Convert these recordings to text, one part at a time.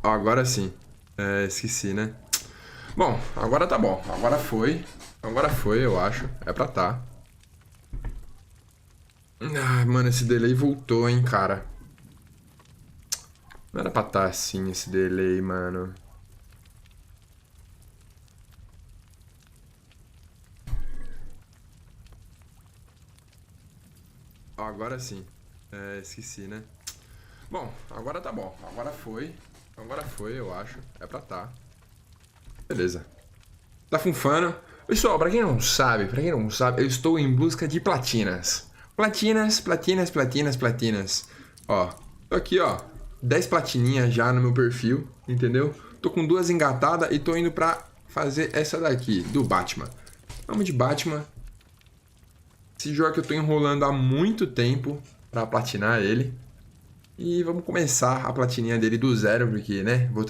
Ó, agora sim. É, esqueci, né? Bom, agora tá bom. Agora foi. Agora foi, eu acho. É pra tá. Ai, mano, esse delay voltou, hein, cara. Não era pra tá assim, esse delay, mano. Ó, agora sim. É, esqueci, né? Bom, agora tá bom. Agora foi. Agora foi, eu acho. É pra tá. Beleza. Tá funfando. Pessoal, pra quem não sabe, eu estou em busca de platinas. Platinas, platinas, platinas, platinas. Ó, tô aqui, ó. 10 platininhas já no meu perfil, entendeu? Tô com 2 engatadas e tô indo pra fazer essa daqui, do Batman. Vamos de Batman. Esse jogo que eu tô enrolando há muito tempo pra platinar ele. E vamos começar a platininha dele do zero, porque, né, vou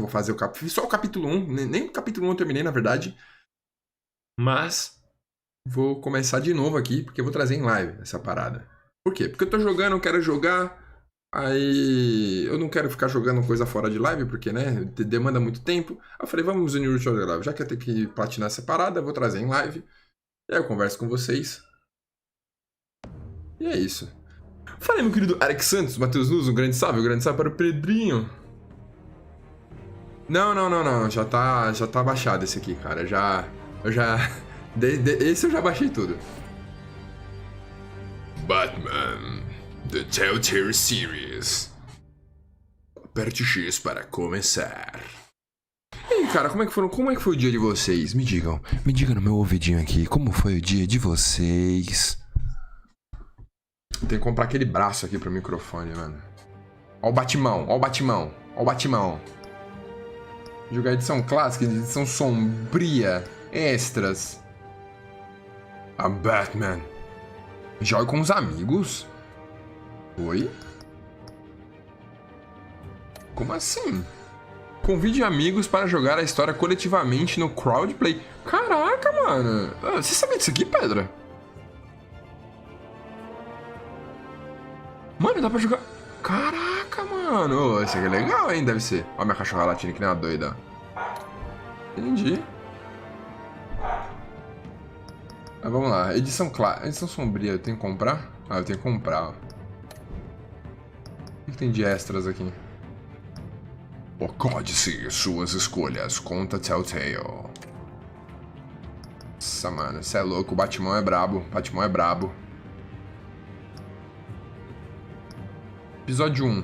fazer o capítulo, só o capítulo 1, nem o capítulo 1 eu terminei, na verdade. Mas vou começar de novo aqui, porque eu vou trazer em live essa parada. Por quê? Porque eu tô jogando, eu quero jogar, aí eu não quero ficar jogando coisa fora de live, porque, né, demanda muito tempo. Eu falei, vamos unir o jogo da live. Já que eu tenho que platinar essa parada, eu vou trazer em live. E aí eu converso com vocês. E é isso. Falei, meu querido Alex Santos, Matheus Luz, um grande salve para o Pedrinho. Não. Já tá baixado esse aqui, cara. Eu já. Esse eu já baixei tudo. Batman, The Telltale Series. Aperte X para começar. E aí, cara, como é que foi o dia de vocês? Me digam no meu ouvidinho aqui, como foi o dia de vocês? Tem que comprar aquele braço aqui pro microfone, mano. Ó o Batimão, ó o Batimão, ó o Batimão. Jogar edição clássica, edição sombria, extras. A Batman. Jogue com os amigos? Oi? Como assim? Convide amigos para jogar a história coletivamente no crowdplay. Caraca, mano. Você sabia disso aqui, Pedra? Mano, dá pra jogar... Caraca, mano. Esse aqui é legal, hein? Deve ser. Ó minha cachorra latina que nem uma doida. Entendi. Mas vamos lá. Edição sombria. Eu tenho que comprar? Ah, eu tenho que comprar. Ó. O que tem de extras aqui? Acorde-se suas escolhas. Conta Telltale. Nossa, mano. Você é louco. O Batman é brabo. O Batman é brabo. Episódio 1.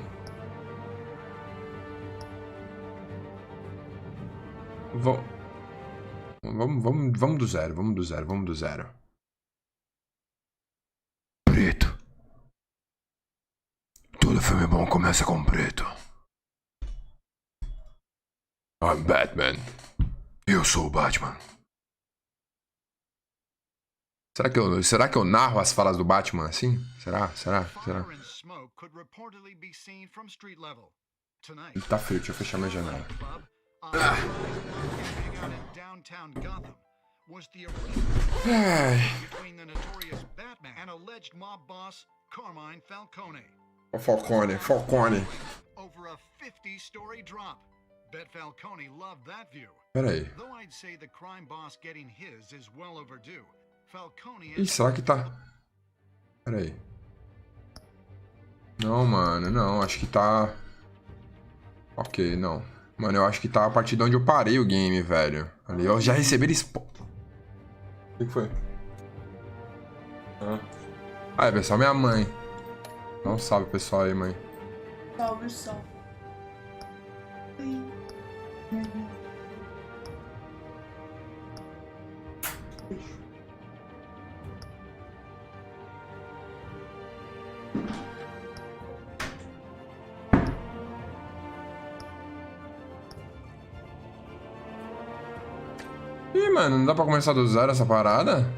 Vamos do zero. Preto. Todo filme bom começa com preto. I'm Batman. Eu sou o Batman. Será que eu narro as falas do Batman assim? Será? Ele tá frio, deixa eu fechar minha janela. Falcone. Peraí. Ih, será que tá... Peraí. Não, mano, não. Acho que tá... Ok, não. Mano, eu acho que tá a partir de onde eu parei o game, velho. Ali, eu já recebi spawn. O que foi? Ah, é, pessoal, minha mãe. Não salve, pessoal aí, mãe. Salve, salve. Ih, mano, não dá pra começar do zero essa parada?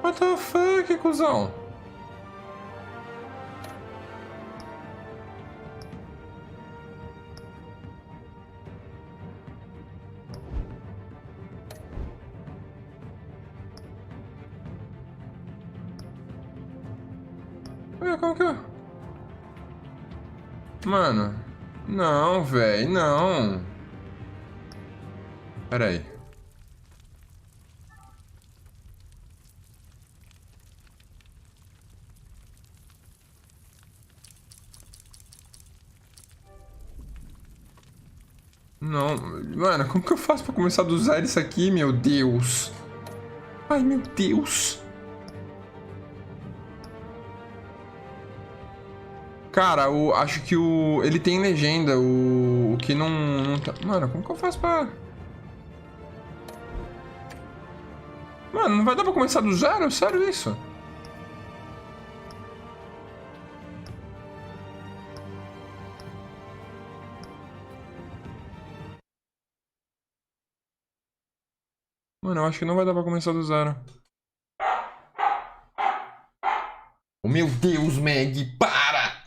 What the fuck, cuzão? Ué, como que é? Mano, Não, velho, não. Pera aí. Não, mano, como que eu faço pra começar do zero isso aqui, meu Deus? Ai, meu Deus. Cara, acho que ele tem legenda, o que não tá... Mano, como que eu faço pra... Mano, não vai dar pra começar do zero? Sério isso? Mano, eu acho que não vai dar pra começar do zero. Oh, meu Deus, Meg, para!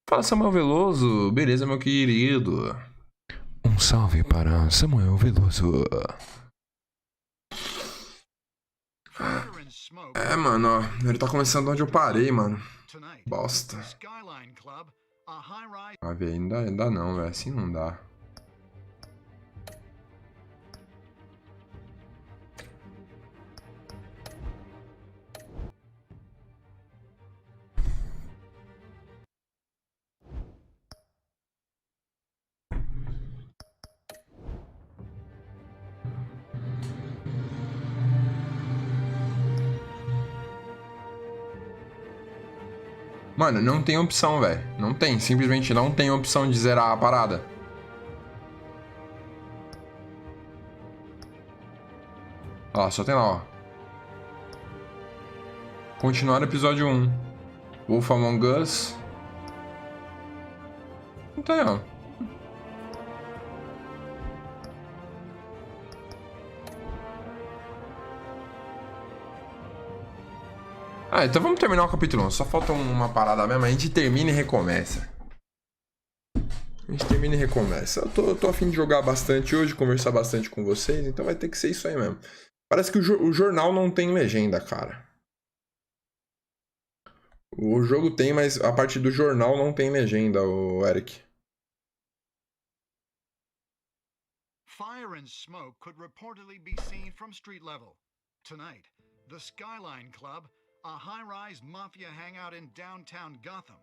Fala, Samuel Veloso. Beleza, meu querido. Um salve para Samuel Veloso. É, mano, ó. Ele tá começando onde eu parei, mano. Bosta. Ah, velho, ainda não, velho. Assim não dá. Mano, não tem opção, velho. Não tem. Simplesmente não tem opção de zerar a parada. Ó, só tem lá, ó. Continuar episódio 1. Wolf Among Us. Não tem, ó. Ah, então vamos terminar o capítulo 1. Só falta uma parada mesmo. A gente termina e recomeça. A gente termina e recomeça. Eu tô a fim de jogar bastante hoje, conversar bastante com vocês, então vai ter que ser isso aí mesmo. Parece que o jornal não tem legenda, cara. O jogo tem, mas a parte do jornal não tem legenda, o Eric. Fire and smoke could reportedly be seen from street level. Tonight, the Skyline Club, a high-rise mafia hangout in downtown Gotham,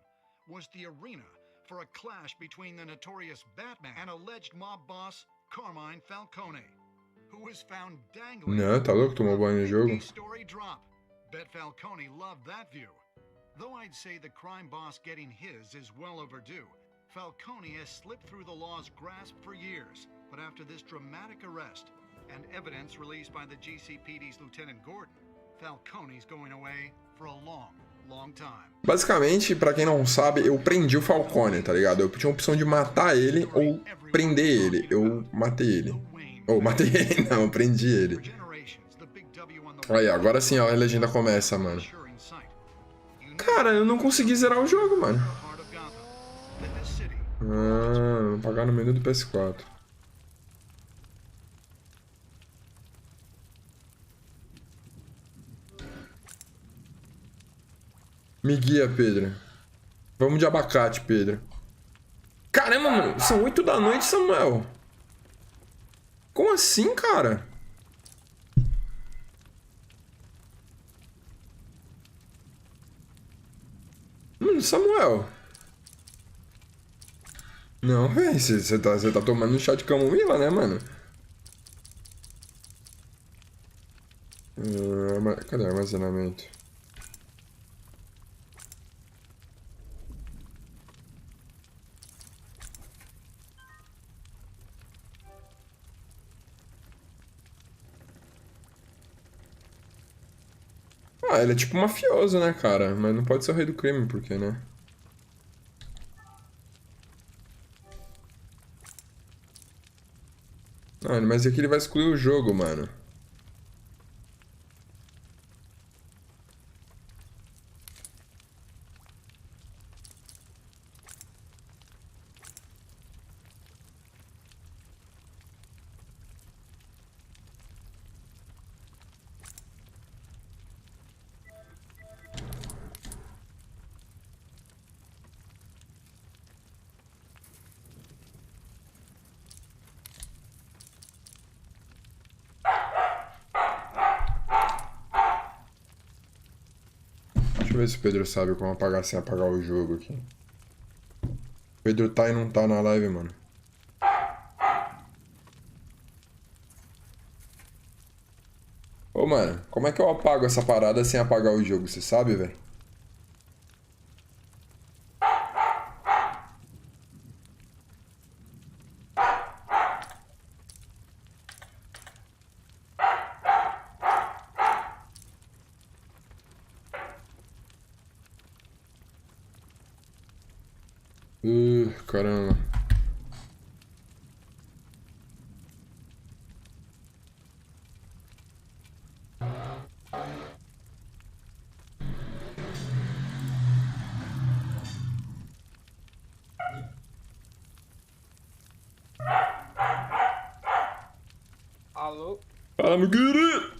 was the arena for a clash between the notorious Batman and alleged mob boss Carmine Falcone, who was found dangling. Não, tá louco? Tomou banho no jogo. 50-story drop. Bet Falcone loved that view. Though I'd say the crime boss getting his is well overdue. Falcone has slipped through the law's grasp for years, but after this dramatic arrest and evidence released by the GCPD's Lieutenant Gordon, Falcone's going away for a long time. Basicamente, pra quem não sabe, eu prendi o Falcone, tá ligado? Eu tinha a opção de matar ele ou prender ele. Eu matei ele. Ou matei ele, não, eu prendi ele. Aí, agora sim, ó, a legenda começa, mano. Cara, eu não consegui zerar o jogo, mano. Ah, vou pagar no menu do PS4. Me guia, Pedro. Vamos de abacate, Pedro. Caramba, mano. São 8 da noite, Samuel. Como assim, cara? Samuel. Não, velho. Você tá tomando um chá de camomila, né, mano? Cadê o armazenamento? Ah, ele é tipo mafioso, né, cara? Mas não pode ser o rei do crime, por quê, né? Ah, mas aqui ele vai excluir o jogo, mano. ver se o Pedro sabe como apagar sem apagar o jogo aqui. O Pedro tá e não tá na live, mano. Ô, mano, como é que eu apago essa parada sem apagar o jogo? Você sabe, velho? Caramba. Alô? Fala, meu querido!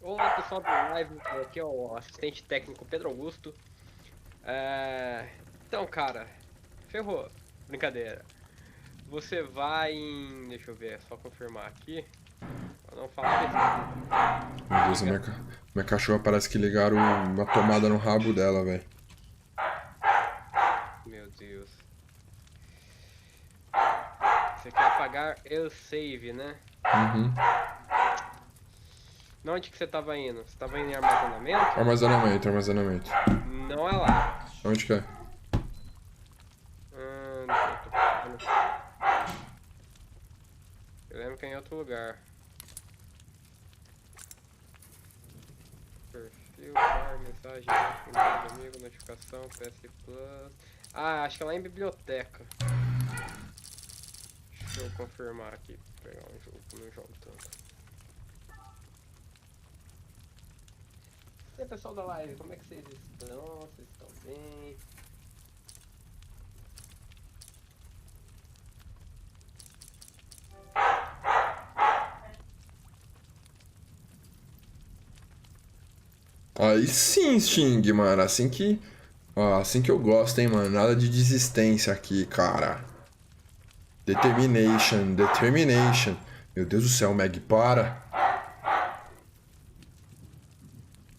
Olá pessoal do live, aqui é o assistente técnico Pedro Augusto. Então, cara, ferrou. Brincadeira. Você vai em... Deixa eu ver, só confirmar aqui. Pra não falar besteira. Meu Deus, minha cachorra parece que ligaram uma tomada no rabo dela, velho. Meu Deus. Você quer apagar o save, né? Uhum. Onde que você tava indo? Você tava indo em armazenamento? Armazenamento. Não é lá. Onde que é? Eu lembro que é em outro lugar. Perfil, bar, mensagem, amigo, notificação, PS Plus. Ah, acho que é lá em biblioteca. Deixa eu confirmar aqui. Vou pegar um jogo que não jogo tanto. E aí, pessoal da live, como é que vocês estão? Vocês estão bem? Aí sim, Sting, mano. Assim que eu gosto, hein, mano. Nada de desistência aqui, cara. Determination. Meu Deus do céu, Meg, para.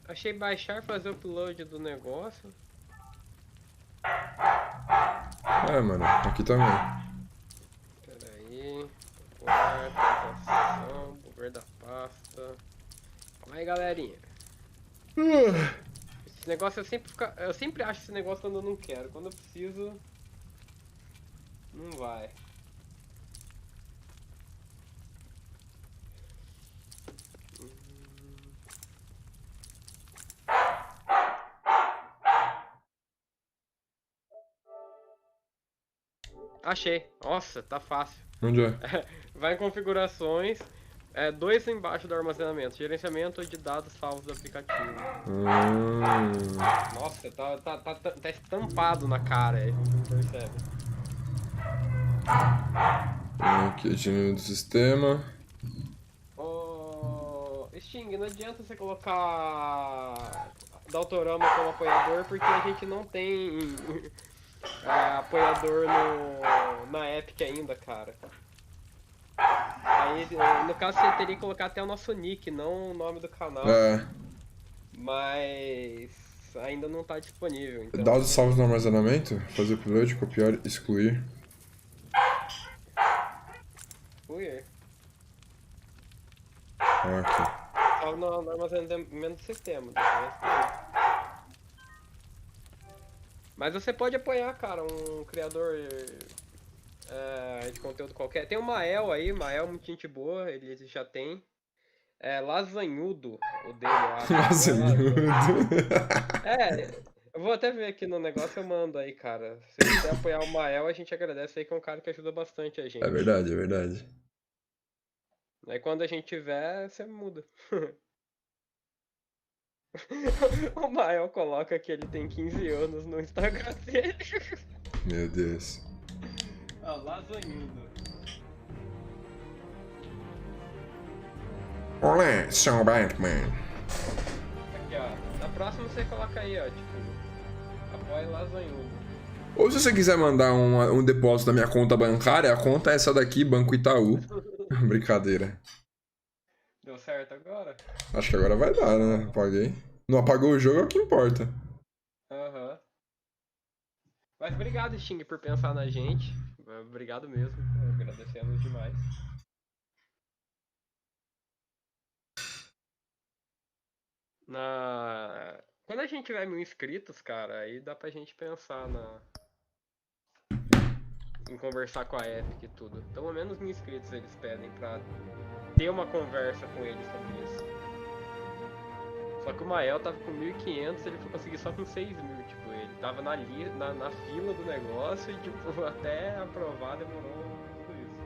Achei baixar e fazer o upload do negócio. É, mano, aqui também. Pera aí. Transação, mover da pasta. Calma aí, galerinha. Esse negócio eu sempre acho esse negócio quando eu não quero. Quando eu preciso, não vai. Achei. Nossa, tá fácil. Onde é? Vai em configurações, dois embaixo do armazenamento, gerenciamento de dados salvos do aplicativo. Nossa, tá estampado na cara, aí não percebe. Aqui, gênero do sistema. Ô, Sting, não adianta você colocar Daltorama como apoiador, porque a gente não tem apoiador na Epic ainda, cara. Aí, no caso, você teria que colocar até o nosso nick, não o nome do canal. Mas ainda não tá disponível. Então... Dados salvos no armazenamento. Fazer upload, copiar, excluir. Excluir. Aqui. Salvo no armazenamento do sistema. Mas você pode apoiar, cara, um criador de conteúdo qualquer. Tem o Mael aí, Mael muito gente boa, ele já tem. Lasanhudo, o dele, eu acho. Lasanhudo. Eu vou até ver aqui no negócio, eu mando aí, cara. Se você quiser apoiar o Mael, a gente agradece aí, que é um cara que ajuda bastante a gente. É verdade. Aí quando a gente tiver, você muda. O Mael coloca que ele tem 15 anos no Instagram dele. Meu Deus. Ó, lasanhudo. Olé, São Batman. Aqui, ó. Na próxima você coloca aí, ó, tipo, apoia lasanhudo. Ou se você quiser mandar um depósito da minha conta bancária, a conta é essa daqui, Banco Itaú. Brincadeira. Deu certo agora? Acho que agora vai dar, né? Apaguei. Não apagou o jogo, é o que importa. Aham. Mas obrigado, Sting, por pensar na gente. Obrigado mesmo. Agradecemos demais. Quando a gente tiver 1000 inscritos, cara, aí dá pra gente pensar em conversar com a Epic e tudo. Pelo menos 1000 inscritos eles pedem pra ter uma conversa com eles sobre isso. Só que o Mael tava com 1500, ele foi conseguir só com 6000, tipo, ele tava na fila do negócio e, tipo, até aprovar demorou tudo isso.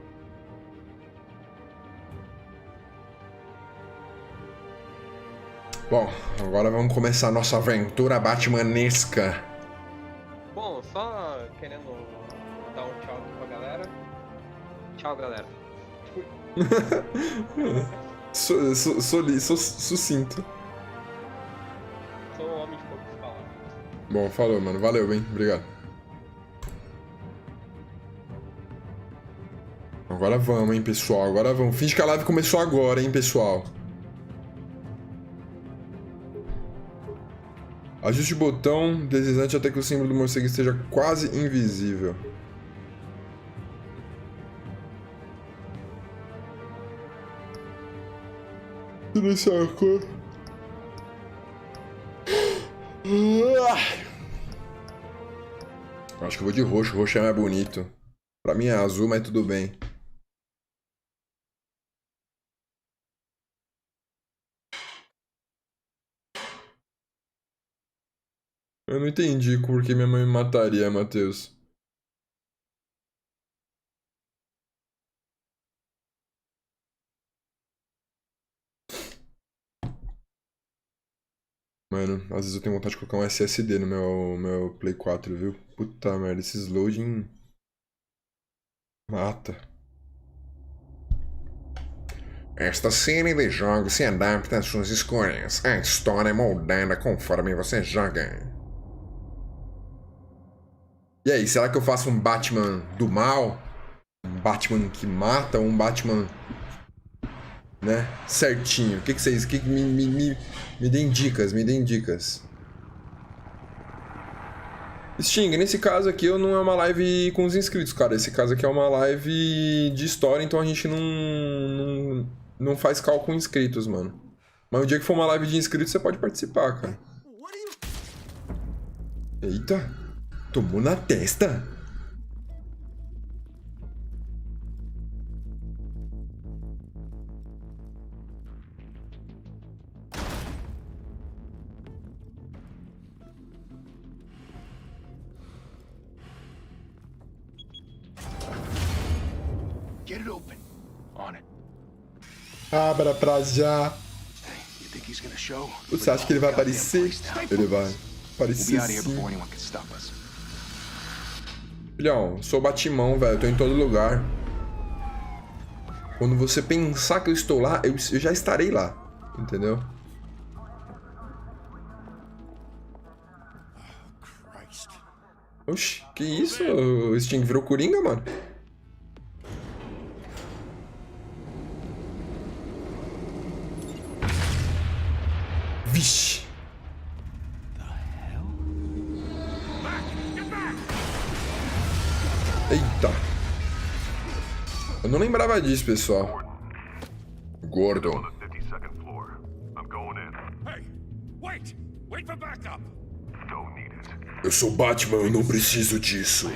Bom, agora vamos começar a nossa aventura batmanesca. Bom, só querendo dar um tchau aqui pra galera. Tchau, galera. Sucinto. Sou um homem de poucas palavras. Bom, falou, mano. Valeu, hein? Obrigado. Agora vamos, hein, pessoal. Agora vamos. Finge que a live começou agora, hein, pessoal. Ajuste o botão deslizante até que o símbolo do morcego esteja quase invisível. Silenciar a cor. Acho que eu vou de roxo. Roxo é mais bonito. Pra mim é azul, mas tudo bem. Eu não entendi por que minha mãe me mataria, Matheus. Mano, às vezes eu tenho vontade de colocar um SSD no meu Play 4, viu? Puta merda, esses loading... mata. Esta série de jogos se adapta às suas escolhas. A história é moldada conforme você joga. E aí, será que eu faço um Batman do mal? Um Batman que mata ou um Batman... né? Certinho. O que vocês... me deem dicas, me deem dicas. Sting, nesse caso aqui não é uma live com os inscritos, cara. Esse caso aqui é uma live de história, então a gente não faz cálculo com inscritos, mano. Mas o dia que for uma live de inscritos, você pode participar, cara. Eita! Tomou na testa! Get it open. On it. Abra pra já. You think he's gonna show? Você acha que ele vai aparecer? Ele vai We'll aparecer be out of here sim. before anyone can stop us. Filhão, sou Batimão, velho. Eu tô em todo lugar. Quando você pensar que eu estou lá, eu já estarei lá. Entendeu? Oxi, que isso? O Sting virou Coringa, mano? Vixe. Eita. Eu não lembrava disso, pessoal. Gordon. Eu sou Batman, eu não preciso disso.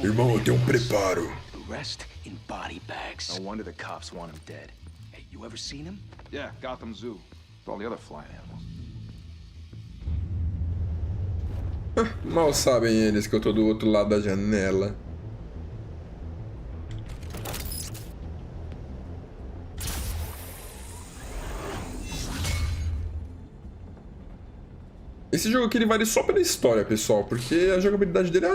Irmão, eu tenho um preparo. No wonder the cops want him dead. Hey, you ever seen him? Yeah, Gotham Zoo. With all the other flying animals. Mal sabem eles que eu tô do outro lado da janela. Esse jogo aqui ele vale só pela história, pessoal, porque a jogabilidade dele...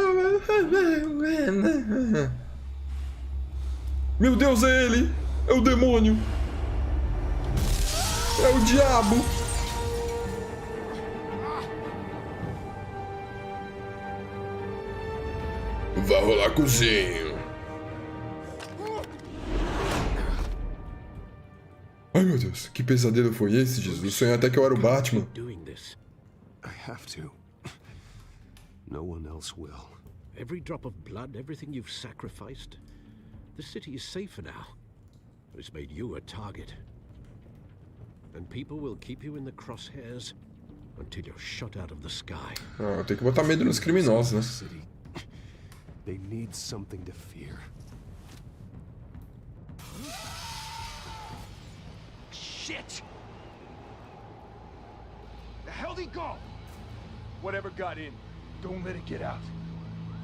Meu Deus, é ele! É o demônio! É o diabo! Vai rolar cozinho! Ai, meu Deus, que pesadelo foi esse, Jesus? Sonhei até que eu era o Batman. I have to. No one else will. Every drop of blood, everything you've sacrificed. The city is safer now. It's made you a target. And people will keep you in the crosshairs until you're shot out of the sky. Ah, tem que botar medo nos criminosos, né? City. They need something to fear. Shit! The hell did he go? Whatever got in, don't let it get out.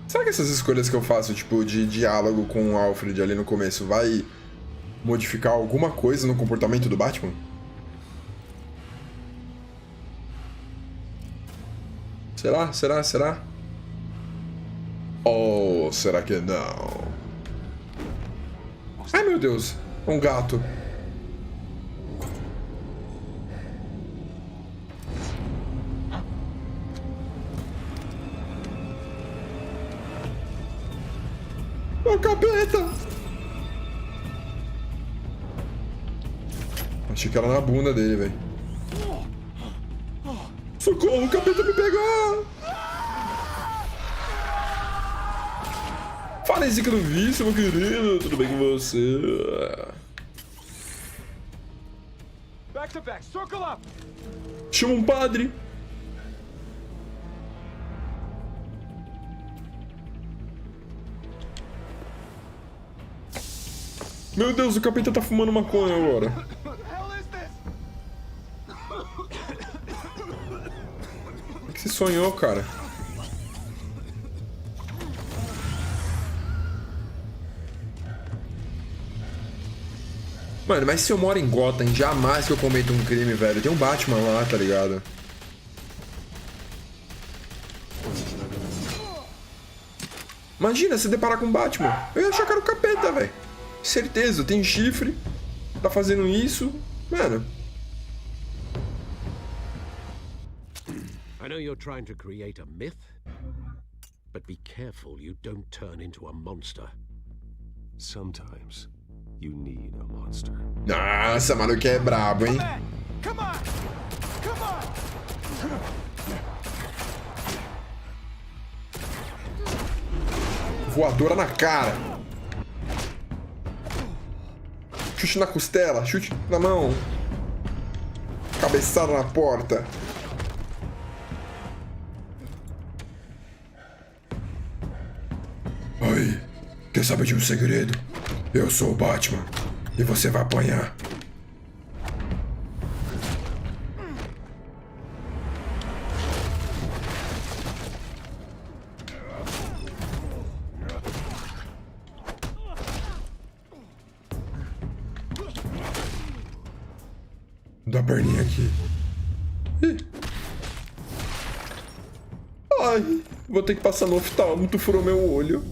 Será que essas escolhas que eu faço, tipo, de diálogo com o Alfred ali no começo, vai modificar alguma coisa no comportamento do Batman? Será? Será? Será? Ou será que não? Ai, meu Deus. Um gato. O capeta! Achei que era na bunda dele, velho. Socorro, o capeta me pegou! Fala aí, Zica do Vício, meu querido. Tudo bem com você? Back to back, circle up! Chama um padre. Meu Deus, o capeta tá fumando maconha agora. O que você sonhou, cara? Mano, mas se eu moro em Gotham, jamais que eu cometo um crime, velho. Tem um Batman lá, tá ligado? Imagina se deparar com um Batman. Eu ia achar que era o capeta, velho. Certeza, tem chifre. Tá fazendo isso. Mano. I know you're trying to create a myth, but be careful you don't turn into a monster. Sometimes you need a monster. Nossa, mano, que é brabo, hein? Come on! Come on! Voadora na cara. Chute na costela, chute na mão. Cabeçada na porta. Oi, quer saber de um segredo? Eu sou o Batman e você vai apanhar. Dá a perninha aqui. Ih. Ai, vou ter que passar no oftalmo, tu furou meu olho.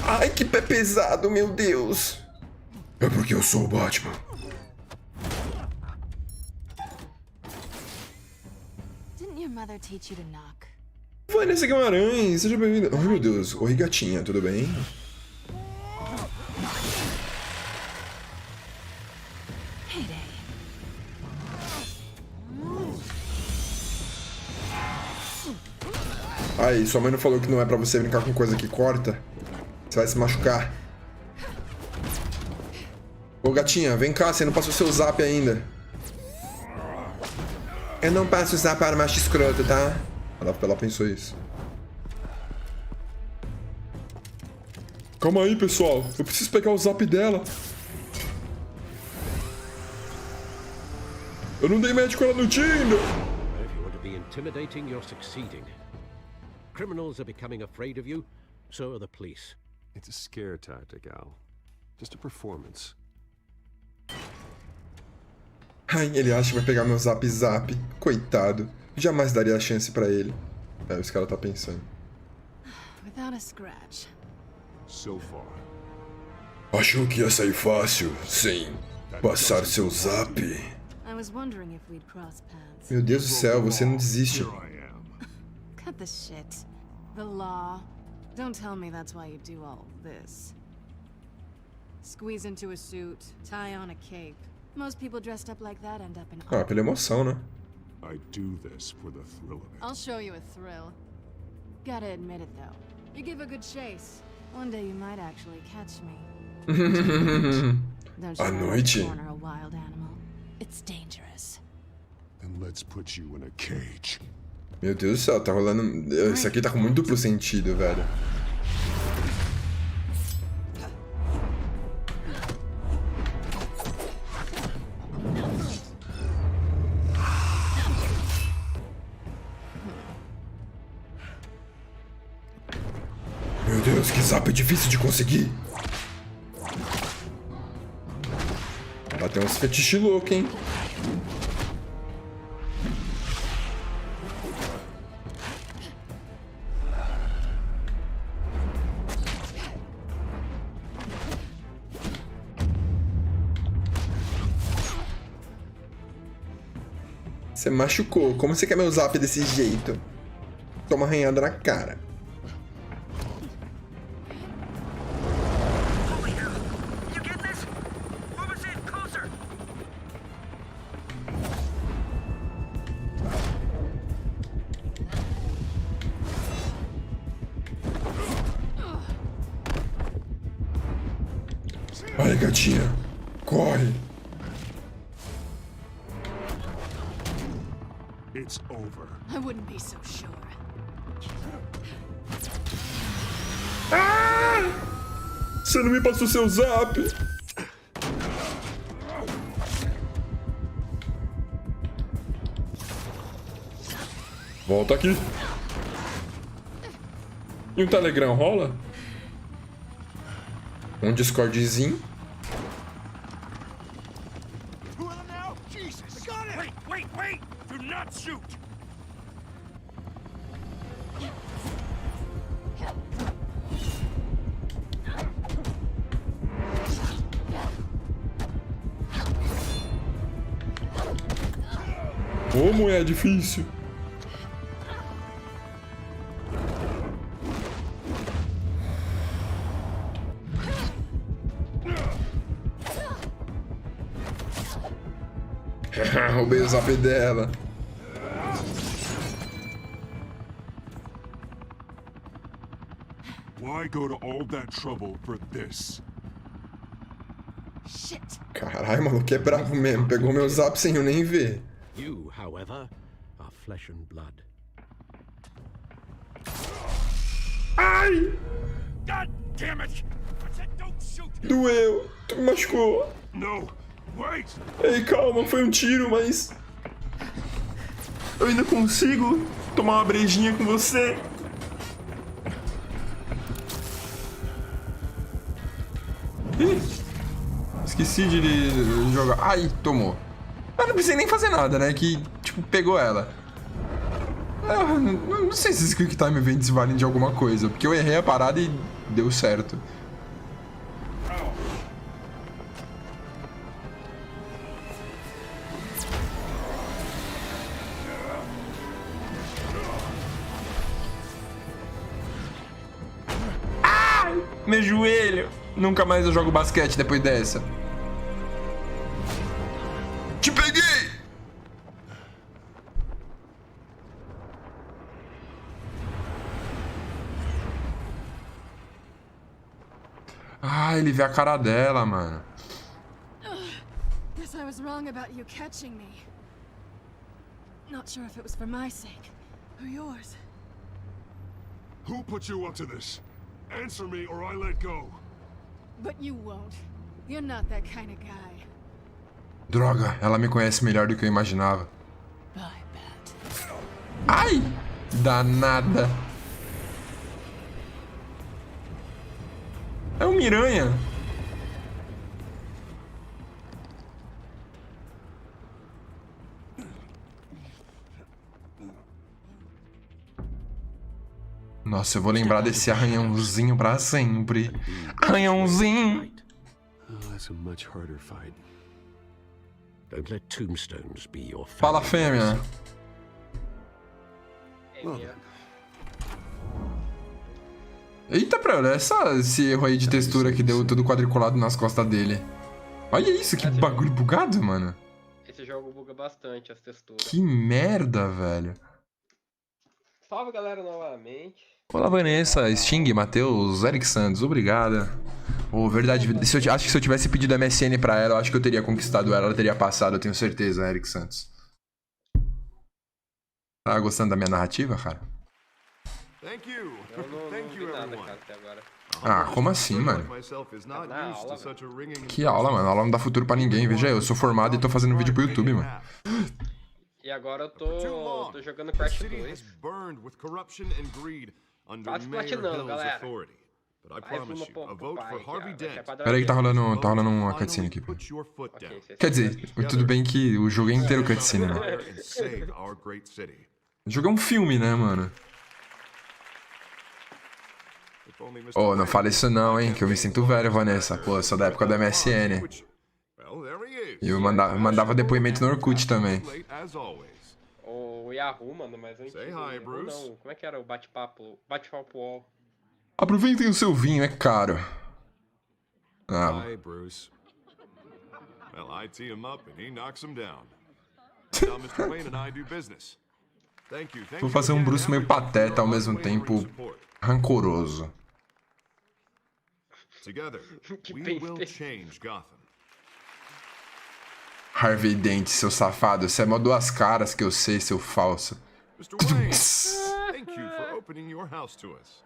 Ai, que pé pesado, meu Deus. É porque eu sou o Batman. Didn't your mother teach you to knock? Vanessa Guimarães, seja bem-vinda. Ai, meu Deus. Oi, gatinha, tudo bem? Aí, sua mãe não falou que não é pra você brincar com coisa que corta? Você vai se machucar. Ô, gatinha, vem cá, você não passou seu zap ainda. Eu não passo o zap para macho escroto, tá? Ela pensou isso. Calma aí, pessoal. Eu preciso pegar o zap dela. Eu não dei médico ela no Tinder. If you want to be intimidating, you're succeeding. Criminals are becoming afraid of you, so are the police. It's a scare tactic, Al. Just a performance. Ai, ele acha que vai pegar meu zap. Coitado. Jamais daria a chance pra ele. É, esse cara tá pensando. Without a scratch. So far. Achou que ia sair fácil? Sim. Passar seu zap. I was wondering if we'd cross paths. Meu Deus do céu, você não desiste. Cut the shit. The law. Don't tell me that's why you do all this. Squeeze into a suit, tie on a cape, Most people dressed up like that end up in. Ah, pela emoção, né? I do this for the thrill of it. I'll show you a thrill. Gotta admit it though. You give a good chase. One day you might actually catch me. Don't À you know noite. corner a wild animal? It's dangerous. Then let's put you in a cage. Meu Deus do céu, tá rolando... Isso aqui tá com muito duplo sentido, velho. Meu Deus, que zap difícil de conseguir. Bateu uns fetiches loucos, hein? Você machucou. Como você quer meu zap desse jeito? Toma arranhada na cara. Vai, gatinha. Corre. It's over. I wouldn't be so sure. Você não me passou seu zap. Volta aqui. E um Telegram rola? Um Discordzinho? Two of them now? Jesus! I got it! Wait! Do not shoot! Como é difícil. Roubei o zap dela. Why go to all that trouble for this? Shit. Caralho, maluco, é bravo mesmo. Pegou meu zap sem eu nem ver. You, however, are flesh and blood. Ai! God damn it! I said don't shoot! Doeu. Tu me machucou. No! Wait! Ei, calma, foi um tiro, mas... eu ainda consigo tomar uma brejinha com você. Ih, esqueci de jogar. Ai, tomou. Eu não precisei nem fazer nada, né? Que, tipo, pegou ela. Eu não sei se esses Quick Time Events valem de alguma coisa, porque eu errei a parada e deu certo. Meu joelho. Nunca mais eu jogo basquete depois dessa. Te peguei! Ah, ele vê a cara dela, mano. Guess I was wrong about you catching me. Not sure if it was for my sake or yours. Who put you up to this? Answer me or I let go. But you won't. You're not that kind of guy. Droga, ela me conhece melhor do que eu imaginava. Bye, Bat. Ai! Danada. É um miranha. Nossa, eu vou lembrar desse arranhãozinho pra sempre. Arranhãozinho. Oh, that's a much harder fight. Don't let tombstones be your Fala, fêmea. Eita, pra esse erro aí de textura que deu tudo quadriculado nas costas dele. Olha isso, que bagulho bugado, mano. Esse jogo buga bastante as texturas. Que merda, velho. Salve, galera, novamente. Olá, Vanessa, Sting, Matheus, Eric Santos, obrigada. Oh, verdade, acho que se eu tivesse pedido MSN pra ela, eu acho que eu teria conquistado ela, ela teria passado, eu tenho certeza, Eric Santos. Tá gostando da minha narrativa, cara? Thank you. Eu não Thank vi you, nada, everyone. cara, até agora. Ah, como assim, mano? Na aula, Que aula, mano? Aula não dá futuro pra ninguém. Veja, eu sou formado e tô fazendo vídeo pro YouTube, mano. E agora eu tô jogando Crash 2. Quase platinando, galera. Mais uma pro pai, cara. Pera aí que tá rolando uma cutscene aqui. Ok, Quer dizer, tudo bem que o jogo é inteiro cutscene, né? O jogo é um filme, né, mano? Oh, não fala isso não, hein, que eu me sinto velho, Vanessa. Pô, eu sou da época do MSN. E eu mandava depoimento no Orkut também. O Yahoo, mano, mas antes não. Como é que era o bate-papo wall? Aproveitem o seu vinho, é caro. Ah. Hi, Bruce. Well, I tee him up and he knocks him down. Now Mr. Wayne and I do business. Thank you. Vou fazer um Bruce meio pateta ao mesmo tempo rancoroso. Together, we will change Gotham. Harvey Dent, seu safado. Você é mó duas caras que eu sei, seu falso. Mr. Wayne, thank you for opening your house to us.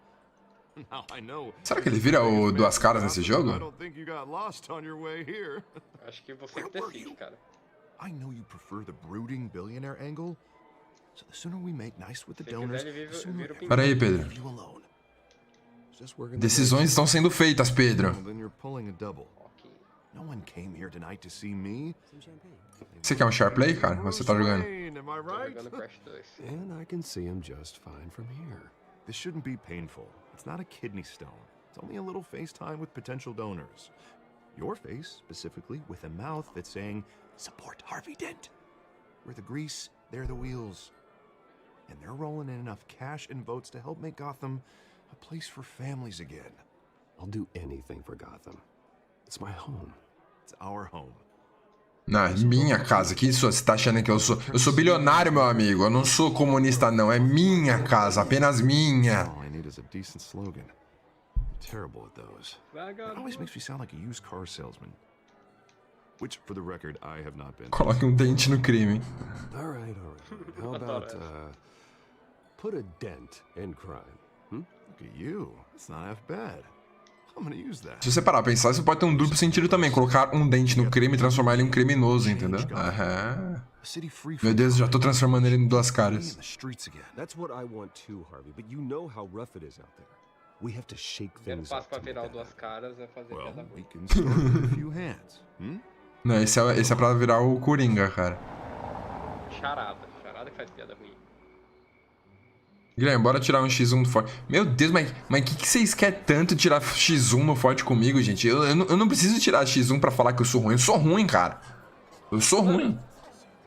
Now I know. Será que ele vira o duas caras nesse jogo? I don't think you got lost on your way here. Acho que você que decide, cara. I know you prefer the brooding billionaire angle. So the sooner we make nice with the Se donors, quiser, ele the sooner vira o Pera aí, Pedro. leave you alone. Just working the Decisões estão sendo feitas, Pedro. Then you're pulling a double. No one came here tonight to see me. Você quer um share play, cara? Você tá jogando. Wayne, am I Tô right? jogando Crash 2. And I can see him just fine from here. This shouldn't be painful. It's not a kidney stone. It's only a little FaceTime with potential donors. Your face, specifically, with a mouth that's saying, support Harvey Dent. We're the grease, they're the wheels. And they're rolling in enough cash and votes to help make Gotham a place for families again. I'll do anything for Gotham. It's my home. It's our home. Não, é minha casa. Que isso? Você tá achando que eu sou... Eu sou bilionário, meu amigo. Eu não sou comunista, não. É minha casa. Apenas minha. All I need is a decent slogan. I'm terrible at those. It always makes me sound like a used car salesman. Which, for the record, I have not been. Coloque um dente no crime. All right. How about, put a dent in crime? Look at you. It's not half bad. I'm gonna use that. Se você parar pra pensar, isso pode ter um duplo sentido também. Colocar um dente no crime e transformar ele em um criminoso, entendeu? Aham. A city free Meu from Deus, já tô crime. transformando ele em duas Be in caras. the streets again. That's what I want too, Harvey, but you know how rough it is out there. We have to shake O primeiro things passo up pra to make virar o that duas happen. caras é fazer Well, piada we ruim. can start with a few hands. Não, esse é pra virar o Coringa, cara. Charada que faz piada ruim. Guilherme, bora tirar um X1 do Forte. Meu Deus, mas que vocês querem tanto tirar X1 no Forte comigo, gente? Eu não preciso tirar X1 pra falar que eu sou ruim. Eu sou ruim, cara. Eu sou ruim.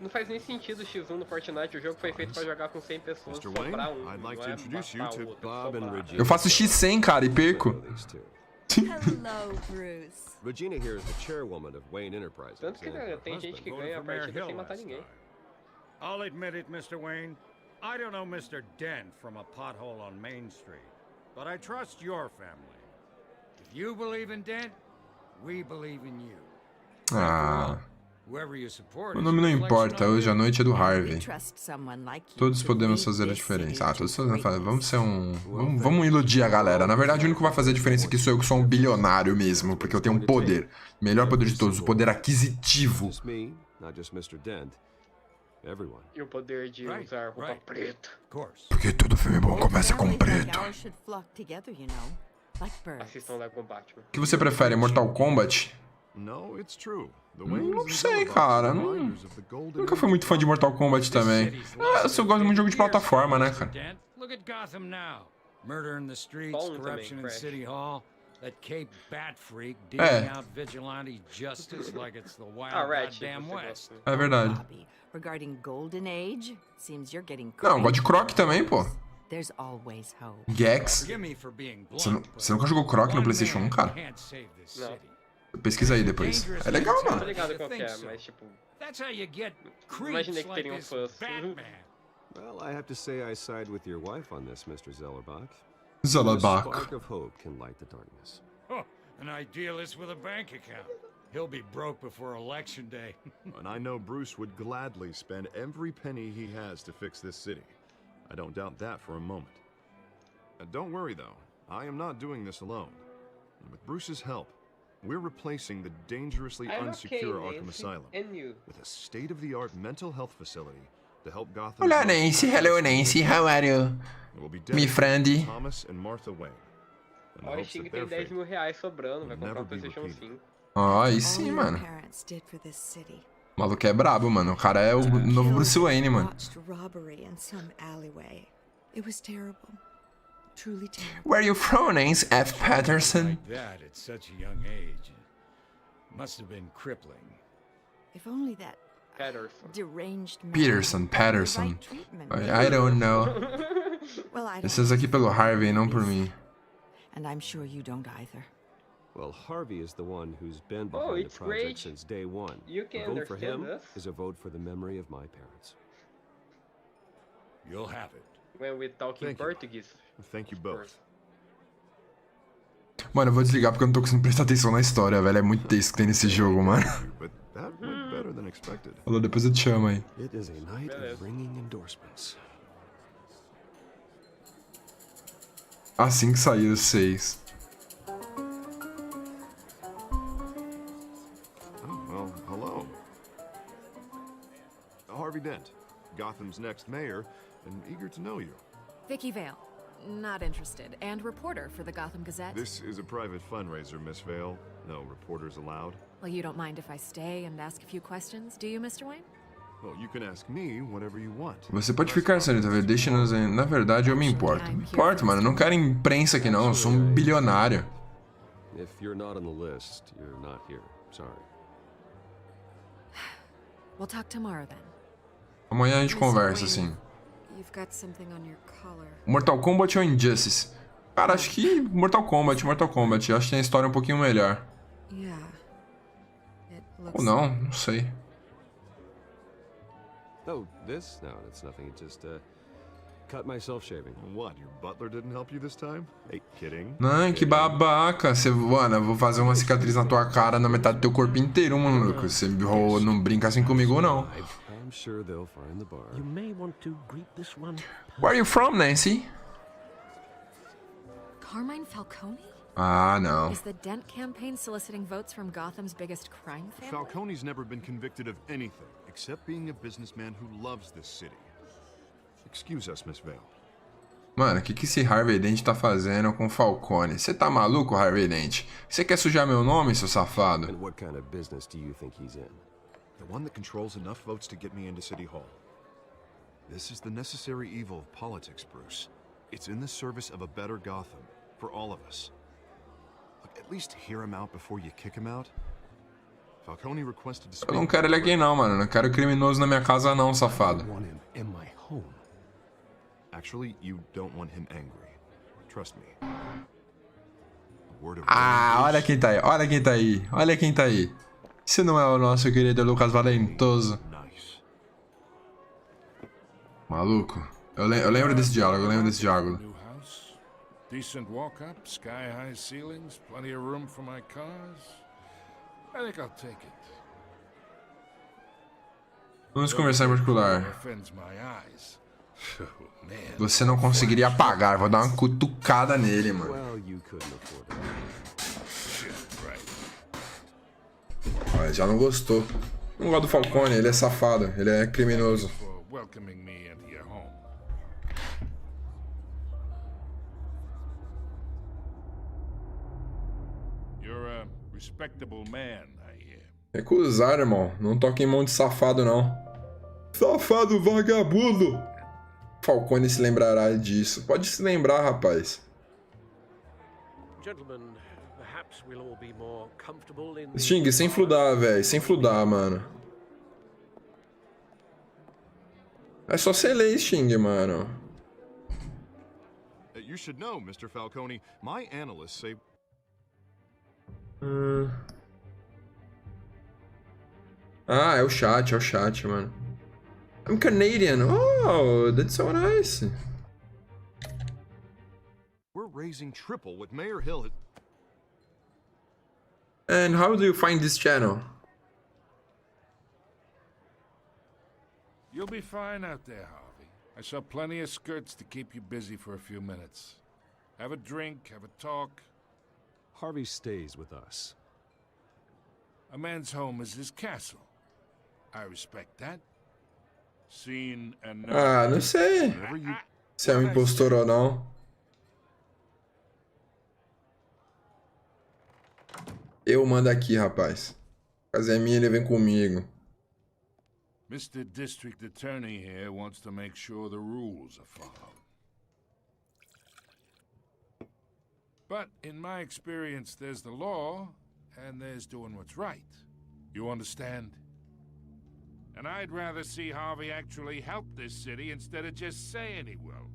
Não faz nem sentido o X1 no Fortnite. O jogo foi feito pra jogar com 100 pessoas e Mr. Wayne, sobrar um. I'd like Não to é introduce matar you o to outro, Bob and sobrar. Regina. Eu faço X100, cara, e perco. These two. Hello, Bruce. Regina here is the chairwoman of Wayne Enterprises. Tanto que and her tem gente que husband ganha a Voted for Mayor partida Hill sem matar last ninguém. time. I'll admit it, Mr. Wayne. I don't know Mr. Dent from a pothole on Main Street, but I trust your family. If you believe in Dent, we believe in you. Ah, Whoever you support o is nome a não reflection importa. of Hoje à you. noite é do We Harvey. trust someone like you Todos to podemos lead fazer a this diferença. city Ah, todos to fazendo. greatness. Vamos ser um. Vamos iludir a galera. Na verdade, o único que vai fazer a diferença aqui sou eu, que sou um bilionário mesmo. Porque eu tenho um poder. Melhor poder de todos, o poder aquisitivo. Just me, not just Mr. Dent. Everyone. E o poder de Right, usar roupa right. preta. Of course. Porque todo filme bom começa com Families like preto. ours should flock together, you know, like birds. Assistam lá com o Batman. O que você prefere, Mortal Kombat? No, it's true. The Waynes Não and sei, Zellerbots cara. are Não, reminders of the golden nunca fui muito fã de Mortal Kombat também. Ah, eu só gosto muito de jogo de plataforma, né, cara? Dent, look at Gotham now. Murder in the streets, Bom corruption também, in Crash. City Hall. That Cape Bat Freak É. dealing out vigilante justice like it's the wild Ah, Ratchet, goddamn você West. gosta. É verdade. Bobby, regarding Golden Age, seems you're getting Não, eu gosto de Croc também, pô. There's always hope. Gex. Forgive me for being Você blunt, nunca jogou Croc no PlayStation 1, cara? can't save this Não. city. Pesquisa aí depois. É legal, Tô mano. ligado qual que é, mas tipo... That's how you get Imaginei creeps que like teriam this fãs. Batman. Well, I have to say I side with your wife on this, Mr. Zellerbach. Zellerbach. A spark of hope can light the darkness. Oh, an idealist with a bank account. He'll be broke before election day. And I know Bruce would gladly spend every penny he has to fix this city. I don't doubt that for a moment. And don't worry, though. I am not doing this alone. And with Bruce's help, we're replacing the dangerously unsecure Arkham Asylum with a state-of-the-art mental health facility to help Gotham. Olá, Nancy. Hello, Nancy. How are you? Me friend. Thomas and Martha Wayne. Ó, o Xing tem 10 mil reais sobrando, vai comprar um PlayStation 5. Ó, aí sim, mano. O maluco é brabo, mano. O cara é o novo Bruce Wayne, mano. Where are you from, Nancy F. Patterson? Like that at such a young age. Must have been crippling. If only that Patterson. deranged man Patterson. had the right treatment. I don't know. Well, I don't Esses aqui pelo Harvey, não por mim. and I'm sure you don't either. Well, Harvey is the one who's been behind the it's project great. since day one. You can A vote for him understand this. is a vote for the memory of my parents. You'll have it. When we talk in Thank you. Portuguese. Thank you both. Mano, eu vou desligar porque eu não tô conseguindo prestar atenção na história, velho. É muito texto que tem nesse jogo, mano. But that went better than expected. Falou, depois eu te chamo aí. It is a night of ringing endorsements. Assim que sair os 6. Oh, well, hello. Harvey Dent, Gotham's next mayor, and eager to know you. Vicky Vale. Not interested. And reporter for the Gotham Gazette. This is a private fundraiser, Miss Vale. No reporters allowed. Well, you don't mind if I stay and ask a few questions, do you, Mr. Wayne? Well, you can ask me whatever you want. Você pode ficar, senhorita Vale. Deixa-nos em... Na verdade, eu me importo. Me importo, mano. Eu não quero imprensa aqui, não. Eu sou um bilionário. If you're not on the list, you're not here. Sorry. We'll talk tomorrow then. Amanhã a gente conversa, assim. You've got something on your collar. Mortal Kombat ou Injustice? Cara, acho que Mortal Kombat. Acho que tem a história um pouquinho melhor. Yeah. It looks Ou não, não sei. Oh, this? No, it's nothing. It just, cut myself shaving. What, your butler didn't help you this time? Hey, kidding. Ai, que babaca. Você, mano, eu vou fazer uma cicatriz na tua cara, na metade do teu corpo inteiro, maluco. Você não brinca assim comigo, não. I'm sure they'll find the bar. You may want to greet this one. Where are you from, Nancy? Carmine Falcone? Ah, não. Is the Dent campaign soliciting votes from Gotham's biggest crime family? Falcone's never been convicted of anything except being a businessman who loves this city. Excuse us, Miss Vale. Mano, o que esse Harvey Dent tá fazendo com Falcone? Você tá maluco, Harvey Dent? Você quer sujar meu nome, seu safado? And what kind of business do you think he's in? The one that controls enough votes to get me into City Hall. This is the necessary evil of politics, Bruce. It's in the service of a better Gotham, for all of us. Look, at least hear him out before you kick him out. Falcone requested to speak. Eu não quero ele aqui não, mano. Não quero criminoso na minha casa não, safado. I want him in my home. Actually, you don't want him angry. Trust me. A word of Ah, warning, olha Bruce. quem tá aí, olha quem tá aí, olha quem tá aí. Se não é o nosso querido Lucas Valentoso. Nice. Maluco. Eu lembro desse diálogo, New house, decent walk-up, sky-high ceilings, plenty of room for my cars. I think I'll take it. Vamos conversar em particular. Offends my eyes. Oh, man. Você não conseguiria apagar, vou dar uma cutucada nele, mano. Well, you couldn't afford that. Shit, right. Olha, já não gostou. Não gosto do Falcone, ele é safado, ele é criminoso. For welcoming me into your home. You're a respectable man, I hear. Recusar, irmão. Não toque em mão de safado, não. Safado vagabundo! Falcone se lembrará disso. Pode se lembrar, rapaz. Gentlemen, perhaps we'll all be more comfortable in Sting, sem fludar, velho. Sem fludar, mano. É só ser lei, Sting, mano. You should know, Mr. Falcone. My analysts say Ah, é o chat, mano. I'm Canadian. Oh, that's so nice. We're raising triple what Mayor Hill had... And how do you find this channel? You'll be fine out there, Harvey. I saw plenty of skirts to keep you busy for a few minutes. Have a drink, have a talk. Harvey stays with us. A man's home is his castle. I respect that. Seen and known. Ah, não sei se é um impostor ou não. Eu mando aqui, rapaz. A casa é minha, ele vem comigo. Mr. District Attorney here wants to make sure the rules are followed. But in my experience, there's the law, and there's doing what's right. You understand? And I'd rather see Harvey actually help this city instead of just saying he will.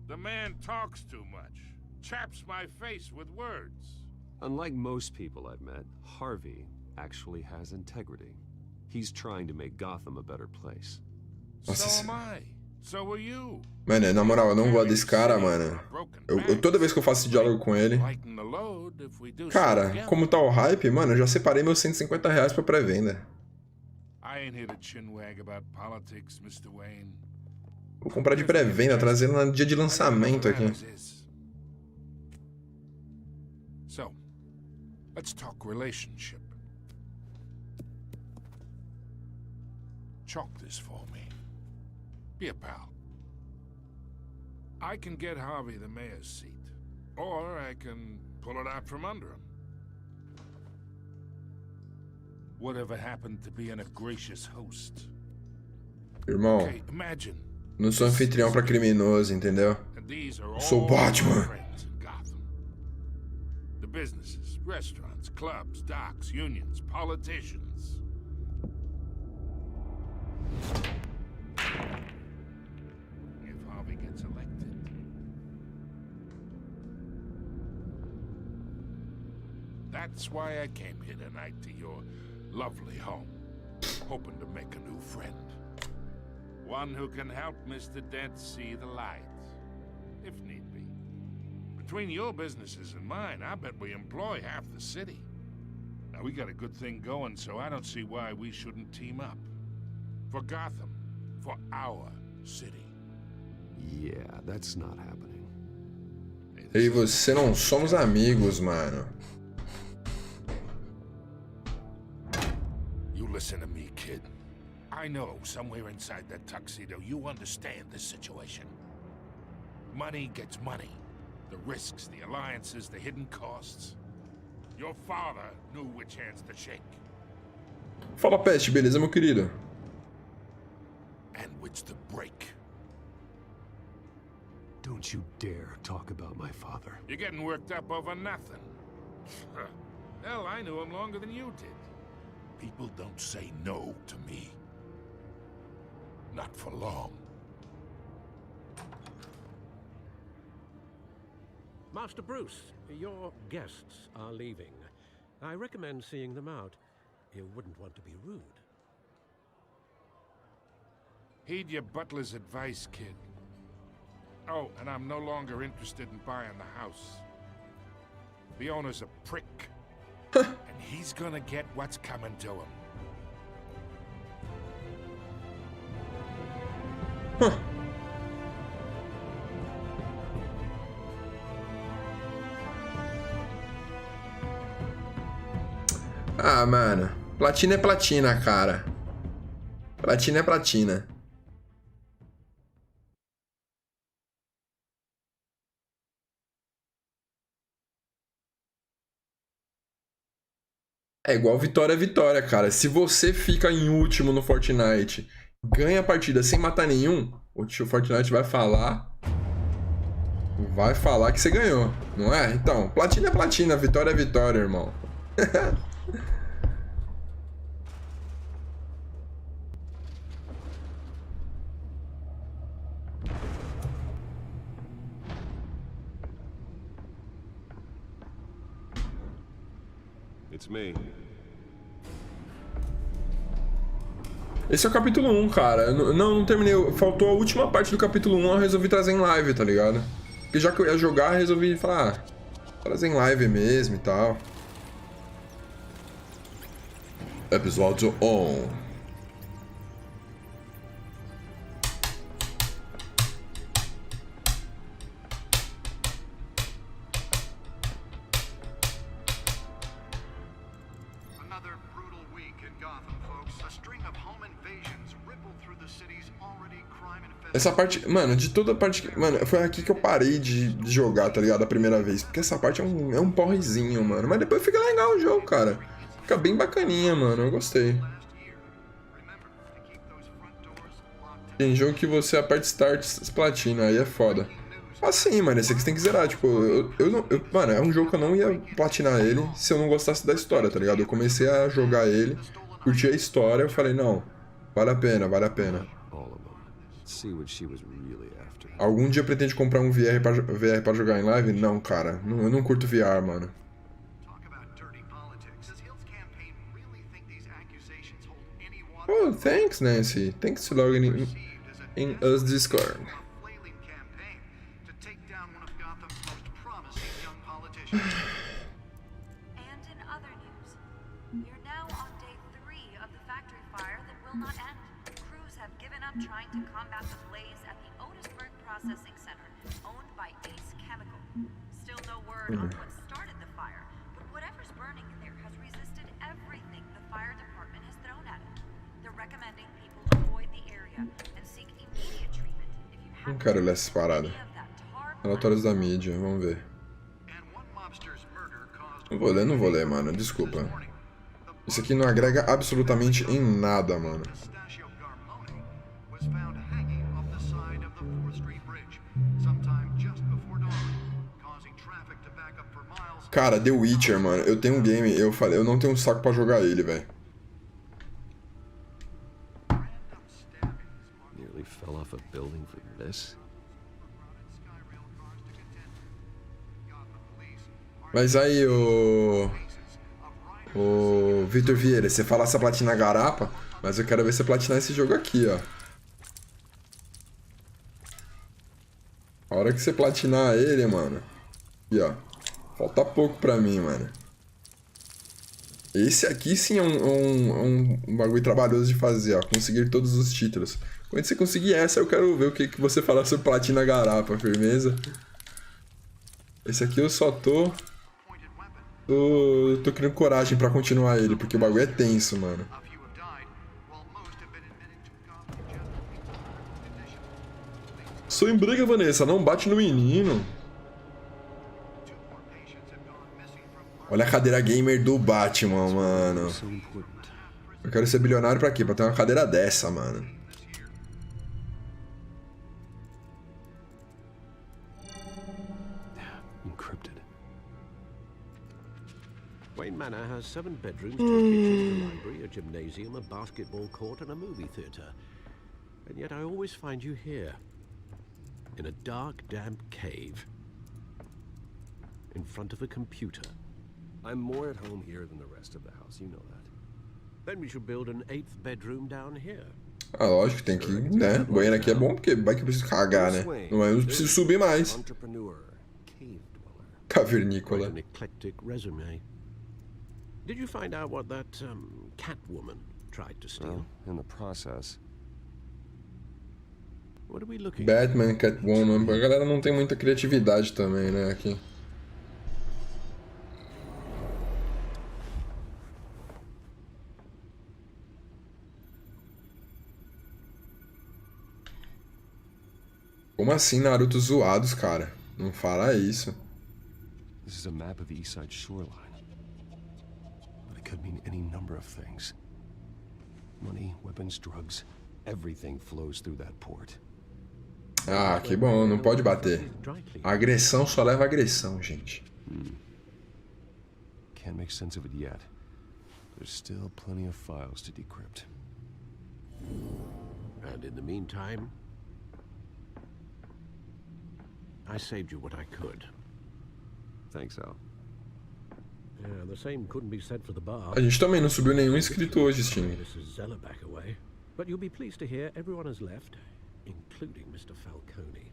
The man talks too much, chaps my face with words. Unlike most people I've met, Harvey actually has integrity. He's trying to make Gotham a better place. So am I. So are you. Mano, na moral, eu não gosto desse cara, mano. Toda vez que eu faço esse diálogo com ele... Cara, como tá o hype, mano, eu já separei meus R$150 pra pré-venda. Vou comprar de pré-venda, trazendo no dia de lançamento aqui. So, let's talk relationship. Chalk this for me. Be a pal. I can get Harvey the mayor's seat, or I can pull it out from under him. Whatever happened to being a gracious host? Irmão, Okay, imagine. Não sou anfitrião pra criminoso, entendeu? Eu sou o Batman. The businesses, restaurants, clubs, docks, unions, politicians. If Harvey gets elected. That's why I came here tonight to your lovely home, hoping to make a new friend. One who can help Mr. Dent see the light, if need be. Between your businesses and mine, I bet we employ half the city. Now, we got a good thing going, so I don't see why we shouldn't team up. For Gotham, for our city. Yeah, that's not happening. Eu e você não somos amigos, mano. You listen to me, kid. I know somewhere inside that tuxedo you understand this situation. Money gets money. The risks, the alliances, the hidden costs. Your father knew which hands to shake. Fala, Peste, beleza, meu querido? And which to break. Don't you dare talk about my father. You're getting worked up over nothing. Hell, I knew him longer than you did. People don't say no to me. Not for long. Master Bruce, your guests are leaving. I recommend seeing them out. You wouldn't want to be rude. Heed your butler's advice, kid. Oh, and I'm no longer interested in buying the house. The owner's a prick. And he's gonna get what's coming to him. Huh. Ah, mano. Platina é platina, cara. Platina é platina. É igual vitória é vitória, cara. Se você fica em último no Fortnite, ganha a partida sem matar nenhum, o tio Fortnite vai falar que você ganhou, não é? Então, platina é platina, vitória é vitória, irmão. It's me. Esse é o capítulo 1, cara. Não terminei. Faltou a última parte do capítulo 1, eu resolvi trazer em live, tá ligado? Porque já que eu ia jogar, resolvi falar, trazer em live mesmo e tal. Episódio 1. Essa parte, mano, de toda a parte... Mano, foi aqui que eu parei de jogar, tá ligado? A primeira vez. Porque essa parte é um porrezinho, mano. Mas depois fica legal o jogo, cara. Fica bem bacaninha, mano. Eu gostei. Tem jogo que você aperta Start Platina, aí é foda. Assim, mano, esse aqui você tem que zerar. Tipo, mano, é um jogo que eu não ia platinar ele se eu não gostasse da história, tá ligado? Eu comecei a jogar ele, curti a história, eu falei, não, vale a pena, vale a pena. Algum dia pretende comprar um VR pra jogar em live? Não, cara. Eu não curto VR, mano. Oh, thanks, Nancy. Thanks for logging in us Discord. Trying to combat the blaze at the Otisburg Processing Center, owned by Ace Chemical. Still no word on what started the fire, but whatever's burning in there has resisted everything the fire department has thrown at it. They're recommending people avoid the area and seek immediate treatment if you have. Não quero ler essa parada. Relatórios da mídia, vamos ver. Não vou ler, mano, desculpa. Isso aqui não agrega absolutamente em nada, mano. Cara, The Witcher, mano, eu tenho um game, eu falei, eu não tenho um saco pra jogar ele, velho. Mas aí, o Vitor Vieira, você fala essa platina garapa, mas eu quero ver você platinar esse jogo aqui, ó. A hora que você platinar ele, mano, aqui, ó. Falta pouco pra mim, mano. Esse aqui sim é um bagulho trabalhoso de fazer, ó. Conseguir todos os títulos. Quando você conseguir essa, eu quero ver o que você fala sobre Platina Garapa, firmeza? Esse aqui eu só tô criando coragem pra continuar ele, porque o bagulho é tenso, mano. Sou em briga, Vanessa. Não bate no menino. Olha a cadeira gamer do Batman, mano. Eu quero ser bilionário pra quê? Pra ter uma cadeira dessa, mano. Encrypted. Wayne Manor has 7 bedrooms, 2 kitchens, a library, a gymnasium, a basketball court, and a movie theater. And yet I always find you here, in a dark, damp cave, in front of a computer. I'm more at home here than the rest of the house, you know that. Then we should build an 8th bedroom down here. Ah, lógico, tem que, né? O banheiro aqui é bom porque vai que eu preciso cagar, né? Não preciso subir mais. Cavernícola. An eclectic resume. Did you find out what that Catwoman tried to steal? In the process. What are we looking Batman, Catwoman. A galera não tem muita criatividade também, né? Aqui. Como assim, Naruto zoados, cara? Não fala isso. This is a map of the east side shoreline. But it could mean any number of things. Money, weapons, drugs, everything flows through that port. Ah, que bom, não pode bater. A agressão só leva a agressão, gente. Can't make sense of it yet. There's still plenty of files to decrypt. And in the meantime, I saved you what I could. Thanks, Al. Yeah, the same couldn't be said for the bar. A gente também não subiu nenhum inscrito hoje, Steam. This is Zella back away. But you'll be pleased to hear everyone has left, including Mr. Falcone.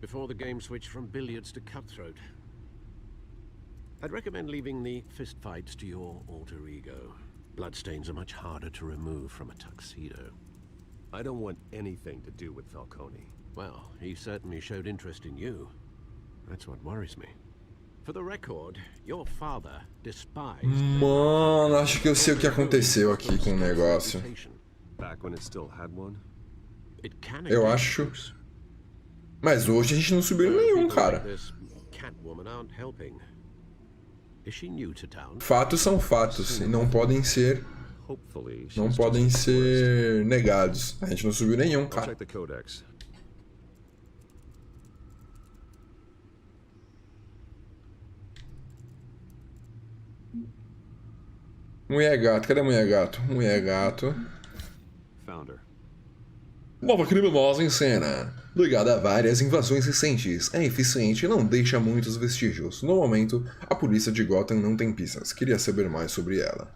Before the game switched from billiards to cutthroat. I'd recommend leaving the fistfights to your alter ego. Bloodstains are much harder to remove from a tuxedo. I don't want anything to do with Falcone. Well, he certainly showed interest in you. That's what worries me. For the record, your father despised... Mano, acho que eu sei o que aconteceu aqui com o negócio. Back when it still had one? Eu acho. Mas hoje a gente não subiu nenhum, cara. Fatos são fatos e não podem ser negados. A gente não subiu nenhum, cara. Mulher gato, cadê a mulher gato? Mulher gato. Nova criminosa em cena. Ligada a várias invasões recentes, é eficiente e não deixa muitos vestígios. No momento, a polícia de Gotham não tem pistas. Queria saber mais sobre ela.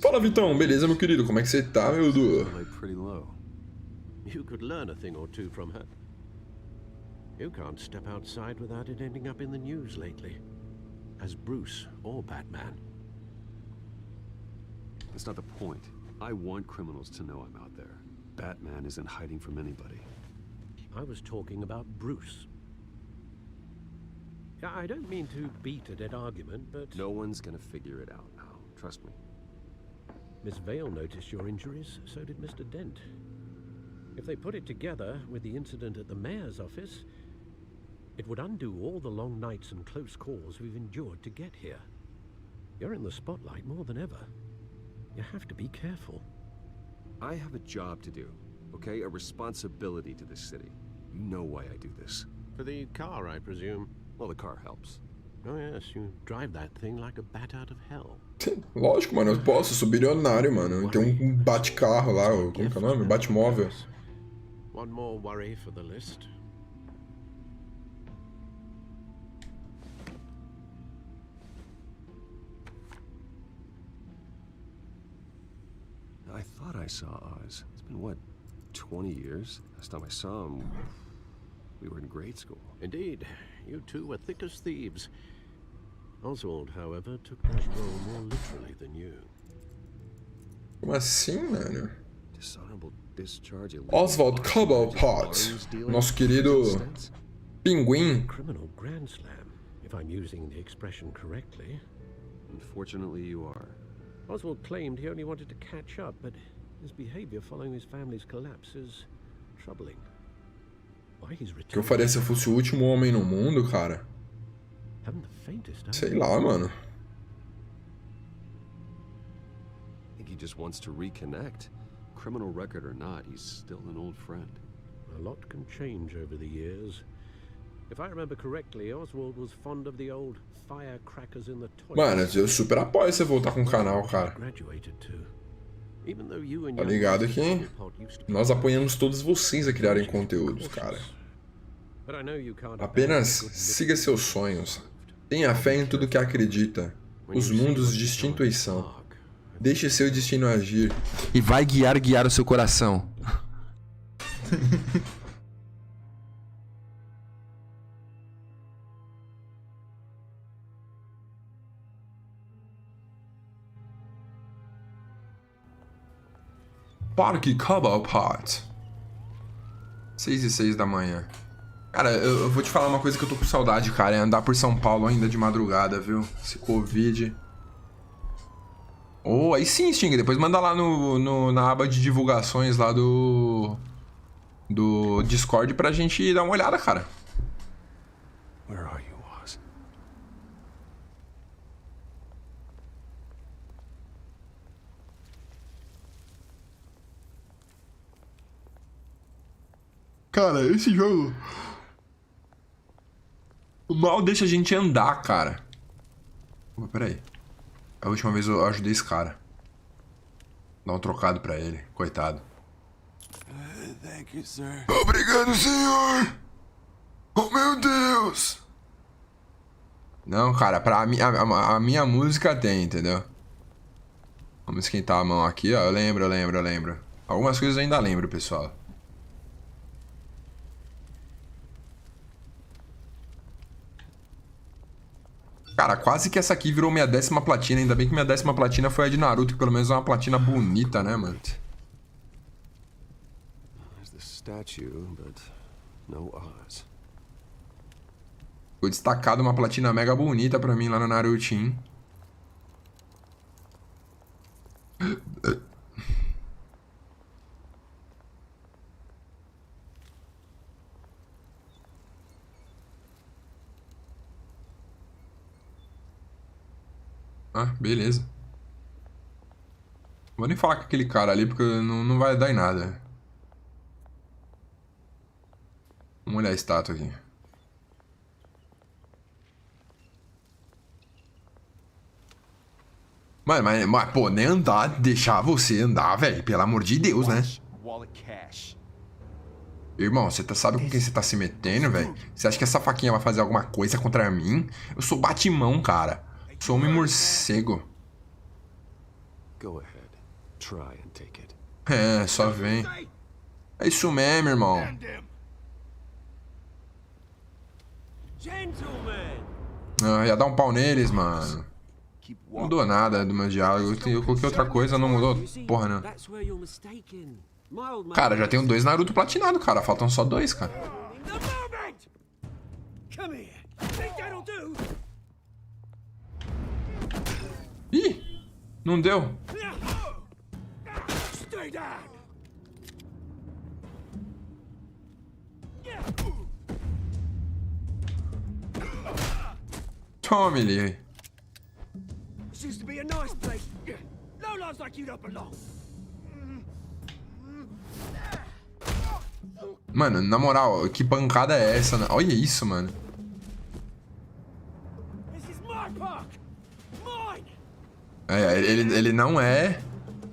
Fala, Vitão. Beleza, meu querido? Como é que você tá, meu Du? You could learn a thing or two from her. You can't step outside without it ending up in the news lately. As Bruce or Batman. That's not the point. I want criminals to know I'm out there. Batman isn't hiding from anybody. I was talking about Bruce. I don't mean to beat a dead argument, but... No one's gonna figure it out now. Trust me. Miss Vale noticed your injuries, so did Mr. Dent. If they put it together with the incident at the mayor's office, it would undo all the long nights and close calls we've endured to get here. You're in the spotlight more than ever. You have to be careful. I have a job to do, okay? A responsibility to this city. You know why I do this. For the car, I presume. Well, the car helps. Oh yes, you drive that thing like a bat out of hell. Lógico, mano, eu posso, sou bilionário, mano. Tem bate-carro lá, como que é o nome? Bate-móvel. One more worry for the list. I thought I saw Oz. It's been, what, 20 years? Last time I saw him, we were in grade school. Indeed. You two were thick as thieves. Oswald, however, took that role more literally than you. Como assim, mano? Dishonorable discharge. Oswald Cobblepot, nosso querido pinguim. Criminal grand slam, if I'm using the expression correctly. Unfortunately, you are. Oswald claimed he only wanted to catch up, but his behavior following his family's collapse is troubling. Why he's O que eu faria se eu fosse o último homem no mundo, cara? Sei lá, mano. I think he just wants to reconnect. Criminal record or not, he's still an old friend. A lot can change over the years. If I remember correctly, Oswald was fond of the old firecrackers in the toilet. Mano, eu super apoio você voltar com o canal, cara. Tá ligado que nós apoiamos todos vocês a criarem conteúdos, cara. Apenas siga seus sonhos. Tenha fé em tudo que acredita. Os mundos de instituição. Deixe seu destino agir. E vai guiar o seu coração. Parque Cobblepot. 6h06 da manhã. Cara, eu vou te falar uma coisa que eu tô com saudade, cara. É andar por São Paulo ainda de madrugada, viu? Esse Covid. Oh, aí sim, Sting. Depois manda lá na aba de divulgações lá do Discord pra gente dar uma olhada, cara. Where are you, Oz? Cara, esse jogo mal deixa a gente andar, cara. Opa, peraí. A última vez eu ajudei esse cara. Dá um trocado pra ele, coitado. Thank you, sir. Obrigado, senhor! Oh, meu Deus! Não, cara, a minha música tem, entendeu? Vamos esquentar a mão aqui, ó. Eu lembro. Algumas coisas eu ainda lembro, pessoal. Cara, quase que essa aqui virou minha 10ª platina. Ainda bem que minha 10ª platina foi a de Naruto, que pelo menos é uma platina bonita, né, mano? There's the statue, but no Oz. Foi destacado uma platina mega bonita pra mim lá no Narutinho. Ah, beleza. Vou nem falar com aquele cara ali, porque não vai dar em nada. Vamos olhar a estátua aqui. Mas, pô, nem andar, deixar você andar, velho. Pelo amor de Deus, né? Irmão, você sabe com quem você tá se metendo, velho? Você acha que essa faquinha vai fazer alguma coisa contra mim? Eu sou Batimão, cara. Sou homem morcego. Go ahead. Try and take it. É, só vem. É isso mesmo, irmão. Ah, ia dar um pau neles, mano. Não mudou nada do meu diálogo. Eu coloquei outra coisa, não mudou porra, não. Cara, já tenho 2 Naruto platinado, cara. Faltam só 2, cara. Ih, não deu. Tome ele. Mano, na moral, que pancada é essa? Né? Olha isso, mano. É, ele não é...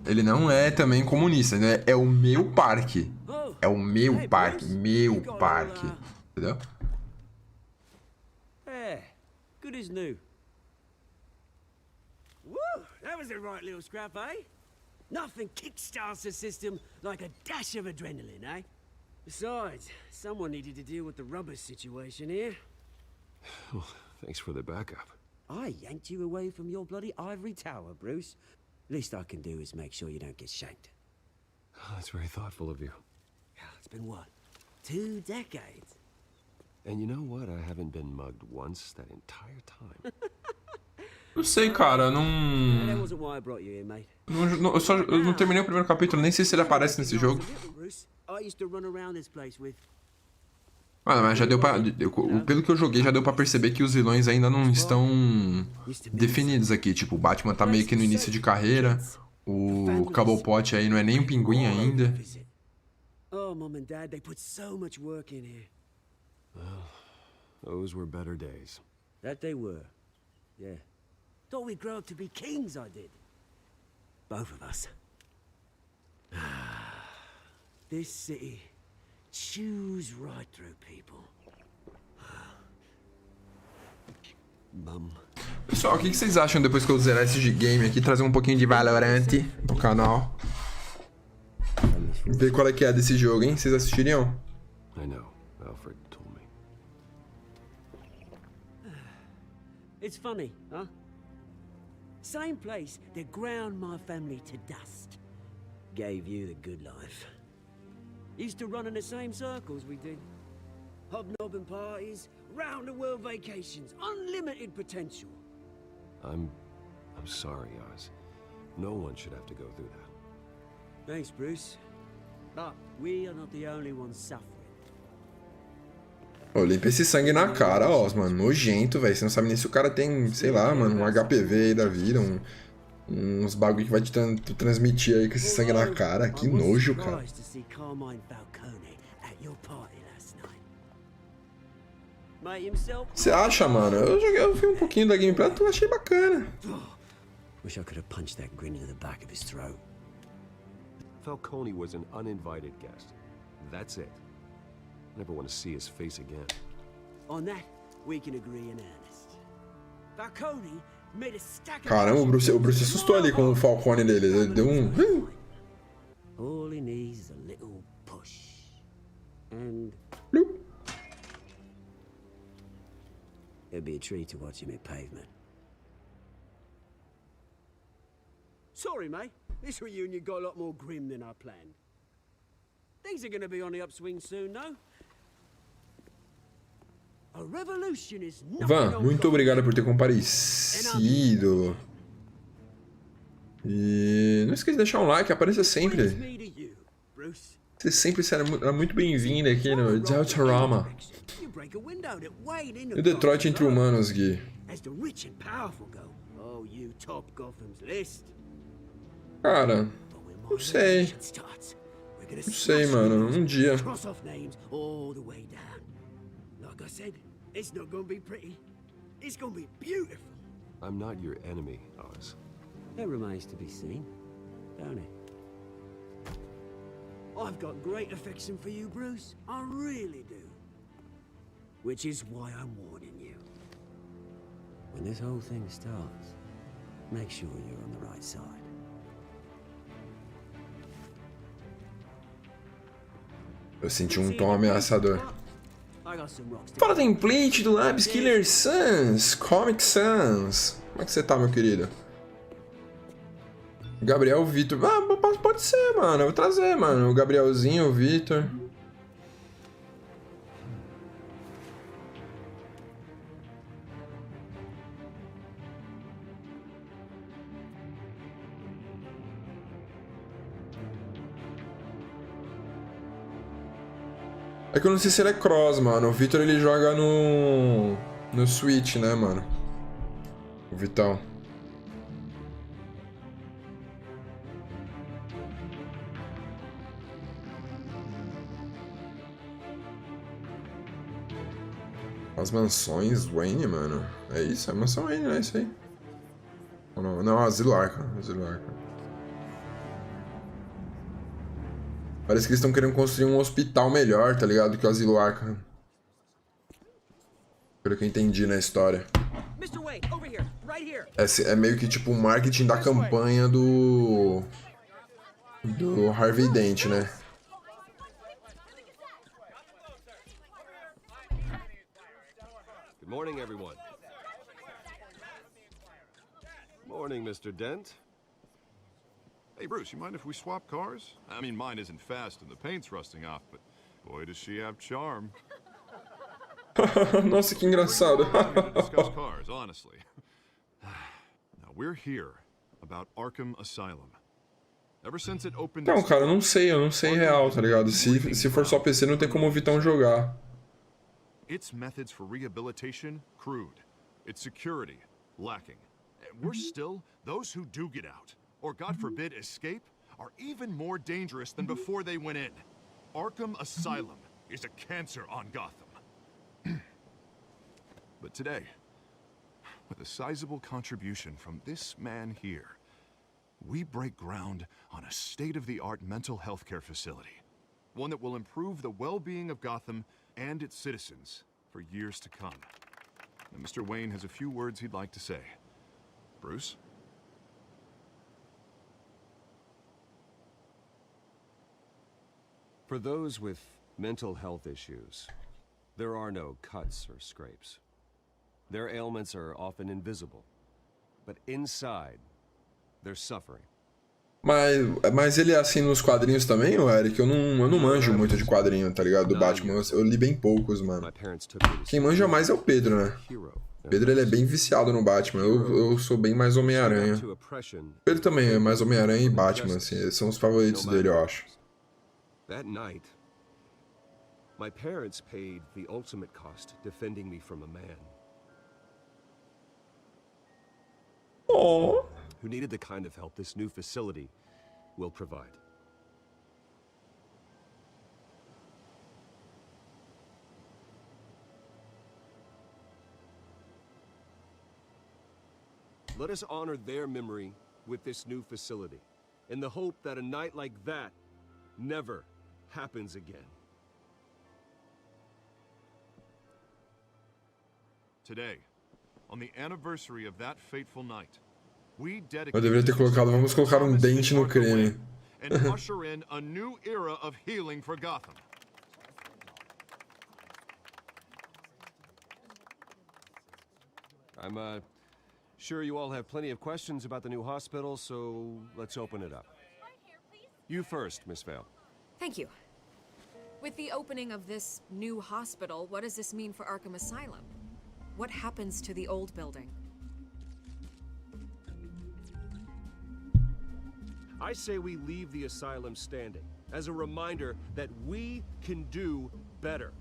Ele não é também comunista, né? É o meu parque. É o meu parque. Meu parque. Entendeu? É, good as new. Woo! That was a right little scrap, eh? Nothing kickstarts the system like a dash of adrenaline, eh? Besides, someone needed to deal with the rubber situation here. Well, thanks for the backup. I yanked you away from your bloody ivory tower, Bruce. Least I can do is make sure you don't get shanked. Oh, that's very thoughtful of you. It's been what? 2 decades? And you know what? I haven't been mugged once that entire time. Não sei, cara, não... Eu não terminei o primeiro capítulo, nem sei se ele aparece nesse jogo. Mano, mas já deu pra... Pelo que eu joguei, já deu pra perceber que os vilões ainda não estão definidos aqui. Tipo, o Batman tá meio que no início de carreira. O Cobblepot aí não é nem um pinguim ainda. Oh, Mom and Dad, they put so much work in here. Well, those were better days. That they were. Yeah. Thought we'd grow up to be kings, I did. Both of us. This city chews right through people. Mum. Pessoal, o que vocês acham depois que eu zerar esse game aqui? Trazer um pouquinho de Valorant no canal. Ver qual é que é desse jogo, hein? Vocês assistiriam? I know. Alfred told me. It's funny, huh? Same place that ground my family to dust. Gave you the good life. Used to run in the same circles we did. Hobnobbing parties, round-the-world vacations, unlimited potential. I'm sorry, Oz. No one should have to go through that. Thanks, Bruce. But we are not the only ones suffering. Ô, limpa esse sangue na cara, ó, mano. Nojento, velho. Você não sabe nem se o cara tem, sei lá, mano, um HPV aí da vida, uns bagulho que vai te transmitir aí com esse sangue na cara. Que nojo, cara. Você acha, mano? Eu vi um pouquinho da gameplay, eu achei bacana. Wish I could have punched that grin into the back of his throat. Falcone was an uninvited guest. That's it. Never want to see his face again. On that, we can agree in earnest. Falcone made a stack of Caramba, o Bruce assustou ali com o Falcone dele. Ele deu um... All he needs is a little push. And... it'd be a treat to watch him hit pavement. Sorry, mate. This reunion got a lot more grim than I planned. Things are gonna be on the upswing soon, no? A revolution is Van, muito obrigado por ter comparecido. E não esqueça de deixar um like, apareça sempre. Você sempre será muito bem-vindo aqui no Daltorama. E o Detroit entre humanos, Gui. Cara, não sei. Não sei, mano. Um dia. It's not gonna be pretty. It's gonna be beautiful. I'm not your enemy, Oz. That remains to be seen, don't it? I've got great affection for you, Bruce. I really do. Which is why I'm warning you. When this whole thing starts, make sure you're on the right side. Eu senti um tom ameaçador. Fala, template do Labs Killer Sans, Comic Sans. Como é que você tá, meu querido? Gabriel, Vitor. Ah, pode ser, mano. Eu vou trazer, mano. O Gabrielzinho, o Vitor. É que eu não sei se ele é cross, mano. O Vitor, ele joga no Switch, né, mano? O Vitão. As mansões Wayne, mano. É isso? É mansão Wayne, né? Isso aí. Ou não, Asilo Arkham. Asilo Arkham. Parece que eles estão querendo construir um hospital melhor, tá ligado? Que o Asilo Arkham. Pelo que eu entendi na história. É meio que tipo o marketing da campanha do Harvey Dent, né? Good morning, everyone. Morning, Mr. Dent. Hey, Bruce, you mind if we swap cars? I mean, mine isn't fast and the paint's rusting off, but boy, does she have charm. Nossa, que engraçado. Discuss cars, honestly. Now, we're here about Arkham Asylum. Ever since it opened... Não, cara, eu não sei real, tá ligado? Se for só PC, não tem como o Vitão jogar. Its methods for rehabilitation, crude. Its security, lacking. We're still, those who do get out, or God forbid escape, are even more dangerous than before they went in. Arkham Asylum is a cancer on Gotham. But today, with a sizable contribution from this man here, we break ground on a state-of-the-art mental health care facility. One that will improve the well-being of Gotham and its citizens for years to come. Now, Mr. Wayne has a few words he'd like to say. Bruce? For those with mental health issues, there are no cuts or scrapes. Their ailments are often invisible, but inside, they're suffering. Mas ele é assim nos quadrinhos também, ô Eric? Eu não manjo muito de quadrinho, tá ligado? Do Batman. Eu li bem poucos, mano. Quem manja mais é o Pedro, né? O Pedro, ele é bem viciado no Batman. Eu sou bem mais Homem-Aranha. O Pedro também é mais Homem-Aranha e Batman, assim. Esses são os favoritos dele, eu acho. That night, my parents paid the ultimate cost defending me from a man. Oh. Who needed the kind of help this new facility will provide. Let us honor their memory with this new facility, in the hope that a night like that never happens again. Today, on the anniversary of that fateful night. We Eu dedicate deveria ter colocado, vamos colocar um dente no creme. and usher in a new era of healing for Gotham. I'm sure you all have plenty of questions about the new hospital, so let's open it up. You first, Miss Vale. Thank you. With the opening of this new hospital, what does this mean for Arkham Asylum? What happens to the old building? I say we leave the asylum standing, as a reminder that we can do better.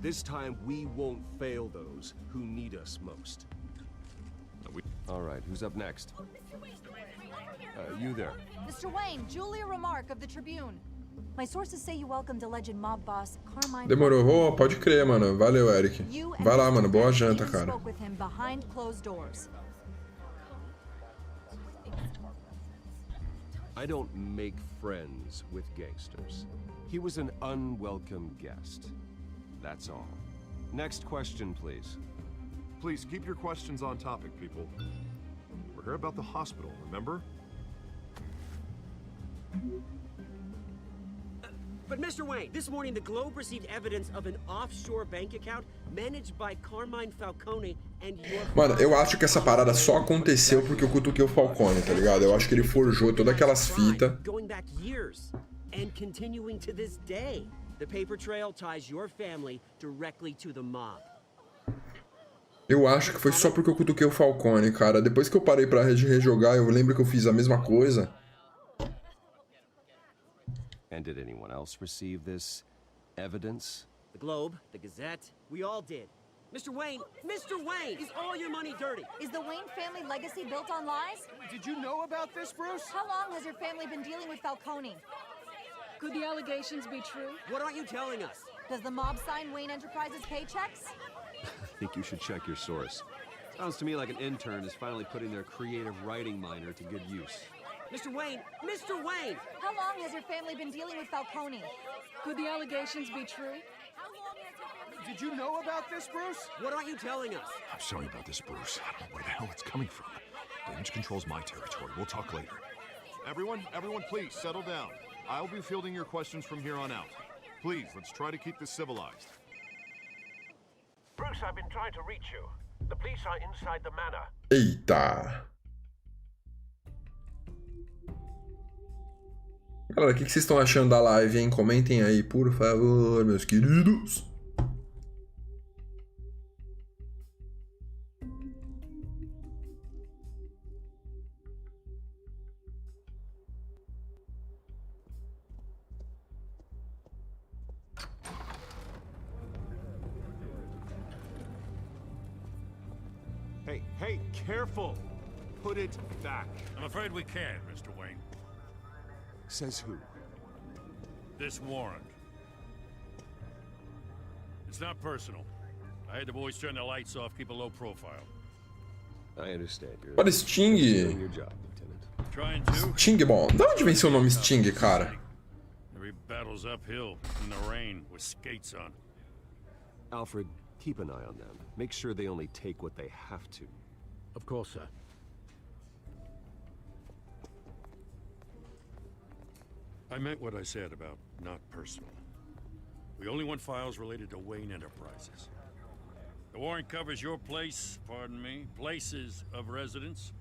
This time we won't fail those who need us most. All right, who's up next? You there. Mr. Wayne, Julia Remark of the Tribune. My sources say you welcomed alleged mob boss Carmine. Demorou. Oh, pode crer, mano. Valeu, Eric. Vai lá, mano. Boa janta, cara. Spoke with him behind closed doors. I don't make friends with gangsters. He was an unwelcome guest. That's all. Next question, please. Please keep your questions on topic, people. We're here about the hospital, remember? But Mr. Wayne, this morning the Globe received evidence of an offshore bank account managed by Carmine Falcone and your... Mano, eu acho que essa parada só aconteceu porque eu cutuquei o Falcone, tá ligado? Eu acho que ele forjou todas aquelas fitas. Going back years and continuing to this day. The paper trail ties your family directly to the mob. Eu acho que foi só porque eu cutuquei o Falcone, cara. Depois que eu parei pra rejogar, eu lembro que eu fiz a mesma coisa. And did anyone else receive this evidence? The Globe, the Gazette, we all did. Mr. Wayne, is all your money dirty? Is the Wayne family legacy built on lies? Did you know about this, Bruce? How long has your family been dealing with Falcone? Could the allegations be true? What aren't you telling us? Does the mob sign Wayne Enterprises paychecks? I think you should check your source. Sounds to me like an intern is finally putting their creative writing minor to good use. Mr. Wayne! How long has your family been dealing with Falcone? Could the allegations be true? Did you know about this, Bruce? What aren't you telling us? I'm sorry about this, Bruce. I don't know where the hell it's coming from. Damage control's my territory. We'll talk later. Everyone, please, settle down. I'll be fielding your questions from here on out. Please, let's try to keep this civilized. Bruce, I've been trying to reach you. The police are inside the manor. Eita. Galera, o que vocês estão achando da live, hein? Comentem aí, por favor, meus queridos. Hey, careful! Put it back. I'm afraid we can't, Mr. Wayne. Says who? This warrant. It's not personal. I had the boys turn the lights off, keep a low profile. I understand. You're Olha, Sting. doing your job, Lieutenant. Trying to. Sting, bom. Da onde vem seu nome Sting, cara? Every battle's uphill, in the rain, with skates on. Alfred, keep an eye on them. Make sure they only take what they have to. Of course, sir. I meant what I said about not personal. We only want files related to Wayne Enterprises. The warrant covers your place, pardon me, places of residence,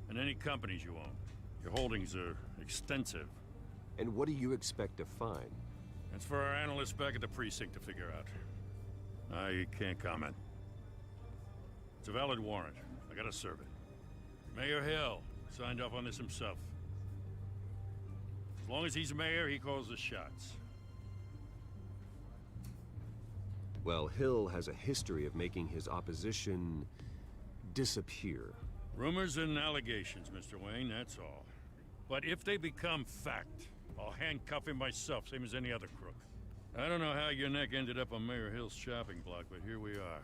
and any companies you own. Your holdings are extensive. And what do you expect to find? That's for our analysts back at the precinct to figure out. I can't comment. It's a valid warrant. I gotta serve it. Mayor Hill signed off on this himself. As long as he's mayor, he calls the shots. Well, Hill has a history of making his opposition disappear. Rumors and allegations, Mr. Wayne, that's all. But if they become fact, I'll handcuff him myself, same as any other crook. I don't know how your neck ended up on Mayor Hill's shopping block, but here we are.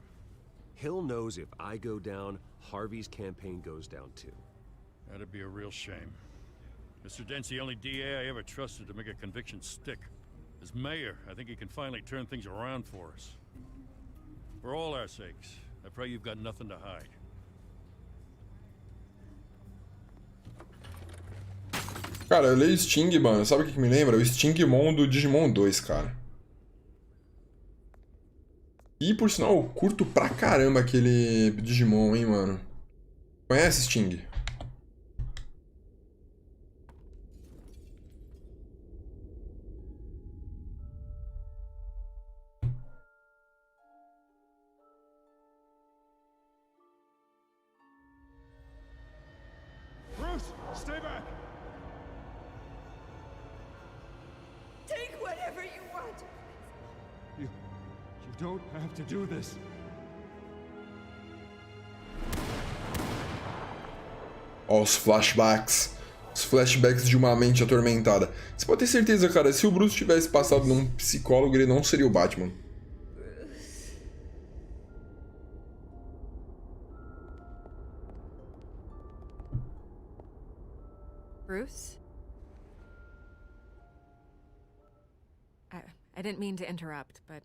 Hill knows if I go down, Harvey's campaign goes down too. That'd be a real shame. Mr. Dent's the only DA I ever trusted to make a conviction stick. As mayor, I think he can finally turn things around for us. For all our sakes, I pray you've got nothing to hide. Cara, eu leio Sting, mano. Sabe o que me lembra? O Stingmon do Digimon 2, cara. E, por sinal, eu curto pra caramba aquele Digimon, hein, mano. Conhece Sting? Bruce, stay back! Take whatever you want. You don't have to do this. Ó, os flashbacks. Os flashbacks de uma mente atormentada. Você pode ter certeza, cara, se o Bruce tivesse passado num psicólogo, ele não seria o Batman. Bruce? I didn't mean to interrupt, but...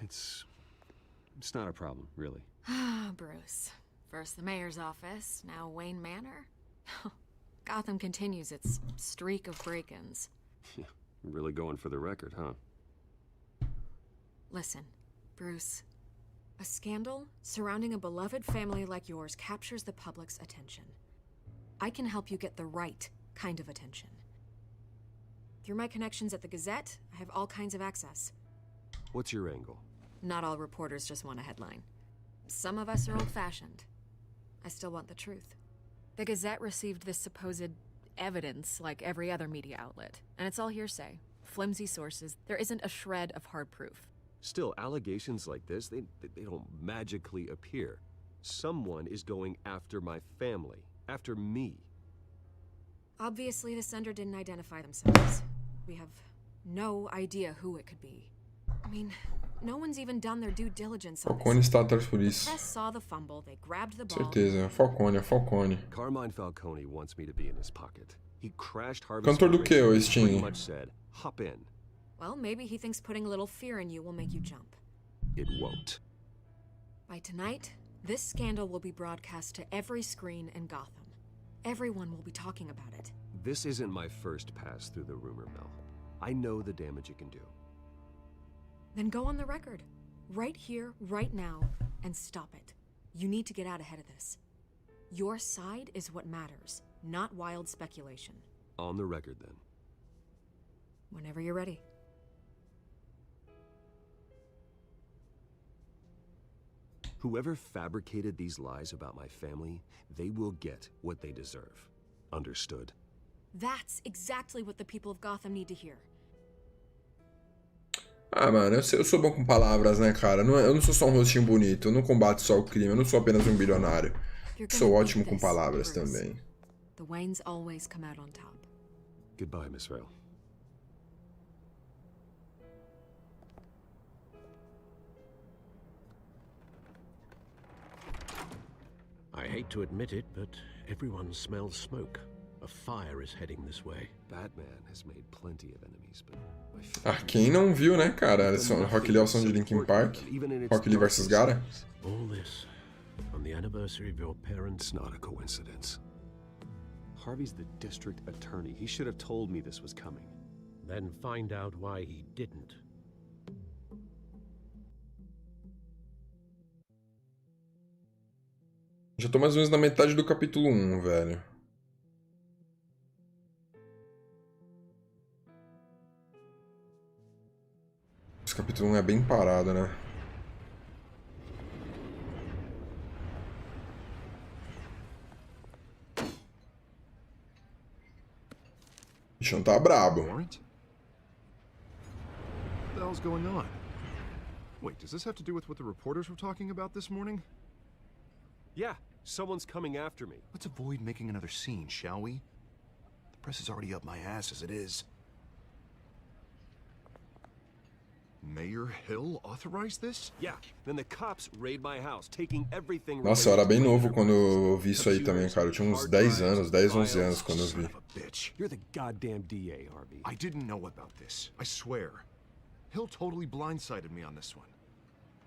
It's not a problem, really. Ah, Bruce. First the mayor's office, now Wayne Manor. Gotham continues its streak of break-ins. Really going for the record, huh? Listen, Bruce. A scandal surrounding a beloved family like yours captures the public's attention. I can help you get the right kind of attention. Through my connections at the Gazette, I have all kinds of access. What's your angle? Not all reporters just want a headline. Some of us are old-fashioned. I still want the truth. The Gazette received this supposed evidence like every other media outlet, and it's all hearsay. Flimsy sources. There isn't a shred of hard proof. Still, allegations like this, they don't magically appear. Someone is going after my family, after me. Obviously, the sender didn't identify themselves. We have no idea who it could be. I mean, no one's even done their due diligence on Falcone está atrás por this. isso. The press saw the fumble, they grabbed the ball. Certeza, Falcone, Falcone. Carmine Falcone wants me to be in his pocket. He crashed Harvey's Cantor do que, o Sting? pretty much said, hop in. Well, maybe he thinks putting a little fear in you will make you jump. It won't. By tonight, this scandal will be broadcast to every screen in Gotham. Everyone will be talking about it. This isn't my first pass through the rumor mill. I know the damage it can do. Then go on the record. Right here, right now, and stop it. You need to get out ahead of this. Your side is what matters, not wild speculation. On the record, then. Whenever you're ready. Whoever fabricated these lies about my family, they will get what they deserve. Understood? That's exactly what the people of Gotham need to hear. Ah, mano, eu sou bom com palavras, né, cara? Eu não sou só um rostinho bonito, eu não combato só o crime, eu não sou apenas um bilionário. Sou ótimo com palavras também. The Waynes always come out on top. Goodbye, Miss Rail. I hate to admit it, but everyone smells smoke. A fire is heading this way. Batman has made plenty of enemies, but Ah, quem não viu, né, cara? Rock Lee é o som de Linkin Park. Rock Lee vs Gara. All this on the anniversary of your parents' It's not a coincidence. Harvey's the district attorney. He should have told me this was coming. Then find out why he didn't. Já tô mais ou menos na metade do capítulo 1, velho. Esse capítulo 1 é bem parado, né? O bichão tá brabo. What the hell's going on? Wait, does this have to do with what the reporters were talking about this morning? Yeah, someone's coming after me. Let's avoid making another scene, shall we? The press is already up my ass as it is. Mayor Hill authorized this? Yeah, then the cops raid my house, taking everything. Nossa, eu era bem novo quando eu vi isso aí também, cara. Eu tinha uns 10 anos, 10, 11 anos quando eu vi. Bitch. You're the goddamn DA, Harvey. I didn't know about this. I swear. Hill totally blindsided me on this one.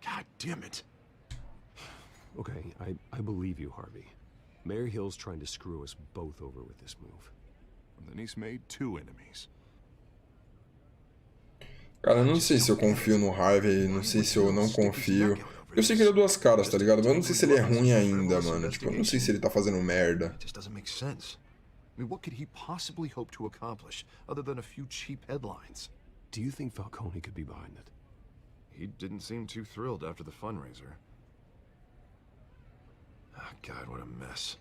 God damn it. Okay, I believe you, Harvey. Mayor Hill's trying to screw us both over with this move. Then he's made 2 enemies. Cara, eu não sei se eu confio no Harvey, não sei se eu não confio. Eu sei que ele é 2 caras, tá ligado? Mas eu não sei se ele é ruim ainda, mano. Tipo, eu não sei se ele tá fazendo merda. It just doesn't make sense. I mean, what could he possibly hope to accomplish other than a few cheap headlines? Do you think Falcone could be behind it? He didn't seem too thrilled after the fundraiser. Ah, God, what a mess.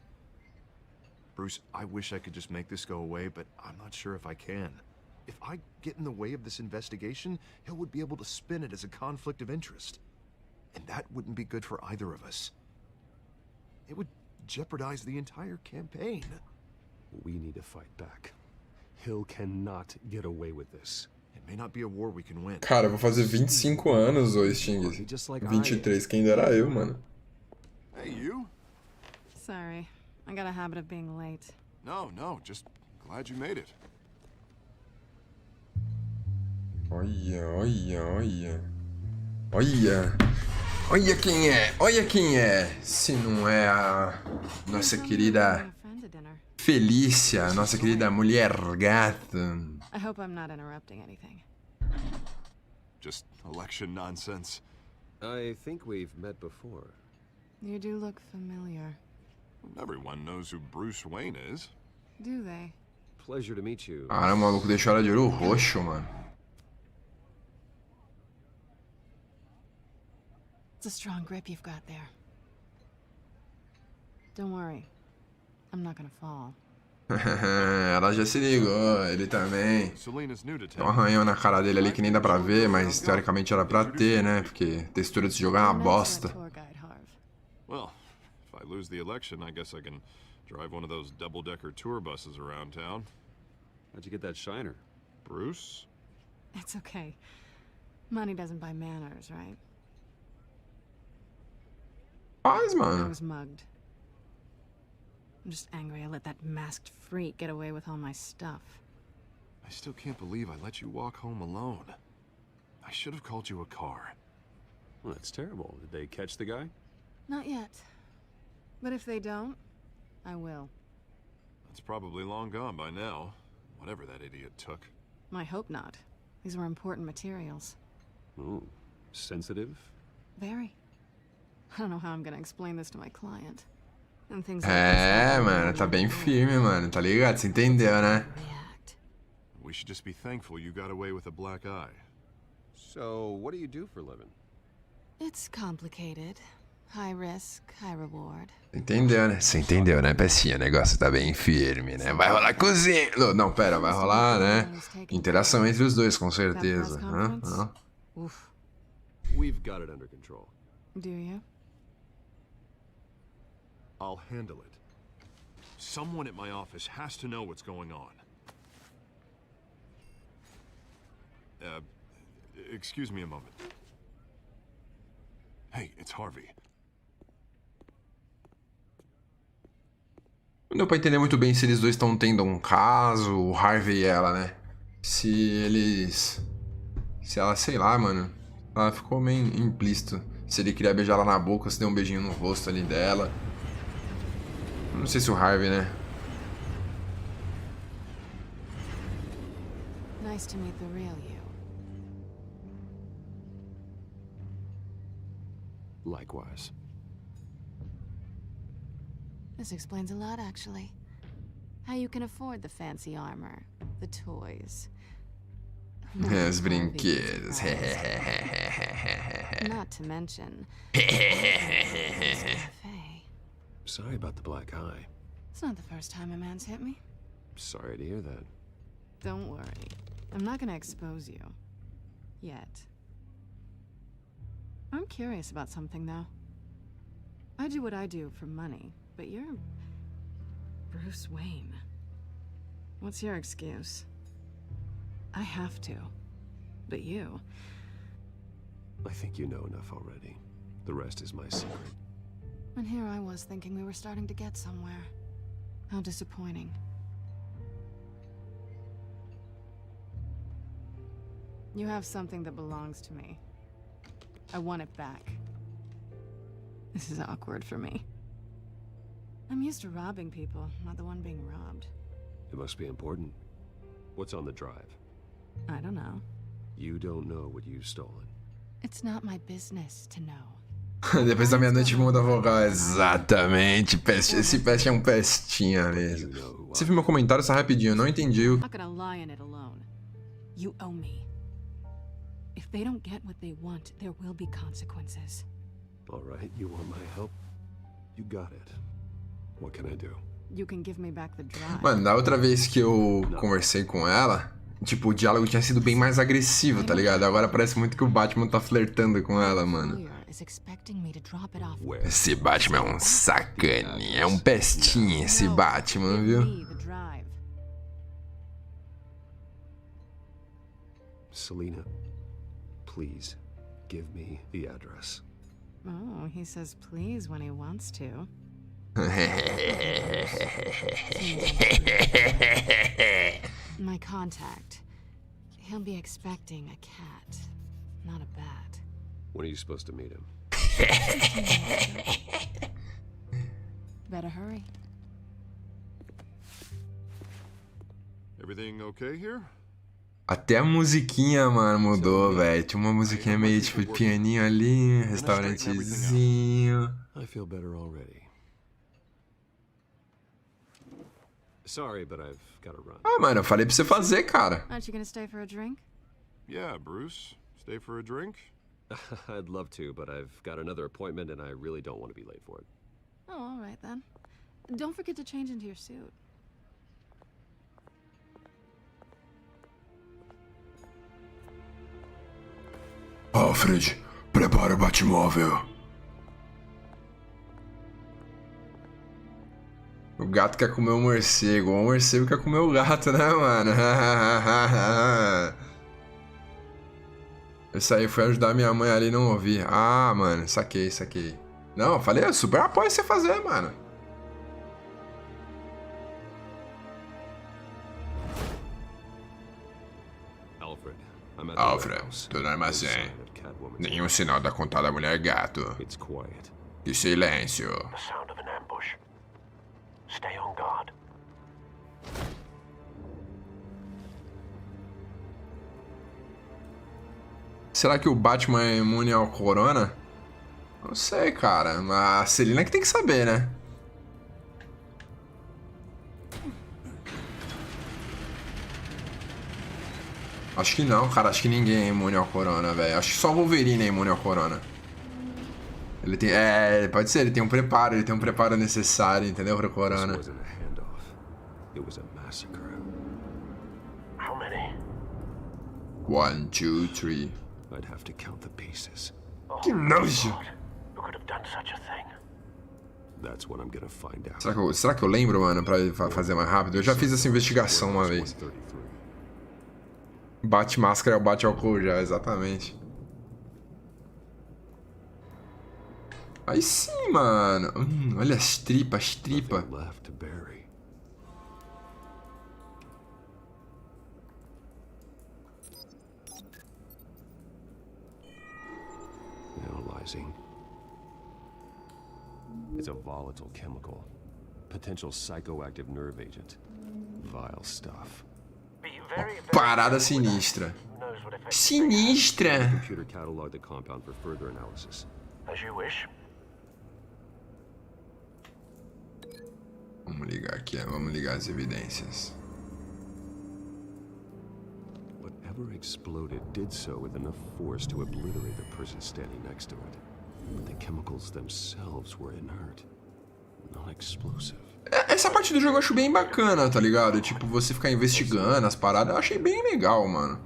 Bruce, I wish I could just make this go away, but I'm not sure if I can. If I get in the way of this investigation, Hill would be able to spin it as a conflict of interest. And that wouldn't be good for either of us. It would jeopardize the entire campaign. We need to fight back. Hill cannot get away with this. It may not be a war we can win. Cara, eu vou fazer 25 anos, ô Sting. 23, quem dera eu, mano. Hey, you? Sorry. I got a habit of being late. No, just glad you made it. Olha. Olha quem é. Olha quem é. Se não é a nossa querida Felícia, nossa querida mulher gata. I hope I'm not interrupting anything. Just election nonsense. I think we've met before. You do look familiar. Everyone knows who Bruce Wayne is. Do they? Pleasure to meet you. Cara, o maluco deixou ela de olho roxo, mano. It's a strong grip you've got there. Don't worry. I'm not gonna fall. Ela já se ligou, ele também. Tem um arranhão na cara dele ali que nem dá pra ver, mas teoricamente era pra ter, né? Porque a textura desse jogo é uma bosta. Well, if I lose the election, I guess I can drive one of those double-decker tour buses around town. How'd you get that shiner? Bruce? It's okay. Money doesn't buy manners, right? Faz, I mano. was mugged. I'm just angry I let that masked freak get away with all my stuff. I still can't believe I let you walk home alone. I should have called you a car. Well, that's terrible. Did they catch the guy? Not yet. But if they don't, I will. That's probably long gone by now. Whatever that idiot took. I hope not. These were important materials. Ooh, sensitive? Very. I don't know how I'm gonna explain this to my client. And things like this Mano, tá bem firme, mano. Tá ligado? Você entendeu, né? We should just be thankful you got away with a black eye. So, what do you do for a living? It's complicated. High risk, high reward. Entendeu, né? Você entendeu, né, pecinha? O negócio tá bem firme, né? Vai rolar cozinha. Não, pera, vai rolar, né? Interação entre os dois, com certeza. We've got it under control. Do you? I'll handle it. Someone at my office has to know what's going on. Excuse me a moment. Hey, it's Harvey. Não deu pra entender muito bem se eles dois estão tendo um caso, o Harvey e ela, né? Se eles... Se ela, sei lá, mano. Ela ficou meio implícito. Se ele queria beijar ela na boca, se deu um beijinho no rosto ali dela. Não sei se o Harvey, né? Nice to meet the real you. Likewise. This explains a lot, actually. How you can afford the fancy armor, the toys. Os brinquedos. Not to mention... Sorry about the black eye. It's not the first time a man's hit me. Sorry to hear that. Don't worry. I'm not gonna expose you. Yet. I'm curious about something, though. I do what I do for money, but you're... Bruce Wayne. What's your excuse? I have to. But you... I think you know enough already. The rest is my secret. And here I was thinking we were starting to get somewhere. How disappointing. You have something that belongs to me. I want it back. This is awkward for me. I'm used to robbing people, not the one being robbed. It must be important. What's on the drive? I don't know. You don't know what you've stolen. It's not my business to know. Depois da meia-noite muda a vogal. Exatamente. Esse peste é um pestinha mesmo. Você viu meu comentário só rapidinho, eu não entendi. I'm not gonna lie in it alone. You owe me. If they don't get what they want, there will be consequences. All right, you want my help? You got it. What can I do? You can give me back the drive. Mano, da outra vez que eu conversei com ela, tipo, o diálogo tinha sido bem mais agressivo, tá ligado? Agora parece muito que o Batman tá flertando com ela, mano. Esse Batman é um sacaninha, é um pestinha esse Batman, viu? Selena, please, give me the address. Oh, he says please when he wants to. My contact. He'll be expecting a cat, not a bat. When are you supposed to meet him? Better hurry. Everything okay here? Até a musiquinha, mano, mudou, velho. Tinha uma musiquinha meio tipo pianinho ali, restaurantezinho. I feel better already. Sorry, but I've got to run. Ah, mano, eu falei pra você fazer, cara. Aren't you gonna stay for a drink? Yeah, Bruce. Stay for a drink? I'd love to, but I've got another appointment and I really don't want to be late for it. Oh, all right then. Don't forget to change into your suit. Alfred, prepara o Batmóvel. O gato quer comer o morcego, ou o morcego quer comer o gato, né, mano? Eu saí, fui ajudar minha mãe ali e não ouvi. Ah, mano, saquei. Não, eu falei, eu super apoio você fazer, mano. Alfred, tô no armazém. Nenhum sinal da contada mulher gato. Que silêncio. The sound of an ambush. Stay on guard. Será que o Batman é imune ao corona? Não sei, cara. A Selina que tem que saber, né? Acho que não, cara. Acho que ninguém é imune ao corona, velho. Acho que só o Wolverine é imune ao corona. Ele tem... É, pode ser. Ele tem um preparo necessário, entendeu? Pro corona. How many? 1, 2, 3. I'd have to count the pieces. Que nojo! Who could have done such a thing? That's what I'm gonna find out. Será que eu lembro, mano, pra fazer mais rápido? Eu já fiz essa investigação uma vez. Bate máscara é o bate álcool já, exatamente. Aí sim, mano. Olha as tripas, Analyzing. It's a volatile chemical. Potential psychoactive nerve agent. Vile stuff. Parada sinistra. Sinistra! Computer catalog the compound for further analysis. As you wish. Vamos ligar aqui, vamos ligar as evidências. Whatever exploded did so with enough force to obliterate the person standing next to it. But the chemicals themselves were inert, not explosive. Essa parte do jogo eu acho bem bacana, tá ligado? Tipo, você ficar investigando as paradas, eu achei bem legal, mano.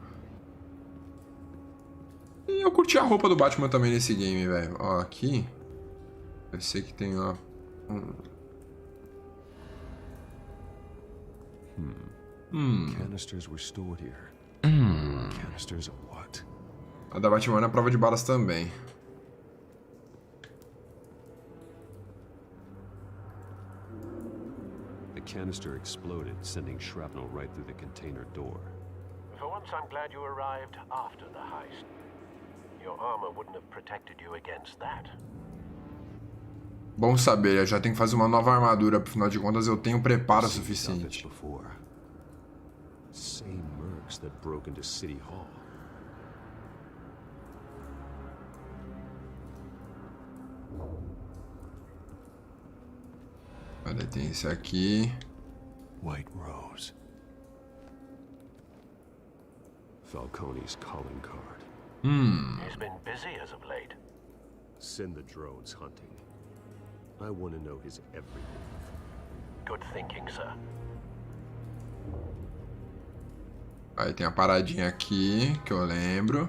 E eu curti a roupa do Batman também nesse game, velho. Ó, aqui. Eu sei que tem, ó. Canisters were stored here. Canisters of what? A da Batman é a prova de balas também. The canister exploded, sending shrapnel right through the container door. For once, I'm glad you arrived after the heist. Your armor wouldn't have protected you against that. Bom saber, eu já tenho que fazer uma nova armadura, afinal de contas eu tenho preparo suficiente. Same mercs that broke into City Hall. Olha, tem esse aqui. White Rose. Falcone's calling card. He's been busy as of late. Send the drones hunting. I want to know his every move. Good thinking, sir. Aí tem a paradinha aqui, que eu lembro.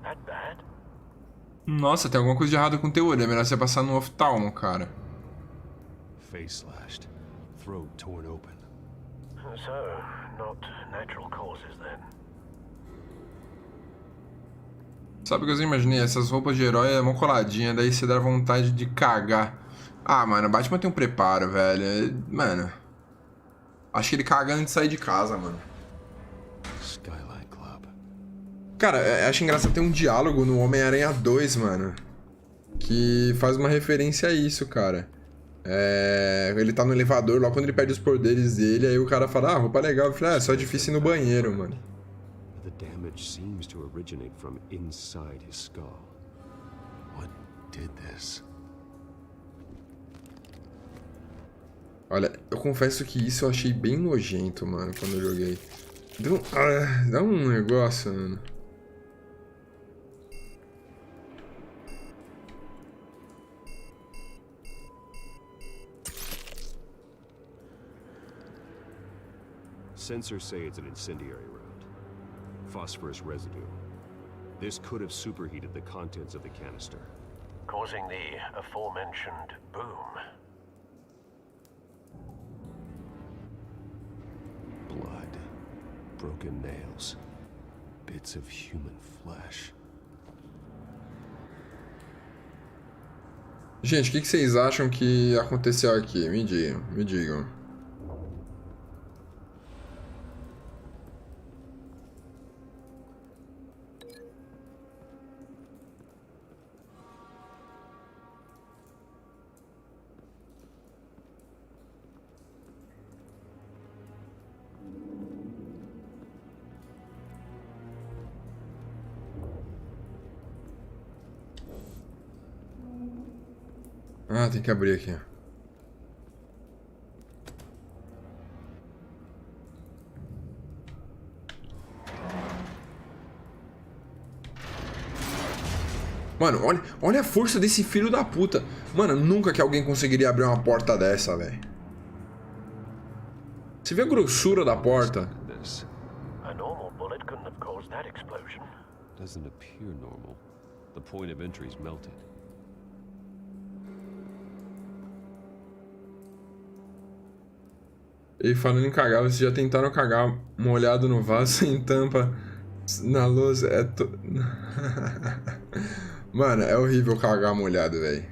That bad? Nossa, tem alguma coisa de errado com o teu olho. É melhor você passar no oftalmo, cara. Face slashed. Throat torn open. So, not natural causes then. Sabe o que eu imaginei? Essas roupas de herói é mó coladinha, daí você dá vontade de cagar. Ah, mano, o Batman tem um preparo, velho. Mano, acho que ele caga antes de sair de casa, mano. Skyline Club. Cara, acho engraçado ter um diálogo no Homem-Aranha 2, mano, que faz uma referência a isso, cara. Ele tá no elevador, logo quando ele perde os poderes dele, aí o cara fala, ah, roupa legal. Eu falei, é só difícil ir no banheiro, mano. The damage seems to originate from inside his skull. What did this? Olha, eu confesso que isso eu achei bem nojento, mano, quando eu joguei. Dá um negócio, mano. Sensors say it's an incendiary round. Phosphorus residue. This could have superheated the contents of the canister, Causing the aforementioned boom. blood, broken nails, bits of human flesh. Gente, o que vocês acham que aconteceu aqui? Me digam, me digam. Ah, tem que abrir aqui. Mano, olha a força desse filho da puta. Mano, nunca que alguém conseguiria abrir uma porta dessa, velho. Você vê a grossura da porta? A normal bullet couldn't have caused that explosion. Doesn't appear normal. The point of entry's melted. E falando em cagar, vocês já tentaram cagar molhado no vaso sem tampa na louça? Mano, é horrível cagar molhado, velho.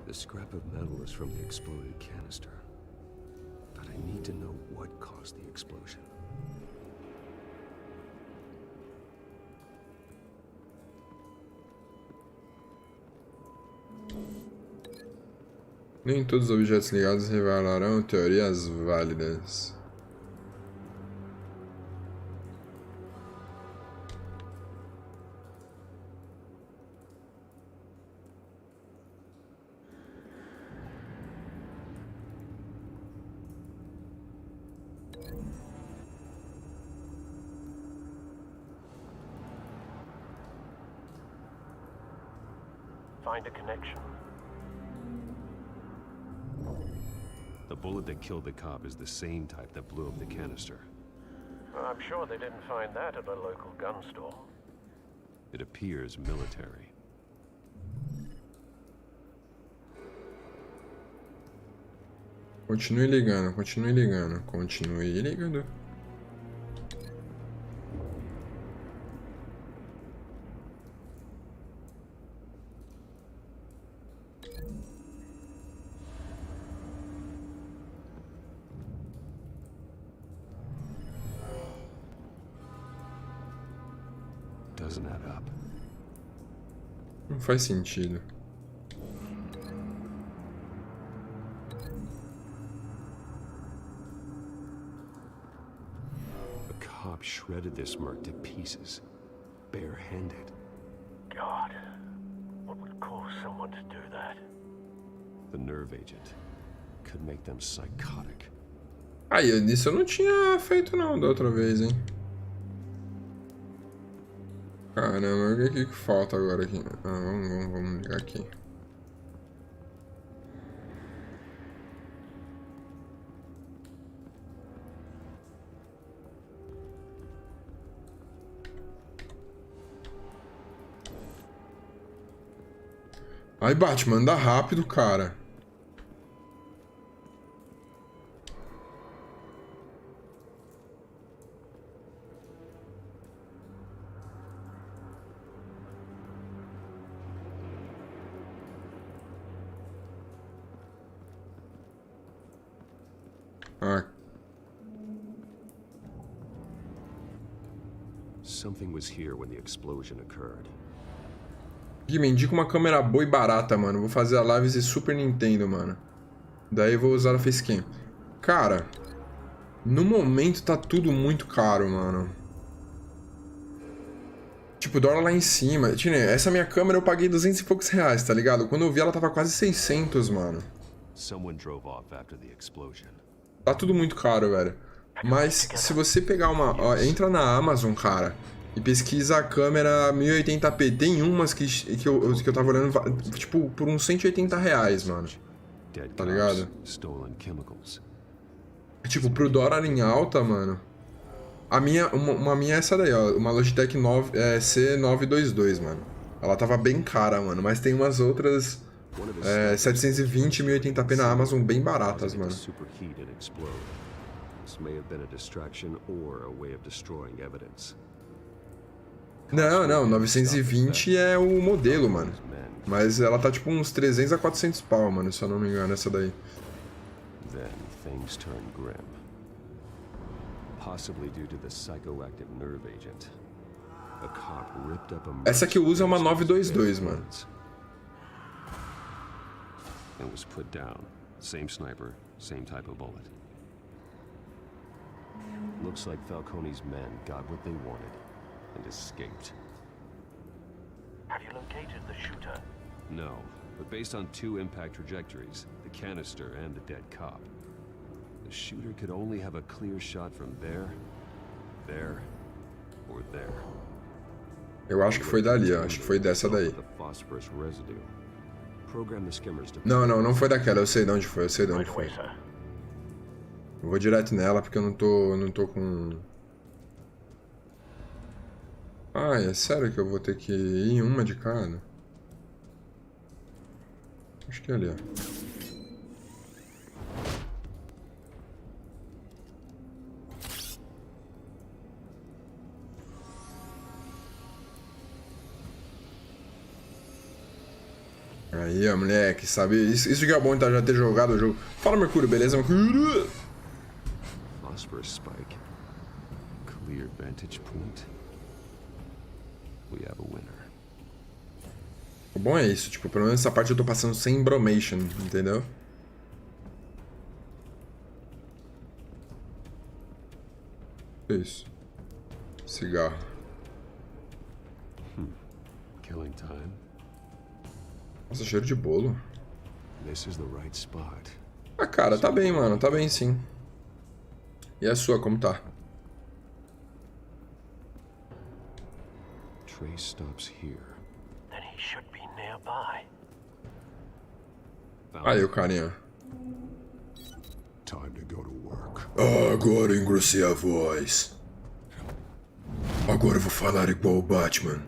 The scrap of metal is from the exploded canister. But I need to know what caused the explosion. Nem todos os objetos ligados revelarão teorias válidas. Find a connection. The bullet that killed the cop is the same type that blew up the canister. I'm sure they didn't find that at a local gun store. It appears military. Continue ligando, continue ligando, continue ligando. Doesn't add up. Não faz sentido. A cop shredded this merc to pieces, bare-handed. God, what would cause someone to do that? The nerve agent could make them psychotic. Aí, nisso eu não tinha feito não da outra vez, hein? Caramba, o que falta agora aqui? Ah, vamos ligar aqui. Ai, Batman, anda rápido, cara. Something was here when the explosion occurred. Gui, me indica uma câmera boa e barata, mano. Vou fazer a live de Super Nintendo, mano. Daí eu vou usar a facecam. Cara, no momento tá tudo muito caro, mano. Tipo, dólar lá em cima. Essa minha câmera eu paguei 200 e poucos reais, tá ligado? Quando eu vi ela tava quase 600, mano. Tá tudo muito caro, velho. Mas se você pegar uma... Ó, entra na Amazon, cara, e pesquisa a câmera 1080p. Tem umas que eu tava olhando, tipo, por uns 180 reais, mano. Tá ligado? Tipo, pro dólar em alta, mano. Uma minha é essa daí, ó. Uma Logitech C922, mano. Ela tava bem cara, mano. Mas tem umas outras 720 1080p na Amazon bem baratas, mano. Não, 920 é o modelo, mano. Mas ela tá tipo uns 300 a 400 pau, mano, se eu não me engano, essa daí. Essa que eu uso é uma 922, mano. Looks like Falcone's men got what they wanted and escaped. Have you located the shooter? No, but based on two impact trajectories, the canister and the dead cop, the shooter could only have a clear shot from there, or there. Eu acho que foi dali, ó. Acho que foi dessa daí. Não foi daquela. Eu sei de onde foi, Eu vou direto nela porque eu não tô com... Ai, é sério que eu vou ter que ir em uma de cada? Acho que é ali, ó. Aí, ó, moleque, sabe? Isso que é bom, então, já ter jogado o jogo. Fala, Mercúrio, beleza, Mercúrio? Phosphorus spike. Clear vantage point. We have a winner. O bom é isso, tipo, pelo menos essa parte eu tô passando sem bromation, entendeu? Isso. Cigarro. Killing time. Nossa, cheiro de bolo. This is the right spot. Ah, cara, tá bem, mano, tá bem sim. E a sua, como tá? Trace stops here. Then he should be nearby. Aí, o carinha. Time to go to work. Agora engrossei a voz. Agora eu vou falar igual o Batman.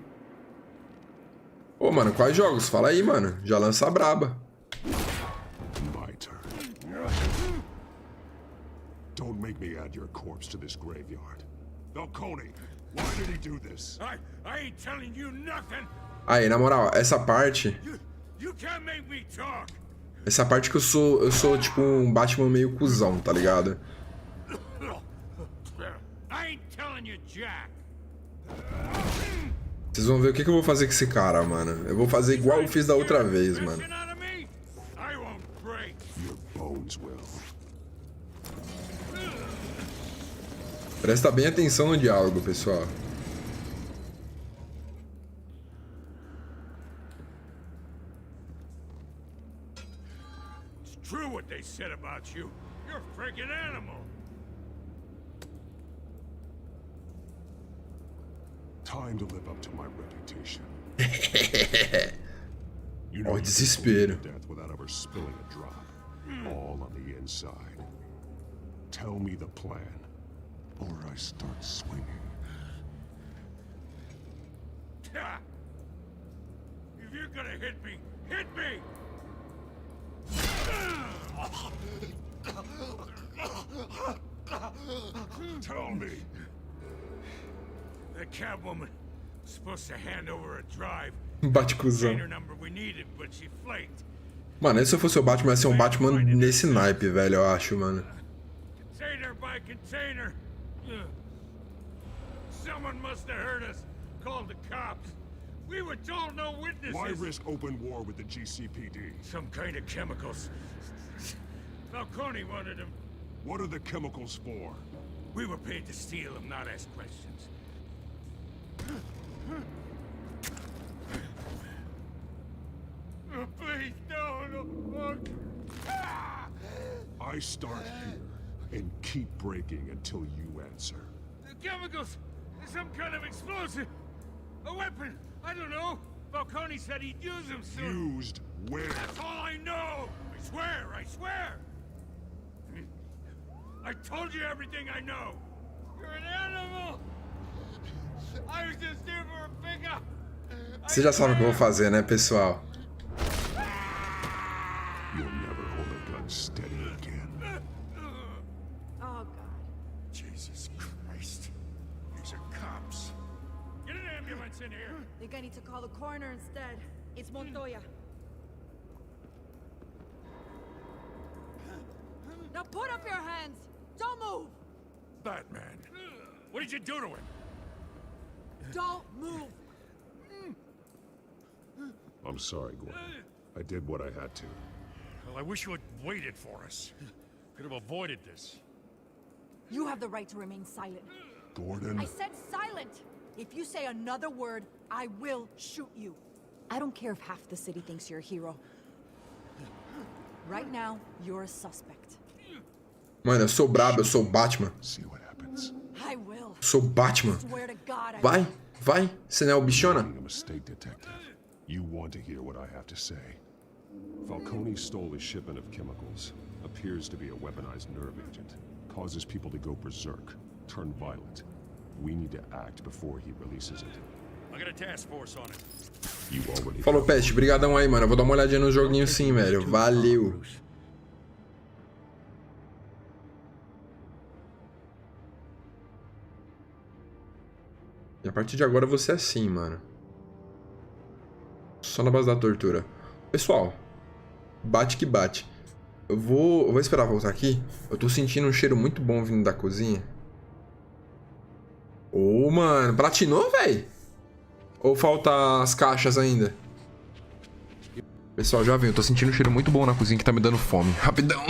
Ô, mano, quais jogos? Fala aí, mano. Já lança a braba. My turn. Don't make me add your corpse to this graveyard. Falcone, why did he do this? I ain't telling you nothing. Aí, na moral, essa parte... You can't make me talk. Essa parte que eu sou tipo um Batman meio cuzão, tá ligado? I ain't telling you, Jack. Vocês vão ver o que eu vou fazer com esse cara, mano. Eu vou fazer igual eu fiz da outra vez, mano. Presta bem atenção no diálogo, pessoal. It's true what they said about you. You're a freaking animal. Time to live up to my reputation. Ó, desespero. Death without ever spilling a drop. All on the inside. Tell me the plan, or I start swinging. If you're gonna hit me, hit me! Tell me. The Catwoman was supposed to hand over a drive. Bate cuzão. Container number we needed, but she flaked. Mano, se eu fosse o Batman, ia ser um Batman nesse naipe, velho, eu acho, mano. Container by container. Someone must have heard us. Called the cops. We were told no witnesses. Why risk open war with the GCPD? Some kind of chemicals. Falcone wanted them. What are the chemicals for? We were paid to steal them, not ask questions. Oh, please, no. I start here and keep breaking until you answer. The chemicals! Some kind of explosive! A weapon! I don't know! Falcone said he'd use them soon! Used where? That's all I know! I swear! I told you everything I know! You're an animal! I was just here for a pickup! Vocês já sabem o que eu vou fazer, né, pessoal? You'll never hold a gun steady again. Oh, God. Jesus Christ. These are cops. Get an ambulance in here! Think I need to call the coroner instead. It's Montoya. Now put up your hands! Don't move! Batman, what did you do to him? Don't move! I'm sorry, Gordon. I did what I had to. Well, I wish you had waited for us. Could have avoided this. You have the right to remain silent. Gordon? I said silent! If you say another word, I will shoot you. I don't care if half the city thinks you're a hero. Right now, you're a suspect. Mano, eu sou brabo, eu sou o Batman. I will. Sou o Batman. Swear to God, I Vai, vai. Você não é o bichona? A mistake, detective. You want to hear what I have to say. Falcone stole a shipment of chemicals. Appears to be a weaponized nerve agent. Causes people to go berserk, turn violent. We need to act before he releases it. I got a task force on it. You already Falou, Pet. Brigadão aí, mano. Eu vou dar uma olhadinha no joguinho sim, velho. Valeu. E a partir de agora eu vou ser assim, mano. Só na base da tortura. Pessoal, bate que bate. Eu vou esperar voltar aqui. Eu tô sentindo um cheiro muito bom vindo da cozinha. Ô, mano. Platinou, velho? Ou falta as caixas ainda? Pessoal, já vem. Eu tô sentindo um cheiro muito bom na cozinha que tá me dando fome. Rapidão.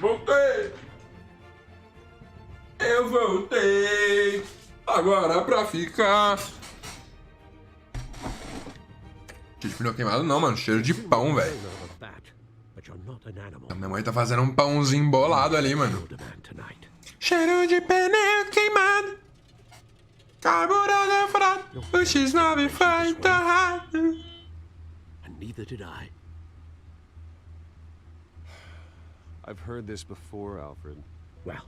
Voltei! Eu voltei! Agora pra ficar. Cheiro de pneu queimado não, mano. Cheiro de pão, velho. Minha mãe tá fazendo um pãozinho bolado ali, mano. Cheiro de pneu queimado. Carburado fraco. O X9 foi torrado. And neither did I. I've heard this before, Alfred. Well,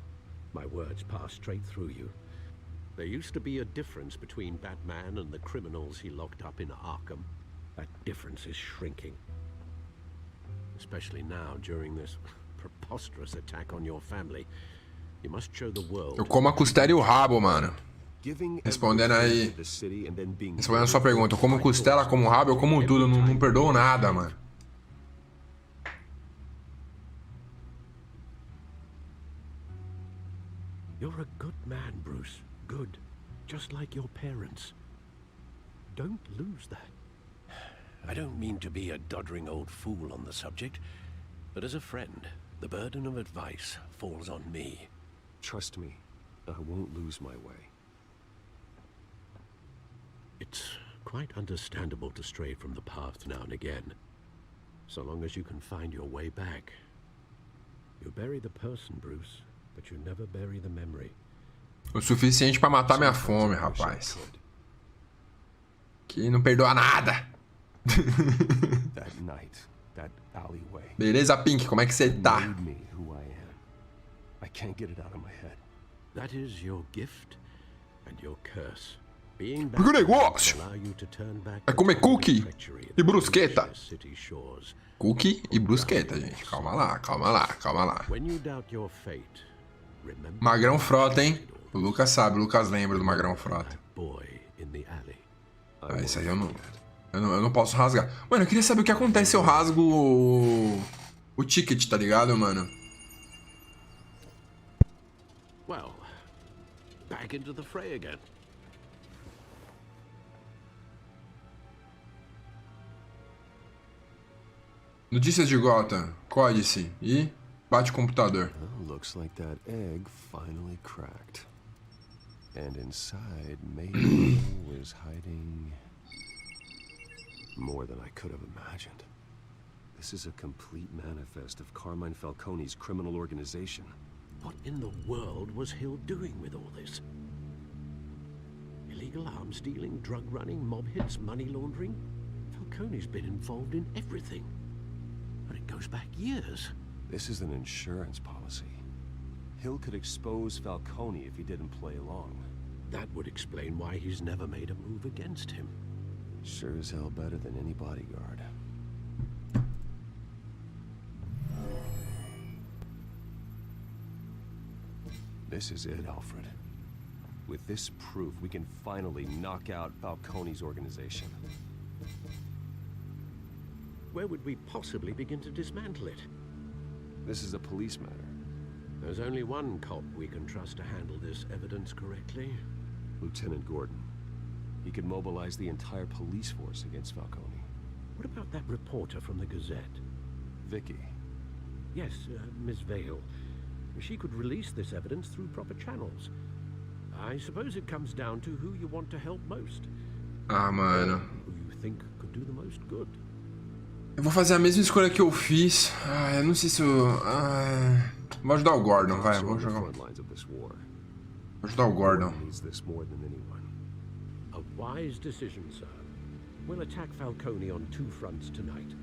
my words pass straight through you. There used to be a difference between Batman and the criminals he locked up in Arkham. That difference is shrinking. Especially now, during this preposterous attack on your family. You must show the world. Eu como a costela e o rabo, mano. Respondendo aí. Respondendo a sua pergunta. Eu como costela, como rabo, eu como tudo. Não perdoo nada, mano. You're a good man, Bruce. Good. Just like your parents. Don't lose that. I don't mean to be a doddering old fool on the subject, but as a friend, the burden of advice falls on me. Trust me, I won't lose my way. It's quite understandable to stray from the path now and again, so long as you can find your way back. You bury the person, Bruce, but you never bury the memory. O suficiente pra matar minha fome, rapaz. Que não perdoa nada. That night, that alleyway. Beleza, Pink? Como é que você tá? I can't get it out of my head. That is your gift and your curse. Porque o negócio é comer cookie e brusqueta. Cookie e brusqueta, gente. Calma lá, calma lá, calma lá. Magrão Frota, hein? O Lucas sabe, o Lucas lembra do Magrão Frota. Ah, isso aí eu não posso rasgar. Mano, eu queria saber o que acontece se eu rasgo o ticket, tá ligado, mano? Well, back into the fray again. Notícias de Gotham, códice e bate computador. Looks like that egg finally cracked. And inside, maybe was hiding more than I could have imagined. This is a complete manifest of Carmine Falcone's criminal organization. What in the world was Hill doing with all this? Illegal arms dealing, drug running, mob hits, money laundering? Falcone's been involved in everything. But it goes back years. This is an insurance policy. Hill could expose Falcone if he didn't play along. That would explain why he's never made a move against him. Sure as hell better than any bodyguard. This is it, Alfred. With this proof, we can finally knock out Falcone's organization. Where would we possibly begin to dismantle it? This is a police matter. There's only one cop we can trust to handle this evidence correctly. Lieutenant Gordon. He could mobilize the entire police force against Falcone. What about that reporter from the Gazette? Vicky. Yes, Miss Vale. She could release this evidence through proper channels. I suppose it comes down to who you want to help most. Ah, mano. Who you think could do the most good. Eu vou fazer a mesma escolha que eu fiz. Ah, eu não sei se eu... vou ajudar o Gordon, vai. Vou jogar. Vou ajudar o Gordon. A wise decision, sir. We'll attack Falcone on two fronts tonight.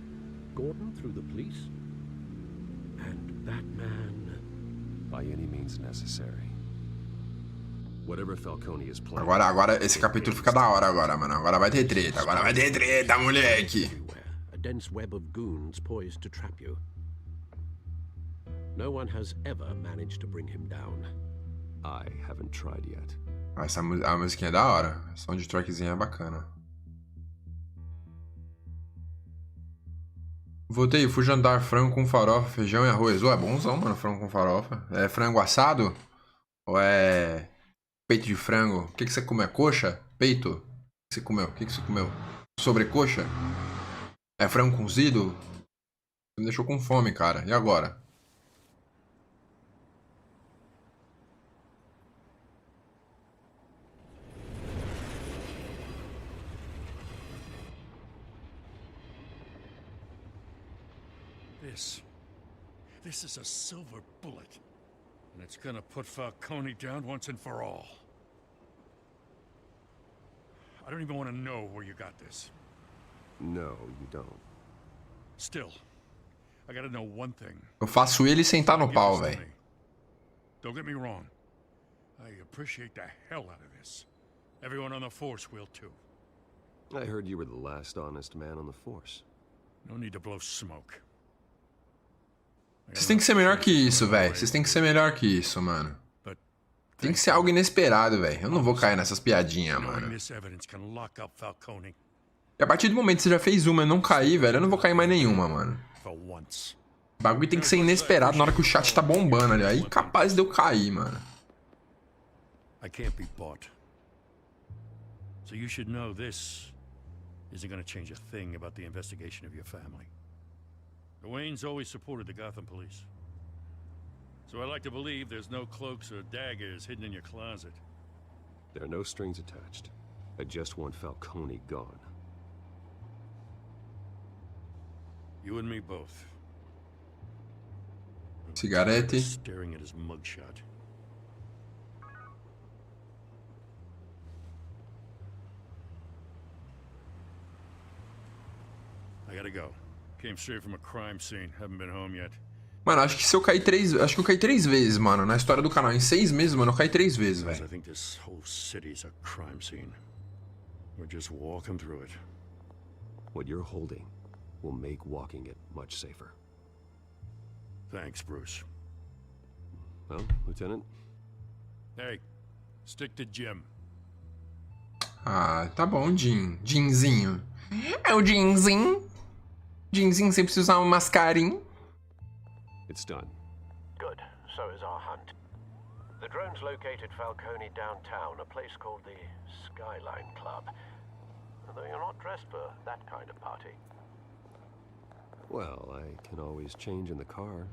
Gordon through the police, and Batman by any means necessary. Whatever Falcone is planning. Agora esse capítulo fica da hora agora, mano. Agora vai ter treta. Agora vai ter treta, moleque. A dense web of goons poised to trap you. No one has ever managed to bring him down. I haven't tried yet. Essa a musiquinha é da hora. A soundtrackzinha é bacana. Voltei, fui jantar frango com farofa, feijão e arroz. É bonzão, mano, frango com farofa. É frango assado? Ou é peito de frango? O que você comeu? Coxa? Peito? O que você comeu? O que você comeu? Sobrecoxa? É frango cozido? Você me deixou com fome, cara. E agora? This is a silver bullet. And it's gonna put Falcone down once and for all. I don't even want to know where you got this. No, you don't. Still, I gotta know one thing. Eu faço ele sentar no pau, velho. Don't get me wrong. I appreciate the hell out of this. Everyone on the force will too. I heard you were the last honest man on the force. No need to blow smoke. Vocês têm que ser melhor que isso, velho. Vocês têm que ser melhor que isso, mano. Tem que ser algo inesperado, velho. Eu não vou cair nessas piadinhas, mano. E a partir do momento que você já fez uma e não cair, velho, eu não vou cair mais nenhuma, mano. O bagulho tem que ser inesperado na hora que o chat tá bombando ali. Aí capaz de eu cair, mano. I can't be bought. So you should know this isn't gonna change a thing about the investigation of your family. The Waynes always supported the Gotham police. So I like to believe there's no cloaks or daggers hidden in your closet. There are no strings attached. I just want Falcone gone. You and me both. Cigarette. Staring at his mugshot. I gotta go. Came straight from a crime scene. Haven't been home yet. Mano, acho que se eu cair 3... Acho que eu caí 3 vezes, mano. Na história do canal. Em 6 meses, mano, eu caí 3 vezes, velho. I think this whole city's a crime scene. We're just walking through it. What you're holding will make walking it much safer. Thanks, Bruce. Well, Lieutenant? Hey, stick to Jim. Ah, tá bom, Jim. Jimzinho. É o Jimzinho. Jimzinho sempre precisa usar um mascarinho. It's done. Good. So is our hunt. The drones located Falcone downtown, a place called the Skyline Club. Though you're not dressed for that kind of party. Well, I can always change in the car.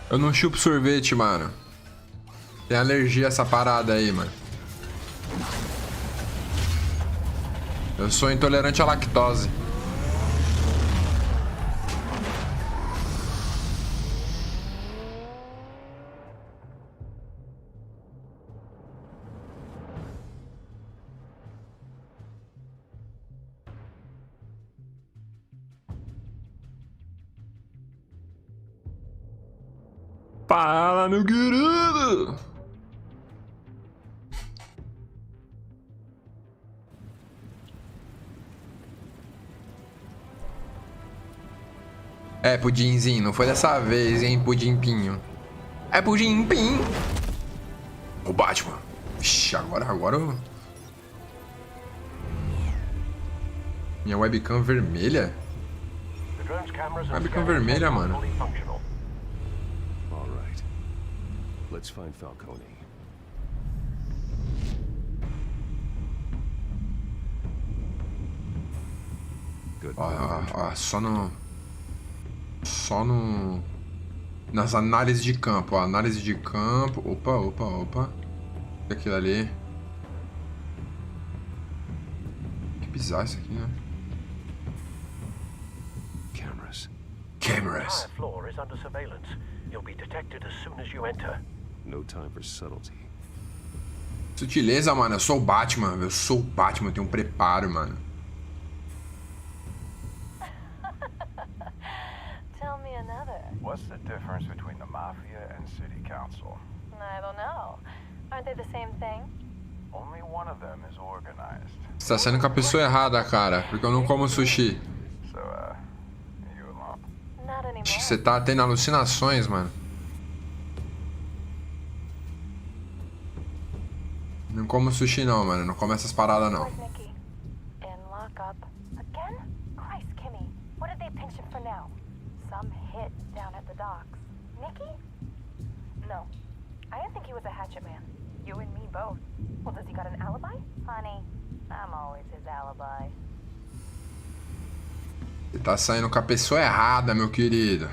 Eu não chupo sorvete, mano. Tem alergia a essa parada aí, mano. Eu sou intolerante à lactose. Fala, meu querido! É, pudinzinho, não foi dessa vez, hein, pudimpinho. É pudimpim. O Batman. Vixe, agora eu... Minha webcam vermelha? Webcam vermelha, mano. Let's find Falcone. Good. Só no... Nas análises de campo, ó. Análise de campo. Opa. E aquilo ali. Que bizarro isso aqui, né? Cameras. The floor is under surveillance. You'll be detected as soon as you enter. No time for subtlety. Sutileza, mano. Eu sou o Batman. Eu tenho um preparo, mano. Tell me another. What's the difference between the Mafia and City Council? I don't know. Aren't they the same thing? Only one of them is organized. Você tá saindo com a pessoa errada, cara. Porque eu não como sushi. So, you alone? Not anymore. Acho que você tá tendo alucinações, mano. Não como sushi não, mano. Não como essas paradas não. Nikki? In lockup. Again? Christ, Kimmy. What did they pinch him for now? Some hit down at the docks. Nikki? No. I didn't think he was a hatchet man. You and me both. Well, does he got an alibi? Honey, I'm always his alibi. Você tá saindo com a pessoa errada, meu querido.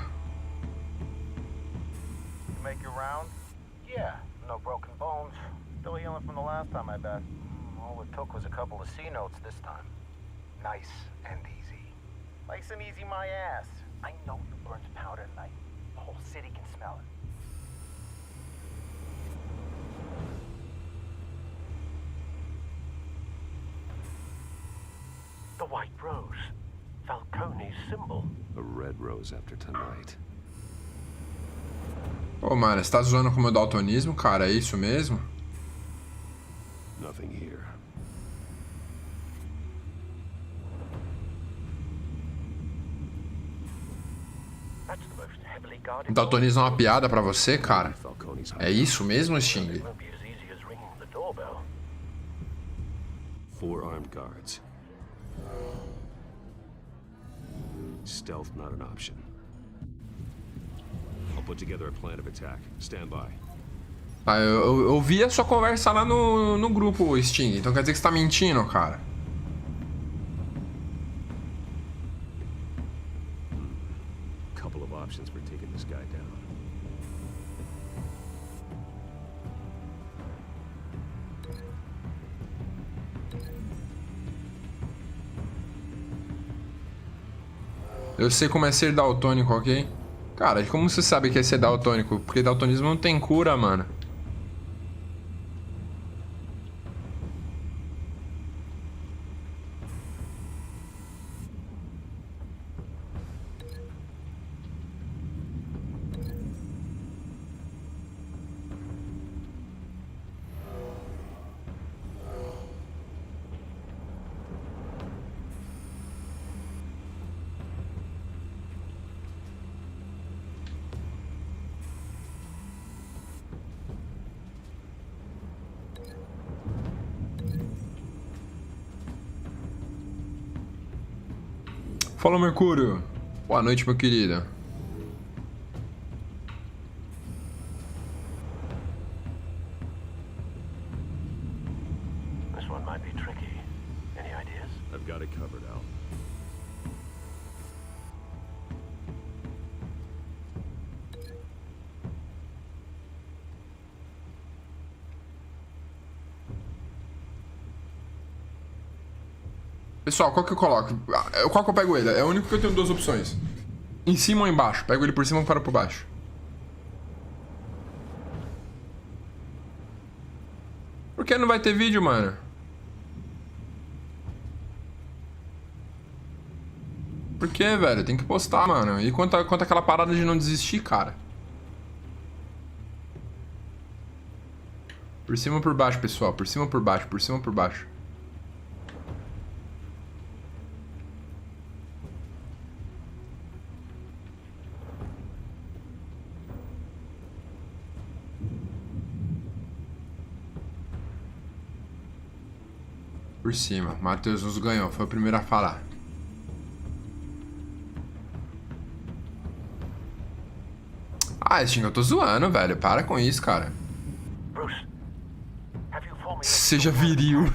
You make your round? Still healing from the last time, I bet. All it took was a couple of C notes this time. Nice and easy. Nice and easy, my ass. I know you burned powder tonight. The whole city can smell it. The white rose. Falcone's symbol. A red rose after tonight. Ô, mano, você tá zoando com o meu daltonismo, cara? É isso mesmo? Nothing here. Daltonismo é uma piada pra você, cara? É isso mesmo, Sting? 4 armed guards. Stealth not an option. I'll put together a plan of attack. Stand by. Ah, eu vi a sua conversa lá no grupo, Sting. Então quer dizer que você tá mentindo, cara? Couple of options for taking this guy down. Eu sei como é ser daltônico, ok? Cara, como você sabe que é ser daltônico? Porque daltonismo não tem cura, mano. Fala, Mercúrio. Boa noite, meu querido. This one might be tricky. Any ideas? I've got it covered, Al. Pessoal, qual que eu coloco? Qual que eu pego ele? É o único que eu tenho duas opções. Em cima ou embaixo? Pego ele por cima ou para por baixo? Por que não vai ter vídeo, mano? Por que, velho? Tem que postar, mano. E quanto aquela parada de não desistir, cara? Por cima ou por baixo, pessoal? Por cima ou por baixo? Por cima ou por baixo? Por cima. Matheus nos ganhou. Foi o primeiro a falar. Ah, Sting, eu tô zoando, velho. Para com isso, cara. Seja viril.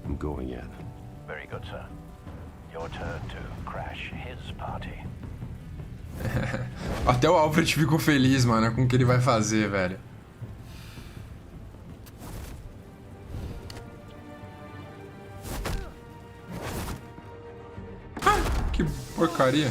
I'm going in. Very good, sir. Your turn to crash his party. Até o Alfred ficou feliz, mano, com o que ele vai fazer, velho. Ah, que porcaria.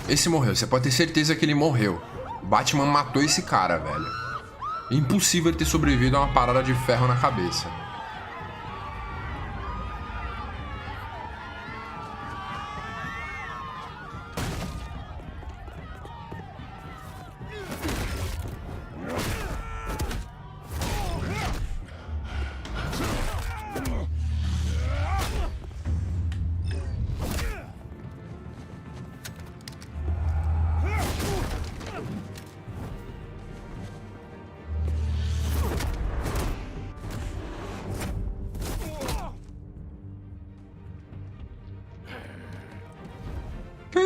Esse morreu, você pode ter certeza que ele morreu. O Batman matou esse cara, velho. É impossível ele ter sobrevivido a uma parada de ferro na cabeça.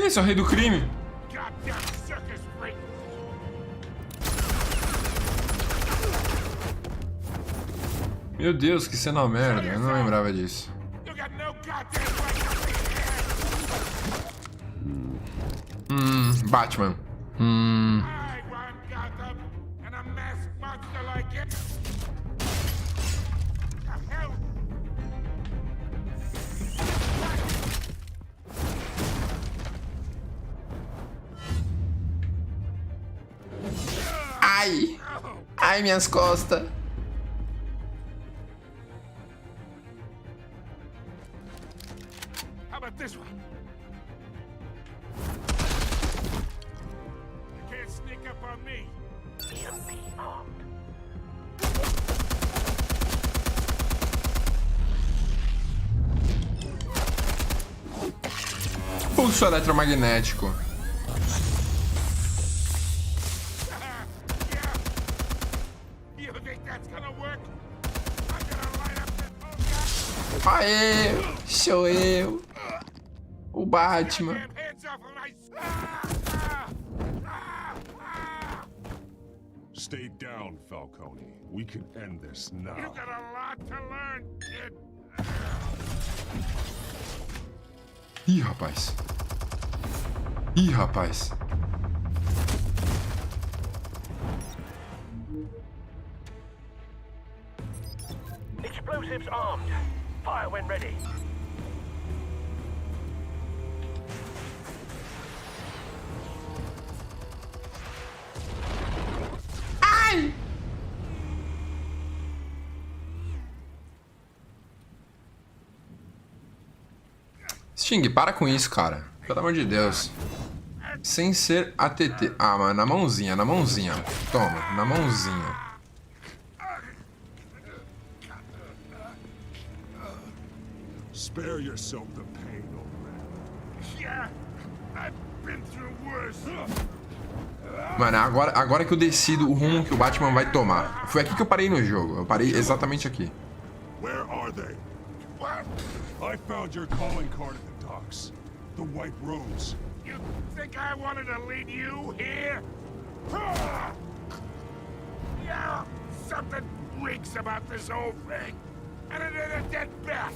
isso? É o rei do crime. Goddamn circus freak! Meu Deus, que cena merda. Eu não lembrava disso. You got no goddamn right. Batman. I want Gotham and a masked monster like it. The hell? Ai! Ai, minhas costas. How about this one? You can't sneak up on me. Be armed. Pulso eletromagnético. You think that's gonna work? I'm gonna light up this. Aê! Sou eu. O Batman. Hands off of my. Stay down, Falcone. We can end this now. You got a lot to learn, kid. Ih, rapaz. Ih, rapaz. Explosives armed. Fire when ready. Ai! Sting, para com isso, cara. Pelo amor de Deus. Sem ser ATT. Ah, mano, na mãozinha, na mãozinha. Toma, na mãozinha. Spare yourself the pain, old man. Yeah, I've been through worse. Mano, agora que eu decido o rumo que o Batman vai tomar. Foi aqui que eu parei no jogo. Eu parei exatamente aqui. Where are they? What? I found your calling card at the docks. The White Rose. You think I wanted to lead you here? Yeah, something reeks about this whole thing. And it is a dead bat.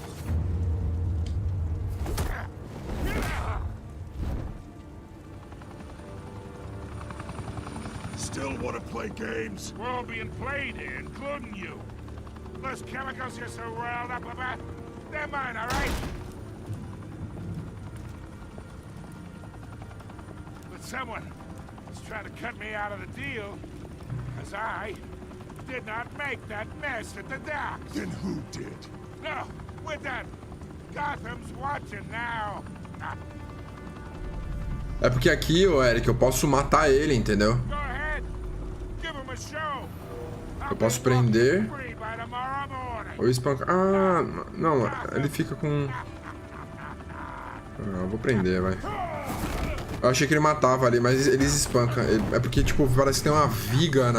Still want to play games? We're all being played here, including you. Those chemicals you're so riled up about, they're mine, all right? But someone is trying to cut me out of the deal, because I did not make that mess at the docks. Then who did? No, we're done. Gotham's watching now. É porque aqui, ô Eric, eu posso matar ele, entendeu? Go ahead. Give him a show. Eu posso prender ou espancar. Ah, não, ele fica com... Ah, eu vou prender, vai. Eu achei que ele matava ali, mas eles espancam. É porque, tipo, parece que tem uma viga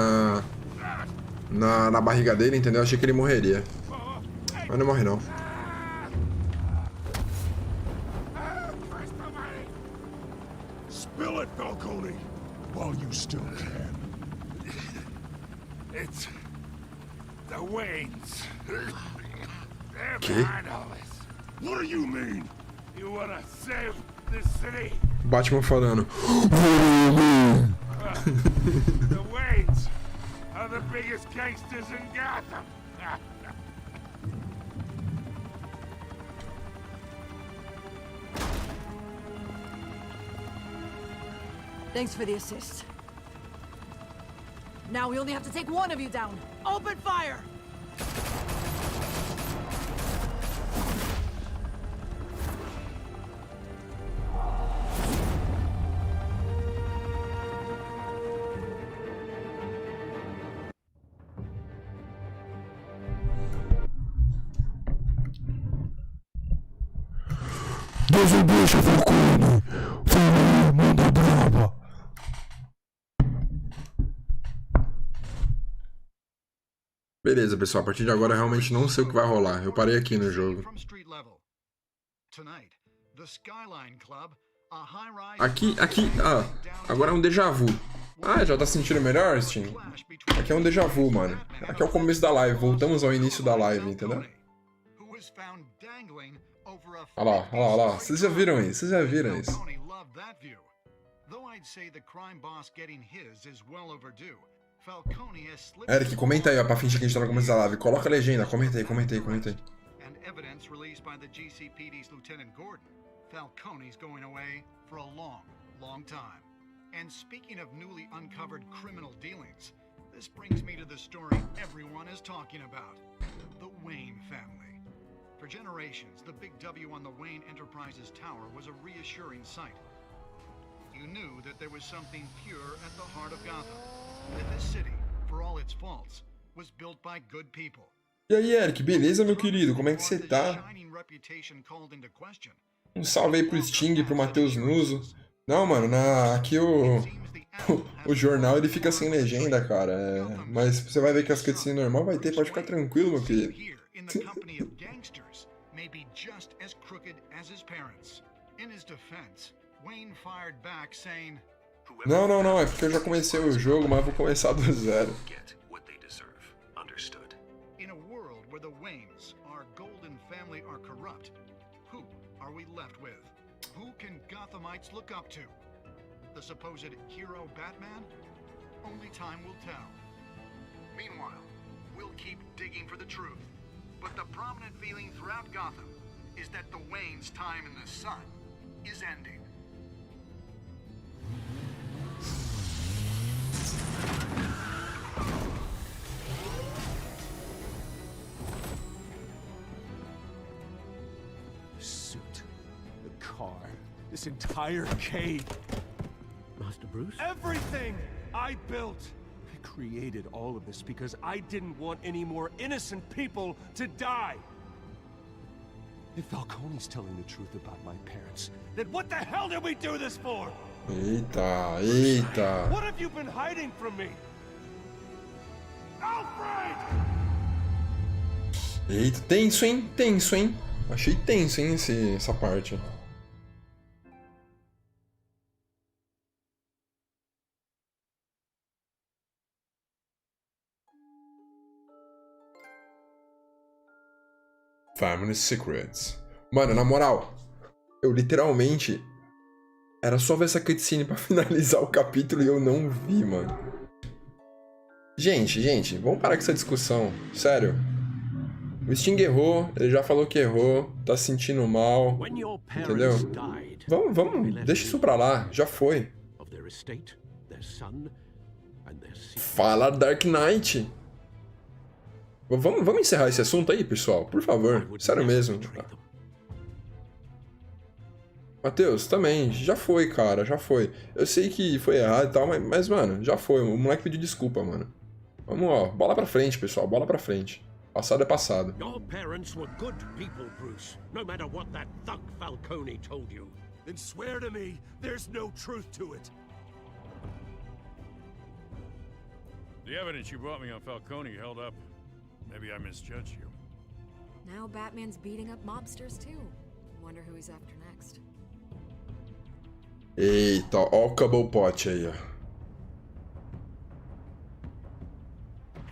na barriga dele, entendeu? Eu achei que ele morreria. Mas não morre, não. Spill it, Falcone, while you still can. It's the Waynes. They're Que? behind all this. What do you mean? You wanna save this city? Batman falando. The Waynes are the biggest gangsters in Gotham. Thanks for the assist. Now we only have to take one of you down. Open fire! Desembucha, Falcone! Falou, manda braba! Beleza, pessoal. A partir de agora eu realmente não sei o que vai rolar. Eu parei aqui no jogo. Tonight, the Skyline Club, Aqui, agora é um déjà vu. Ah, já tá sentindo melhor, Steam? Aqui é um déjà vu, mano. Aqui é o começo da live, voltamos ao início da live, entendeu? Olha lá. Vocês já viram isso, Eric, comenta aí, ó, pra fingir que a gente tá no começo da live. Coloca a legenda, comenta aí. Evidence released by the GCPD's Lieutenant Gordon, Falcone's going away for a long, long time. And speaking of newly uncovered criminal dealings, this brings me to the story everyone is talking about. The Wayne family. For generations, the big W on the Wayne Enterprises tower was a reassuring sight. You knew that there was something pure at the heart of Gotham. That this city, for all its faults, was built by good people. E aí, Eric, beleza, meu querido? Como é que você tá? Um salve aí pro Sting e pro Matheus Nuso. Não, mano, aqui o jornal ele fica sem legenda, cara. Mas você vai ver que as cutscenes normal vai ter, pode ficar tranquilo, meu querido. Não, é porque eu já comecei o jogo, mas vou começar do zero. Where the Waynes, our golden family, are corrupt, who are we left with? Who can Gothamites look up to? The supposed hero Batman? Only time will tell. Meanwhile, we'll keep digging for the truth. But the prominent feeling throughout Gotham is that the Waynes' time in the sun is ending. This entire cave. Master Bruce? Everything I built. I created all of this because I didn't want any more innocent people to die. If Falcone's telling the truth about my parents, then what the hell did we do this for? Eita. What have you been hiding from me? Alfred! Eita, tenso, hein? Achei tenso, hein, essa parte. Family Secrets. Mano, na moral, eu literalmente... Era só ver essa cutscene pra finalizar o capítulo e eu não vi, mano. Gente, vamos parar com essa discussão. Sério. O Sting errou, ele já falou que errou, tá se sentindo mal, entendeu? Vamos, deixa isso pra lá, já foi. Fala Dark Knight. Vamos encerrar esse assunto aí, pessoal, por favor, sério mesmo. Matheus, também, já foi, cara, já foi. Eu sei que foi errado e tal, mas, mano, já foi, o moleque pediu desculpa, mano. Vamos, ó, bola pra frente, pessoal, bola pra frente. Passado é passado. Your parents were good people, Bruce, no matter what that thug Falcone told you. Then swear to me there's no truth to it. The evidence you brought me on Falcone held up. Maybe I misjudged you. Now Batman's beating up mobsters too. Wonder who he's after next. Eita, ó o Cobblepot aí, ó.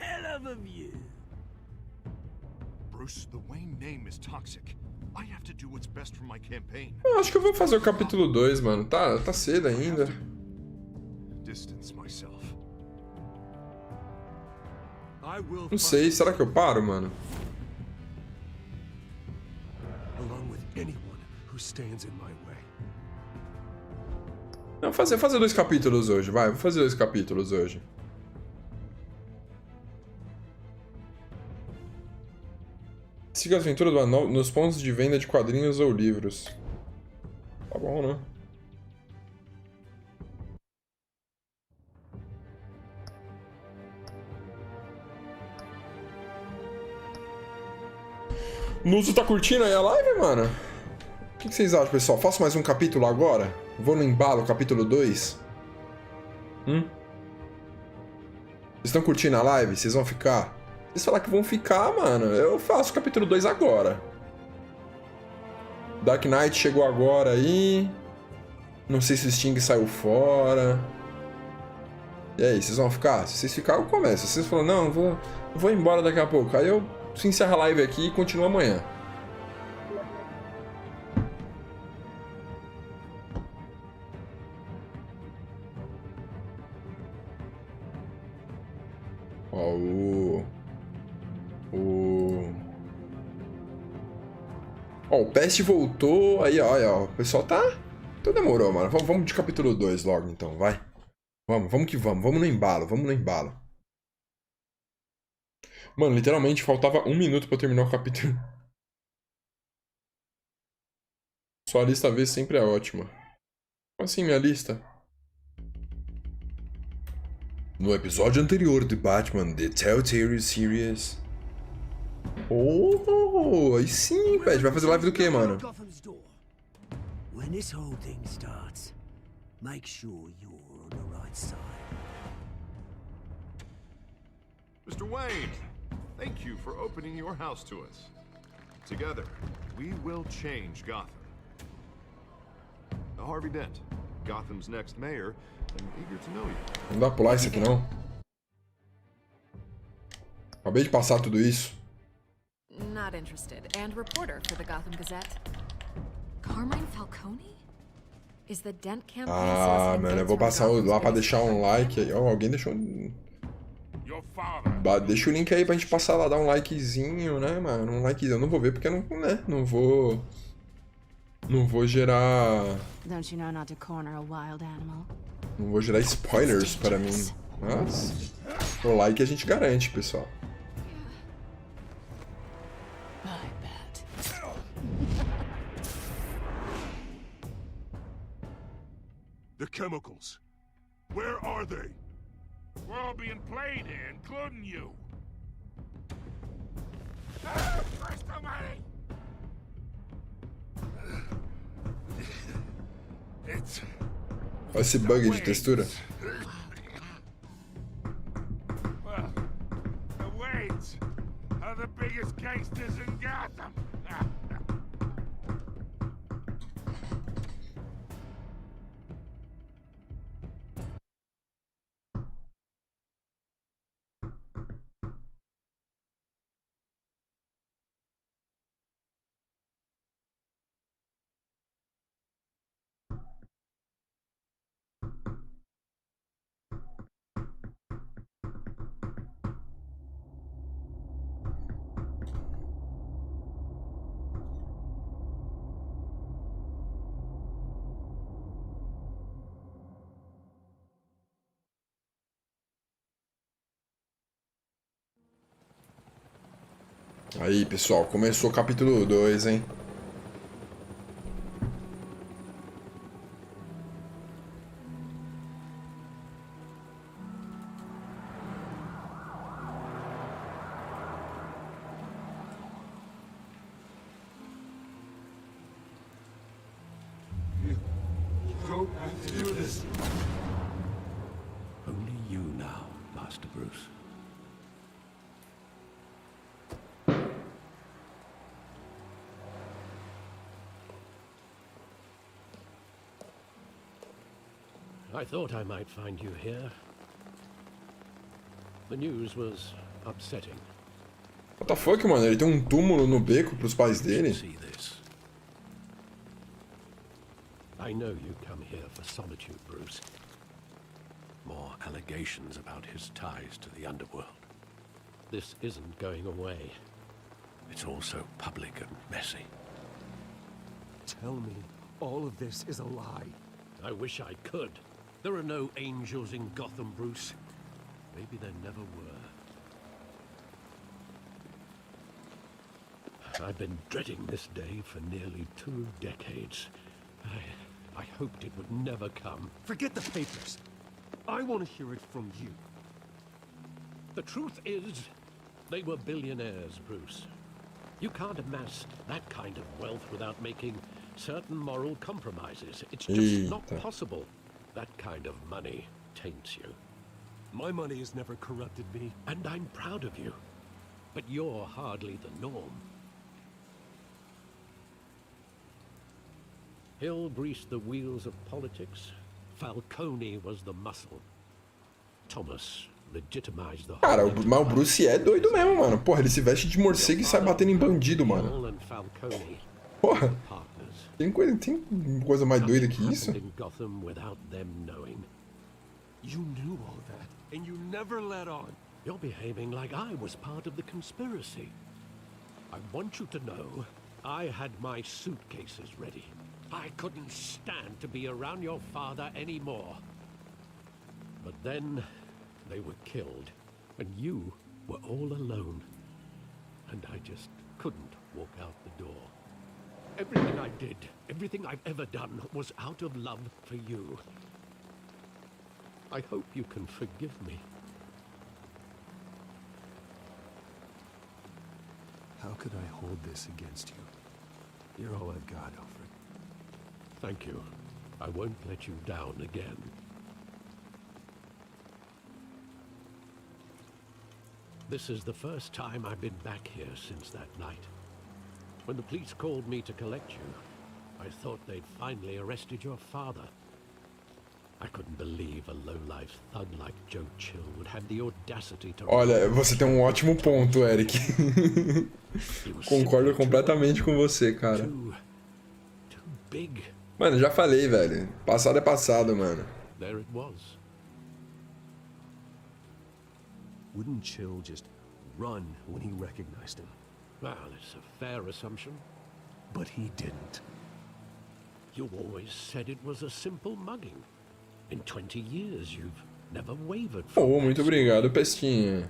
Hell of a view. Bruce, the Wayne name is toxic. I have to do what's best for my campaign. Eu acho que eu vou fazer o capítulo 2, mano. Tá cedo ainda. Distance myself. Não sei, será que eu paro, mano? Along with anyone who stands in my way. Não, fazer 2 capítulos hoje, vai. Vou fazer 2 capítulos hoje. Siga a aventura do Anel nos pontos de venda de quadrinhos ou livros. Tá bom, né? Nuso tá curtindo aí a live, mano? O que vocês acham, pessoal? Faço mais um capítulo agora? Vou no embalo, capítulo 2? Vocês estão curtindo a live? Vocês vão ficar? Vocês falaram que vão ficar, mano. Eu faço o capítulo 2 agora. Dark Knight chegou agora aí. Não sei se o Sting saiu fora. E aí, vocês vão ficar? Se vocês ficarem, eu começo. Se vocês falam, não, eu vou embora daqui a pouco. Aí eu encerro a live aqui e continuo amanhã. Ó, o Pest voltou. Aí, ó, o pessoal tá... Então demorou, mano. Vamos de capítulo 2 logo, então, vai. Vamos que vamos. Vamos no embalo, Mano, literalmente faltava 1 minuto pra terminar o capítulo. Sua lista V sempre é ótima. Como assim, minha lista? No episódio anterior de Batman The Telltale Series. Oh, aí sim, Pet. Vai fazer live do que, mano? When this whole thing starts, make sure you're on the right side. Mr. Wayne, thank you for opening your house to us. Together, we will change Gotham. Harvey Dent, Gotham's next mayor, I'm eager to know you. Não dá pra pular isso aqui, não. Acabei de passar tudo isso. Not interested. And reporter for the Gotham Gazette. Carmine Falcone? Is the Dent campaign Mano, eu vou passar lá pra deixar um like aí. Ó, alguém deixou um... Deixa o link aí pra gente passar lá, dar um likezinho, né, mano? Um likezinho. Eu não vou ver porque eu não, né? Não vou gerar... Don't you know not to corner a wild animal? Não vou gerar spoilers para mim. Mas o like a gente garante, pessoal. The chemicals. Where are they? We're all being played here, including you. Christ almighty! Olha esse bug de textura. Well, the Waynes are the biggest gangsters in Gotham. Aí, pessoal, começou o capítulo 2, hein? Don't have to do this. Only you now, Master Bruce. I thought I might find you here. The news was upsetting. What the fuck, mano? Ele tem um túmulo no beco pros pais dele? I know you come here for solitude, Bruce. More allegations about his ties to the underworld. This isn't going away. It's all so public and messy. Tell me all of this is a lie. I wish I could. There are no angels in Gotham, Bruce. Maybe there never were. I've been dreading this day for nearly 2 decades. I hoped it would never come. Forget the papers. I want to hear it from you. The truth is, they were billionaires, Bruce. You can't amass that kind of wealth without making certain moral compromises. It's just not possible. That kind of money taints you. My money has never corrupted me. And I'm proud of you. But you're hardly the norm. Hill greased the wheels of politics. Falcone was the muscle. Thomas legitimized the whole Cara, mas o Bruce é doido mesmo, mano. Porra, ele se veste de morcego e sai batendo em bandido, mano. Hill and Falcone Porra, partners. tem coisa mais doida que isso? In Gotham without them knowing. You knew all that, and you never let on. You're behaving like I was part of the conspiracy. I want you to know I had my suitcases ready. I couldn't stand to be around your father anymore. But then they were killed, and you were all alone. And I just couldn't walk out the door. Everything I did, everything I've ever done, was out of love for you. I hope you can forgive me. How could I hold this against you? You're all I've got, Alfred. Thank you. I won't let you down again. This is the first time I've been back here since that night. When the police called me to collect you, I thought they'd finally arrested your father. I couldn't believe a low-life thug like Joe Chill would have the audacity to... Olha, você tem um ótimo ponto, Eric. Concordo completamente com você, cara. Mano, já falei, velho. Passado é passado, mano. There it was. Wouldn't Chill just run when he recognized him? Well, it's a fair assumption. But he didn't. You always said it was a simple mugging. In 20 years, you've never wavered from Oh, muito obrigado, Pestinha.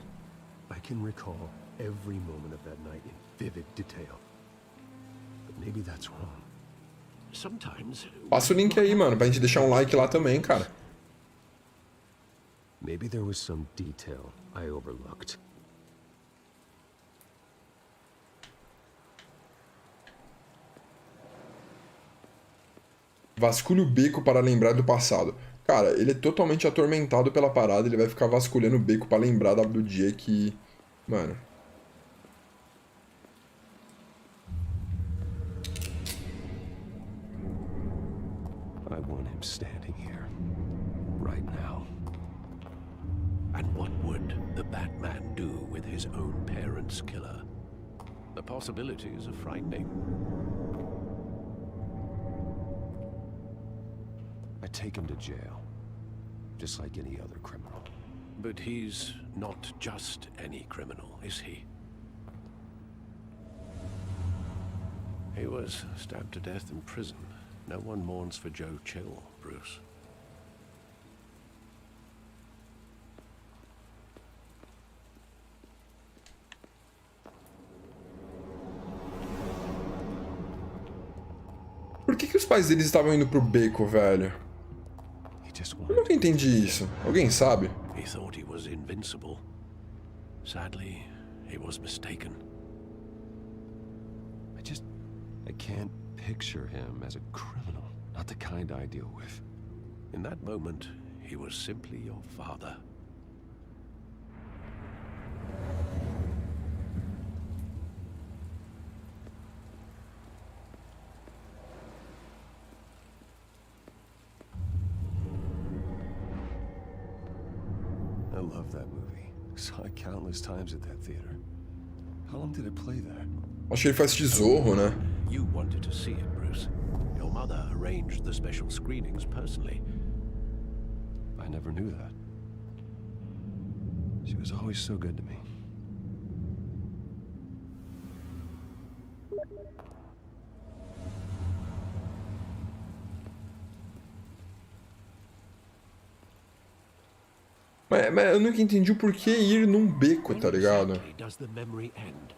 I can recall every moment of that night in vivid detail. But maybe that's wrong. Sometimes... Passa o link aí, mano, pra gente deixar um like lá também, cara. Maybe there was some detail I overlooked. Vasculhe o beco para lembrar do passado. Cara, ele é totalmente atormentado pela parada, ele vai ficar vasculhando o beco pra lembrar do dia que... Mano... I want him standing here, right now. And what would the Batman do with his own parents' killer? The possibilities are frightening. I take him to jail, just like any other criminal. But he's not just any criminal, is he? He was stabbed to death in prison. No one mourns for Joe Chill, Bruce. Por que os pais deles estavam indo pro beco, velho? Eu nunca entendi isso. Alguém sabe? He thought he was invincible. Sadly, he was mistaken. I can't picture him as a criminal. Not the kind I deal with. In that moment, he was simply your father. I love that movie. Saw it countless times at that theater. How long did it play there? Acho que ele faz de Zorro, né? You wanted to see it, Bruce. Your mother arranged the special screenings personally. I never knew that. She was always so good to me. Mas eu nunca entendi o porquê ir num beco, tá ligado? Does the memory end?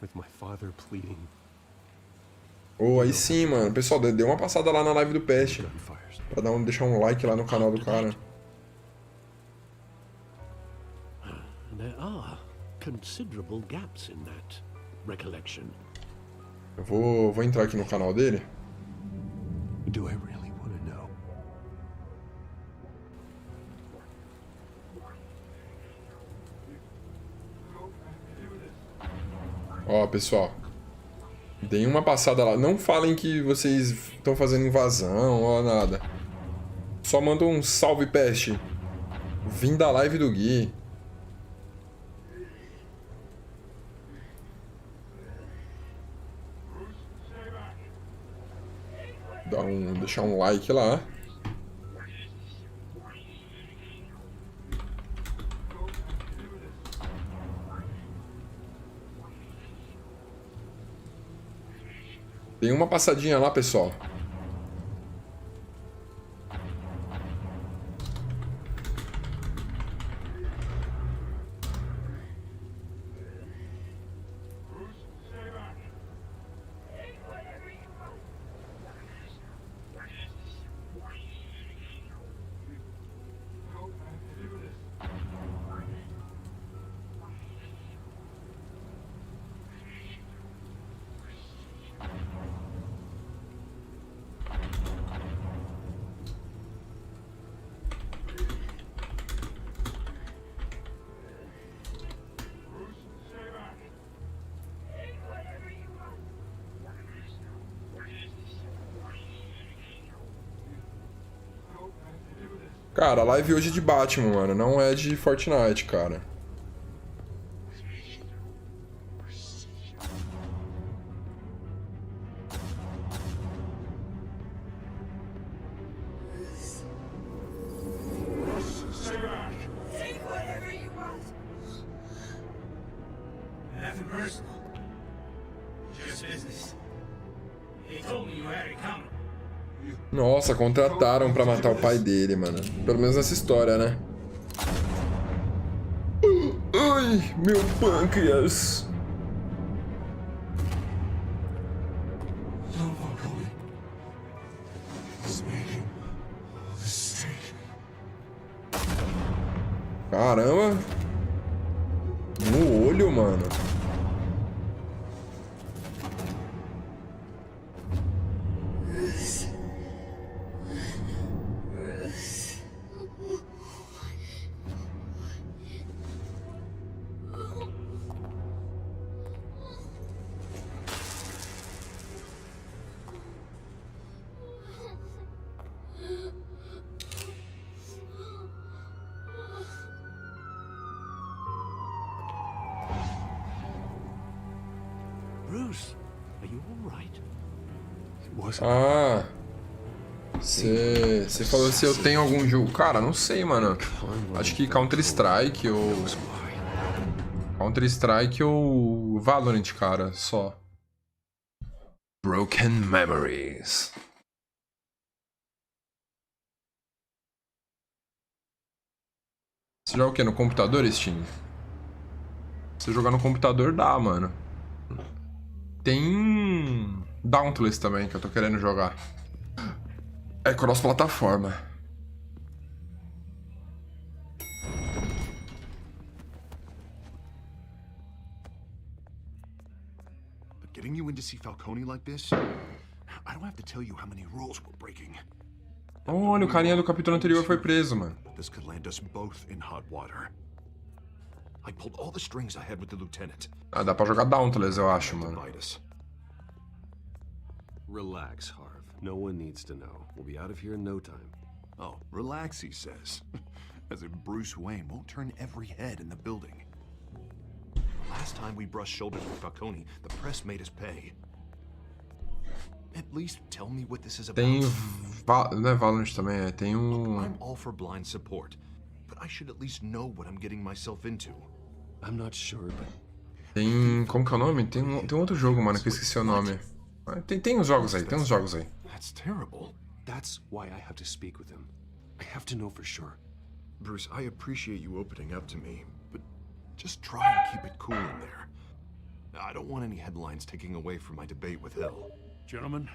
With my father pleading. Oh, aí sim, mano. Pessoal, dê uma passada lá na live do Pest. Pra deixar um like lá no canal do cara. There are considerable gaps in that recollection. Eu vou entrar aqui no canal dele. Do I really want to know? Ó, pessoal. Deem uma passada lá. Não falem que vocês estão fazendo invasão ou nada. Só mandam um salve peste. Vim da live do Gui. Deixar um like lá. Tem uma passadinha lá, pessoal. Cara, a live hoje é de Batman, mano. Não é de Fortnite, cara. Nossa, contrataram pra matar o pai dele, mano. Pelo menos nessa história, né? Ai, meu pâncreas. Caramba. No olho, mano. Ah, você falou se eu tenho algum jogo. Cara, não sei, mano. Acho que Counter-Strike ou... Counter-Strike ou Valorant, cara, só. Broken Memories. Você joga o quê? No computador, Steam? Se jogar no computador, dá, mano. Tem... Dauntless também, que eu tô querendo jogar. É cross-plataforma. But getting you in to see Falcone like this, I don't have to tell you how many rules we're breaking. Olha, o carinha do capítulo anterior foi preso, mano. This could land us both in hot water. I pulled all the strings I had with the lieutenant. Ah, dá pra jogar Dauntless, eu acho, mano. Relax, Harv. No one needs to know. We'll be out of here in no time. Oh, relax, he says. As if Bruce Wayne won't turn every head in the building. Last time we brushed shoulders with Falcone, the press made us pay. At least tell me what this is about. Tem... Não é Valorant também, é. Tem um... I'm all for blind support, but I should at least know what I'm getting myself into. I'm not sure, but... Tem... Como que é o nome? Tem um outro jogo, mano, que eu esqueci o nome. Tem uns jogos aí, tem uns jogos aí. That's terrible. That's why I have to speak with him. I have to know for sure. Bruce, I appreciate you opening up to me, but just try and keep it cool in there. I don't want any headlines taking away from my debate with Hell. Gentlemen,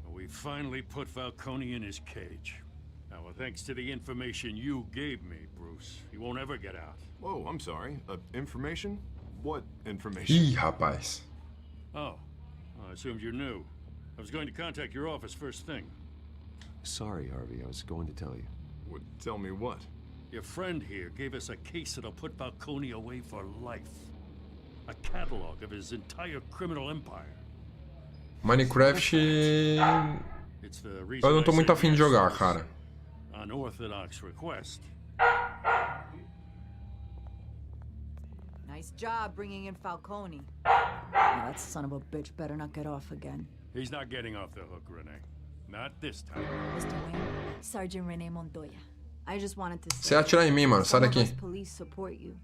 we finally put Falcone in his cage. Now, thanks to the information you gave me, Bruce, he won't ever get out. Whoa, I'm sorry. Information? What information? Ih, rapaz. Oh, I assumed you knew. I was going to contact your office first thing. Sorry, Harvey, I was going to tell you. Would tell me what? Your friend here gave us a case that'll put Falcone away for life. A catalog of his entire criminal empire. Minecraft... It's the Eu reason não tô I muito said afim de yes jogar, to this cara. unorthodox request. Nice job bringing in Falcone. That son of a bitch better not get off again. He's not getting off the hook, Renee. Not this time. Mr. Wayne, Sergeant Renee Montoya. I just wanted to Você say... ia atirar em mim, mano. Sai some of daqui. us police support you,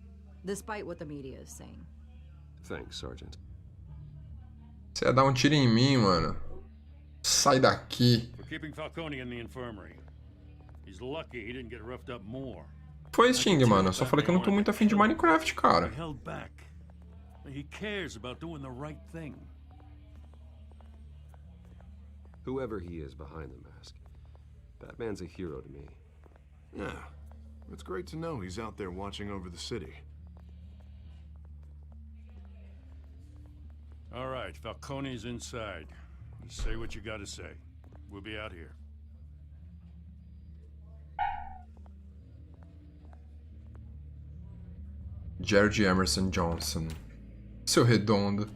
despite what the media is saying. Thanks, Sergeant. Você ia dar um tiro em mim, mano. Sai daqui. We're keeping Falcone in the infirmary. He's lucky he didn't get roughed up more. Foi Sting, mano. Eu só falei que eu não tô muito afim de Minecraft, cara. He held back. He cares about doing the right thing. Whoever he is behind the mask, Batman's a hero to me. Yeah, it's great to know he's out there watching over the city. All right, Falcone's inside. You say what you gotta say. We'll be out here. George Emerson Johnson. Seu redondo.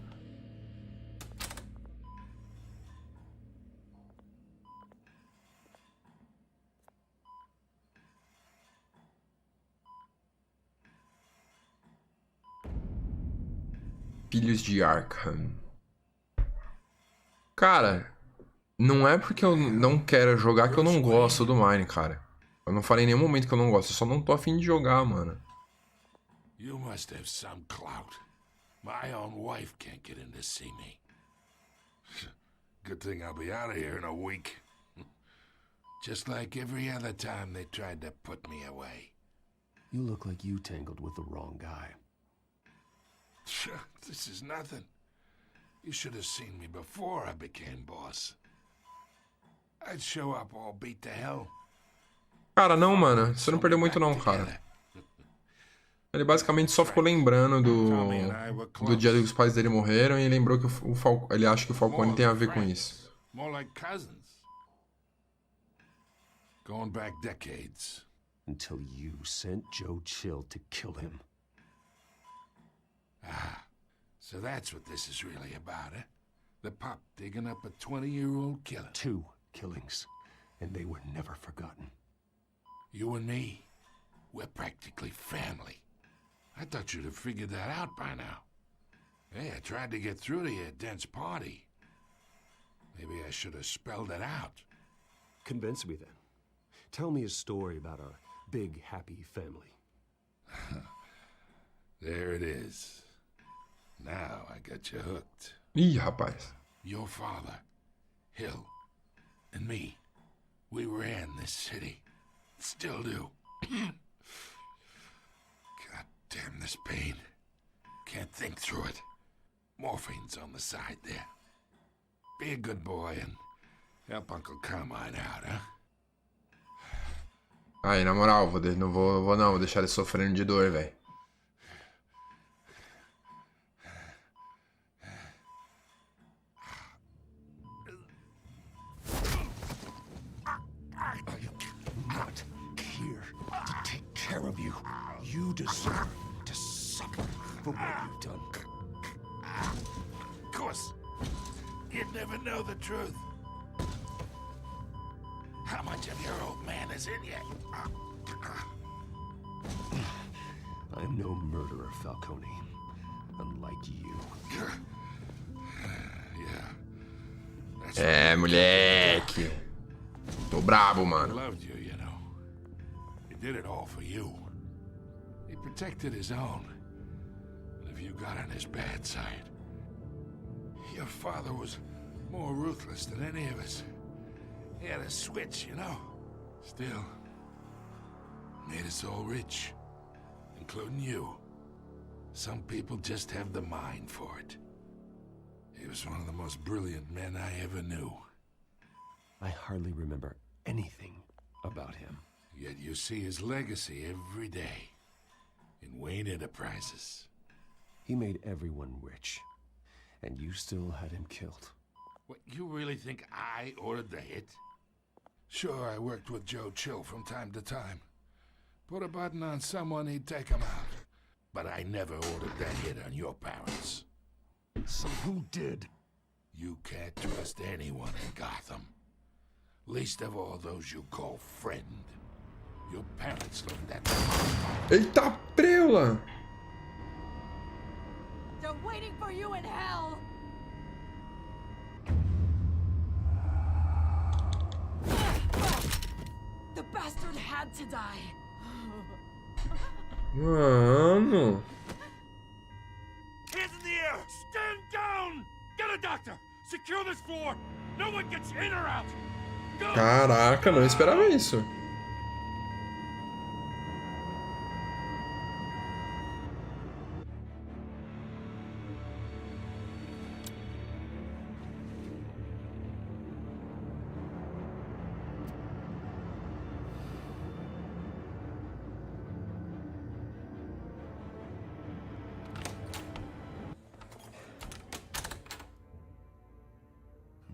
Filhos de Arkham. Cara, não é porque eu não quero jogar que eu não gosto do Mine, cara. Eu não falei em nenhum momento que eu não gosto, eu só não tô afim de jogar, mano. You must have some clout. My own wife can't get in to see me. Good thing I'll be out of here in a week. Just like every other time they tried to put me away. You look like you tangled with the wrong guy. This is nothing. You should have seen me before I became boss. I'd show up all beat to hell. Cara, não, mano. Você não perdeu muito não, cara. Ele basicamente só ficou lembrando do dia que os pais dele morreram e lembrou que ele acha que o Falcone tem a ver com isso. More like cousins. Going back decades. Until you sent Joe Chill to kill him. Ah, so that's what this is really about, eh? The pup digging up a 20-year-old killer. 2 killings, and they were never forgotten. You and me, we're practically family. I thought you'd have figured that out by now. Hey, I tried to get through to you at Dent's party. Maybe I should have spelled it out. Convince me then. Tell me a story about our big, happy family. There it is. Now I got you hooked. Ih, rapaz. Your father, Hill, and me, we ran this city. Still do. God damn this pain. Can't think through it. Morphine's on the side there. Be a good boy and help Uncle Carmine out, huh? Aí, na moral, vou deixar ele sofrendo de dor, velho. Not here to take care of you. You deserve to suffer for what you've done. Of course. You'd never know the truth. How much of your old man is in you? I'm no murderer, Falcone. Unlike you. É, moleque. Tô brabo, He mano. loved you, you know. He did it all for you. He protected his own. And if you got on his bad side, your father was more ruthless than any of us. He had a switch, you know. Still, made us all rich, including you. Some people just have the mind for it. He was one of the most brilliant men I ever knew. I hardly remember anything about him. Yet you see his legacy every day in Wayne Enterprises. He made everyone rich, and you still had him killed. What, you really think I ordered the hit? Sure, I worked with Joe Chill from time to time. Put a button on someone, he'd take him out. but I never ordered that hit on your parents. So who did? You can't trust anyone in Gotham. Least of all those you call friend. Your parents learned that. Eita preula! They're waiting for you in hell! The bastard had to die. Mano. Hands in the air! Stand down! Get a doctor! Secure this floor! No one gets in or out! Go! Caraca, não esperava isso.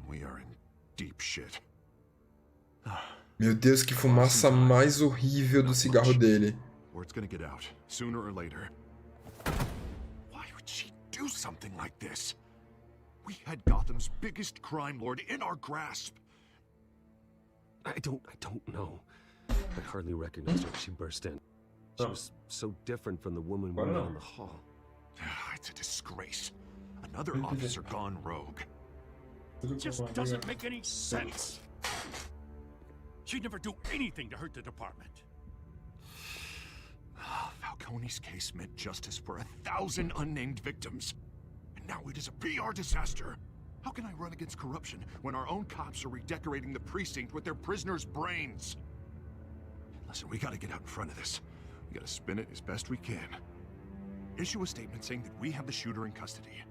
We are in deep shit. Meu Deus, que fumaça mais horrível do cigarro dele. Word's gonna get out, sooner or later. Why would she do something like this? We had Gotham's biggest crime lord in our grasp. I don't know. I hardly recognized her as she burst in. She was so different from the woman we met in the hall. It's a disgrace. Another officer gone rogue. It just doesn't make any sense. She'd never do anything to hurt the department. Falcone's case meant justice for 1,000 unnamed victims. And now it is a PR disaster. How can I run against corruption when our own cops are redecorating the precinct with their prisoners' brains? Listen, we gotta get out in front of this. We gotta spin it as best we can. Issue a statement saying that we have the shooter in custody.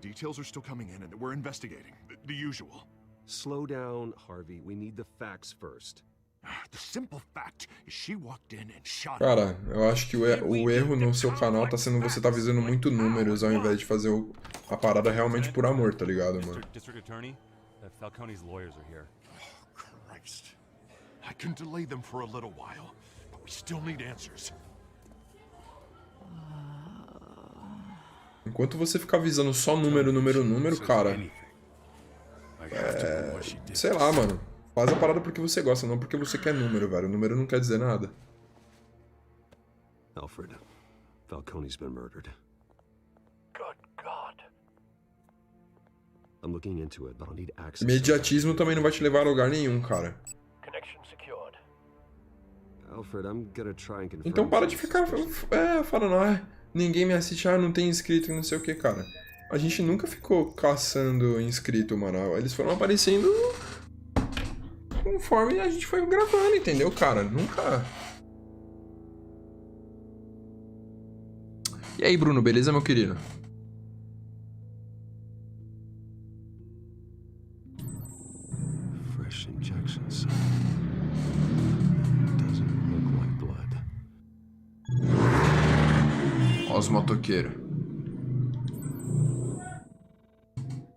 Details are still coming in and that we're investigating. The usual. Slow down, Harvey. We need the facts first. The simple fact is she walked in and shot. Cara, eu acho que o erro no seu canal tá sendo você tá visando muito números ao invés de fazer a parada realmente por amor, tá ligado, mano? District Attorney, Falcone's lawyers are here. Oh, Christ. I can delay them for a little while, but we still need answers. Enquanto você ficar visando só número, cara... sei lá, mano. Faz a parada porque você gosta, não porque você quer número, velho. O número não quer dizer nada. Alfred, Falcone's been murdered. Good God. I'm looking into it, but I'll need access. Imediatismo também não vai te levar a lugar nenhum, cara. Connection secured. Alfred, I'm gonna try and confirm. Então para de ficar falando, ninguém me assiste, não tem inscrito e não sei o que, cara. A gente nunca ficou caçando inscrito, mano. Eles foram aparecendo conforme a gente foi gravando, entendeu, cara? Nunca... E aí, Bruno, beleza, meu querido? Fresh injections. Doesn't look like blood. Ó os motoqueiros.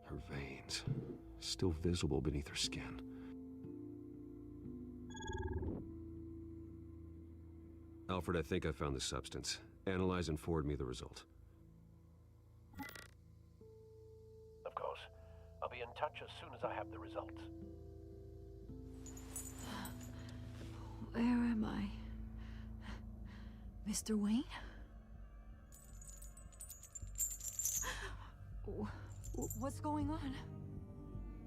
Her veins, still visible beneath her skin. Alfred, I think I found the substance. Analyze and forward me the result. Of course. I'll be in touch as soon as I have the results. Where am I? Mr. Wayne? What's going on?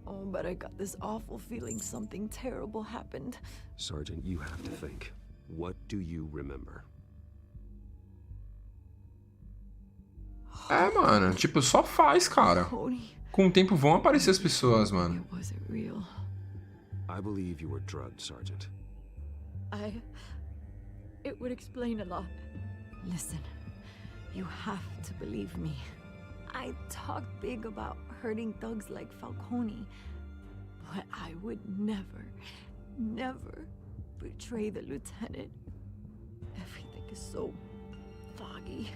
Oh, but I got this awful feeling something terrible happened. Sergeant, you have to think. What do you remember? Mano, tipo, só faz, cara. Com o tempo vão aparecer as pessoas, mano. It wasn't real. I believe you were drugged, Sergeant. It would explain a lot. Listen, you have to believe me. I talked big about hurting thugs like Falcone, but I would never betray the lieutenant. Everything is so foggy.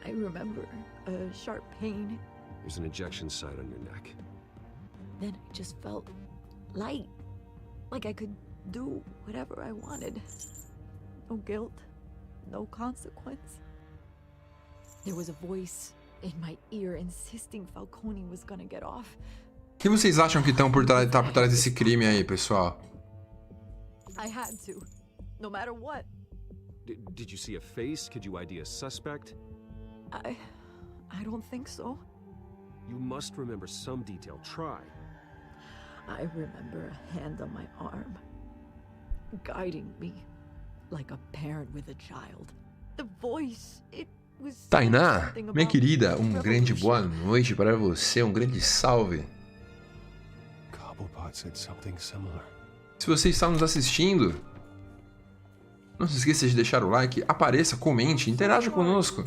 I remember a sharp pain. There's an injection site on your neck. Then I just felt light, like I could do whatever I wanted. No guilt, no consequence. There was a voice in my ear insisting Falcone was gonna get off. Quem vocês acham que tá por trás desse crime aí, pessoal? I had to, no matter what. Did you see a face? Could you ID a suspect? I don't think so. You must remember some detail. Try. I remember a hand on my arm, guiding me like a parent with a child. The voice, it was Tainá, something minha about querida, grande revolution. boa noite para você, grande salve. Cobblepot said something similar. Se você está nos assistindo, não se esqueça de deixar o like, apareça, comente, interaja conosco.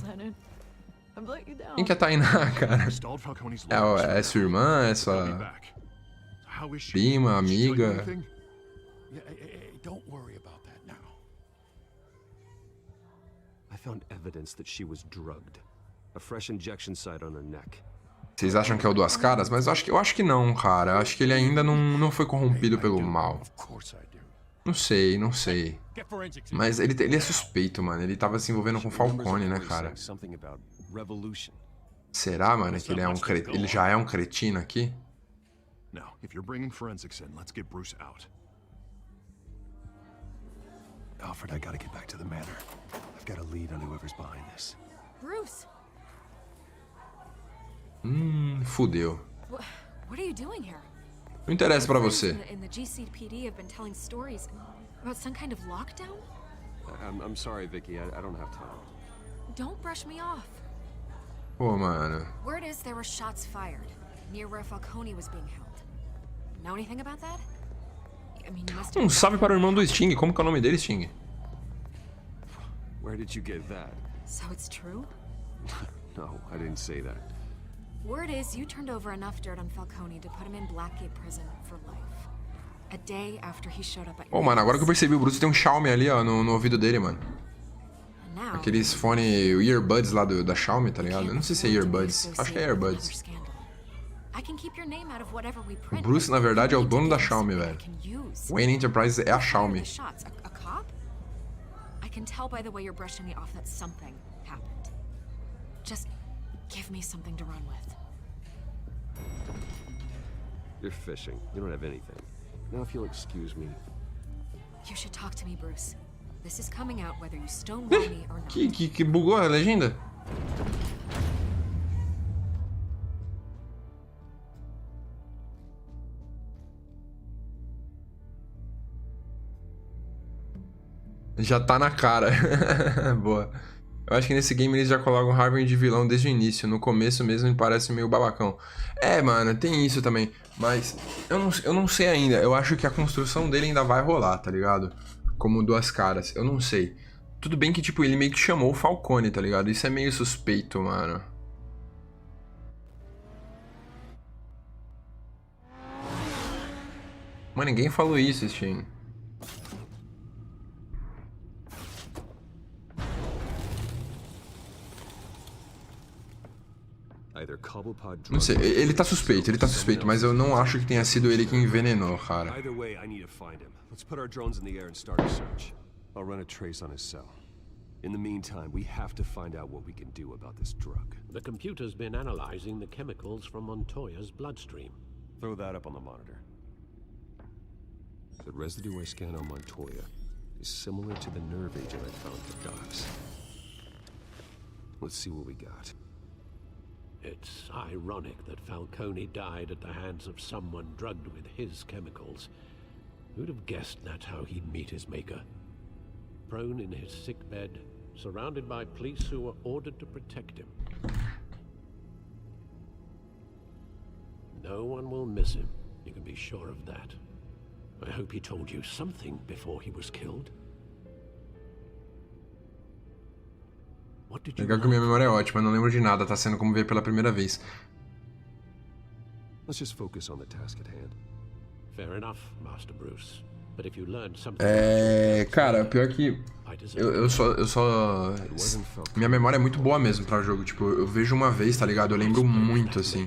Quem que é a Tainá, cara? É sua irmã? É sua prima, amiga? Don't worry about that now. I found evidence that she was drugged. A fresh injection site on her neck. Vocês acham que é o Duas Caras? Mas eu acho que não, cara. Eu acho que ele ainda não foi corrompido pelo mal. Não sei. Mas ele é suspeito, mano. Ele tava se envolvendo com Falcone, né, cara? Será, mano, que ele já é um cretino aqui? Now, if you're bringing forensics in, let's get Bruce out. Alfred, I gotta get back to the manor. I've got a lead on whoever's behind this. Bruce! Fudeu. What are you doing here? Não interessa pra você. In the GCPD have been telling stories about some kind of lockdown? I'm sorry, Vicky. I don't have time. Don't brush me off. Pô, mano. Word is there were shots fired near where Falcone was being held. Know anything about that? I mean, you must have... Salve para o irmão do Sting. Como que é o nome dele, Sting? Where did you get that? So it's true? No, I didn't say that. Word is you turned over enough dirt on Falcone to put him in Blackgate prison for life. A day after he showed up at your Ô, mano, agora que eu percebi, o Bruce tem um Xiaomi ali, ó, no ouvido dele, mano. Aqueles fone earbuds lá da Xiaomi, tá ligado? Eu não sei se é earbuds. Acho que é earbuds. O Bruce, na verdade, é o dono da Xiaomi, velho. Wayne Enterprises é a Xiaomi. I can tell by the way you're brushing me off that something happened. Just give me something to run with. You're fishing. You don't have anything. Now, if you'll excuse me. You should talk to me, Bruce. This is coming out whether you stonewall me or not. Que bugou a legenda? Já tá na cara. Boa. Eu acho que nesse game eles já colocam o Harvey de vilão desde o início. No começo mesmo ele parece meio babacão. É, mano, tem isso também. Mas eu não sei ainda. Eu acho que a construção dele ainda vai rolar, tá ligado? Como Duas Caras. Eu não sei. Tudo bem que, tipo, ele meio que chamou o Falcone, tá ligado? Isso é meio suspeito, mano. Mas ninguém falou isso, Steam. Não sei, ele tá suspeito, mas eu não acho que tenha sido ele que envenenou, cara. Either way, I need to find him. Let's put our drones in the air and start a search. I'll run a trace on his cell. In the meantime, we have to find out what we can do about this drug. The computer's been analyzing the chemicals from Montoya's bloodstream. Throw that up on the monitor. The residue I scanned on Montoya is similar to the nerve agent I found at the docks. Let's see what we got. It's ironic that Falcone died at the hands of someone drugged with his chemicals. Who'd have guessed that's how he'd meet his maker? Prone in his sickbed, surrounded by police who were ordered to protect him. No one will miss him, you can be sure of that. I hope he told you something before he was killed. Legal que minha memória é ótima, não lembro de nada, tá sendo como ver pela primeira vez. Let's just focus on the task at hand. Fair enough, Master Bruce. But if you learned something... Cara, pior que eu só minha memória é muito boa mesmo pra jogo, tipo, eu vejo uma vez, tá ligado? Eu lembro muito assim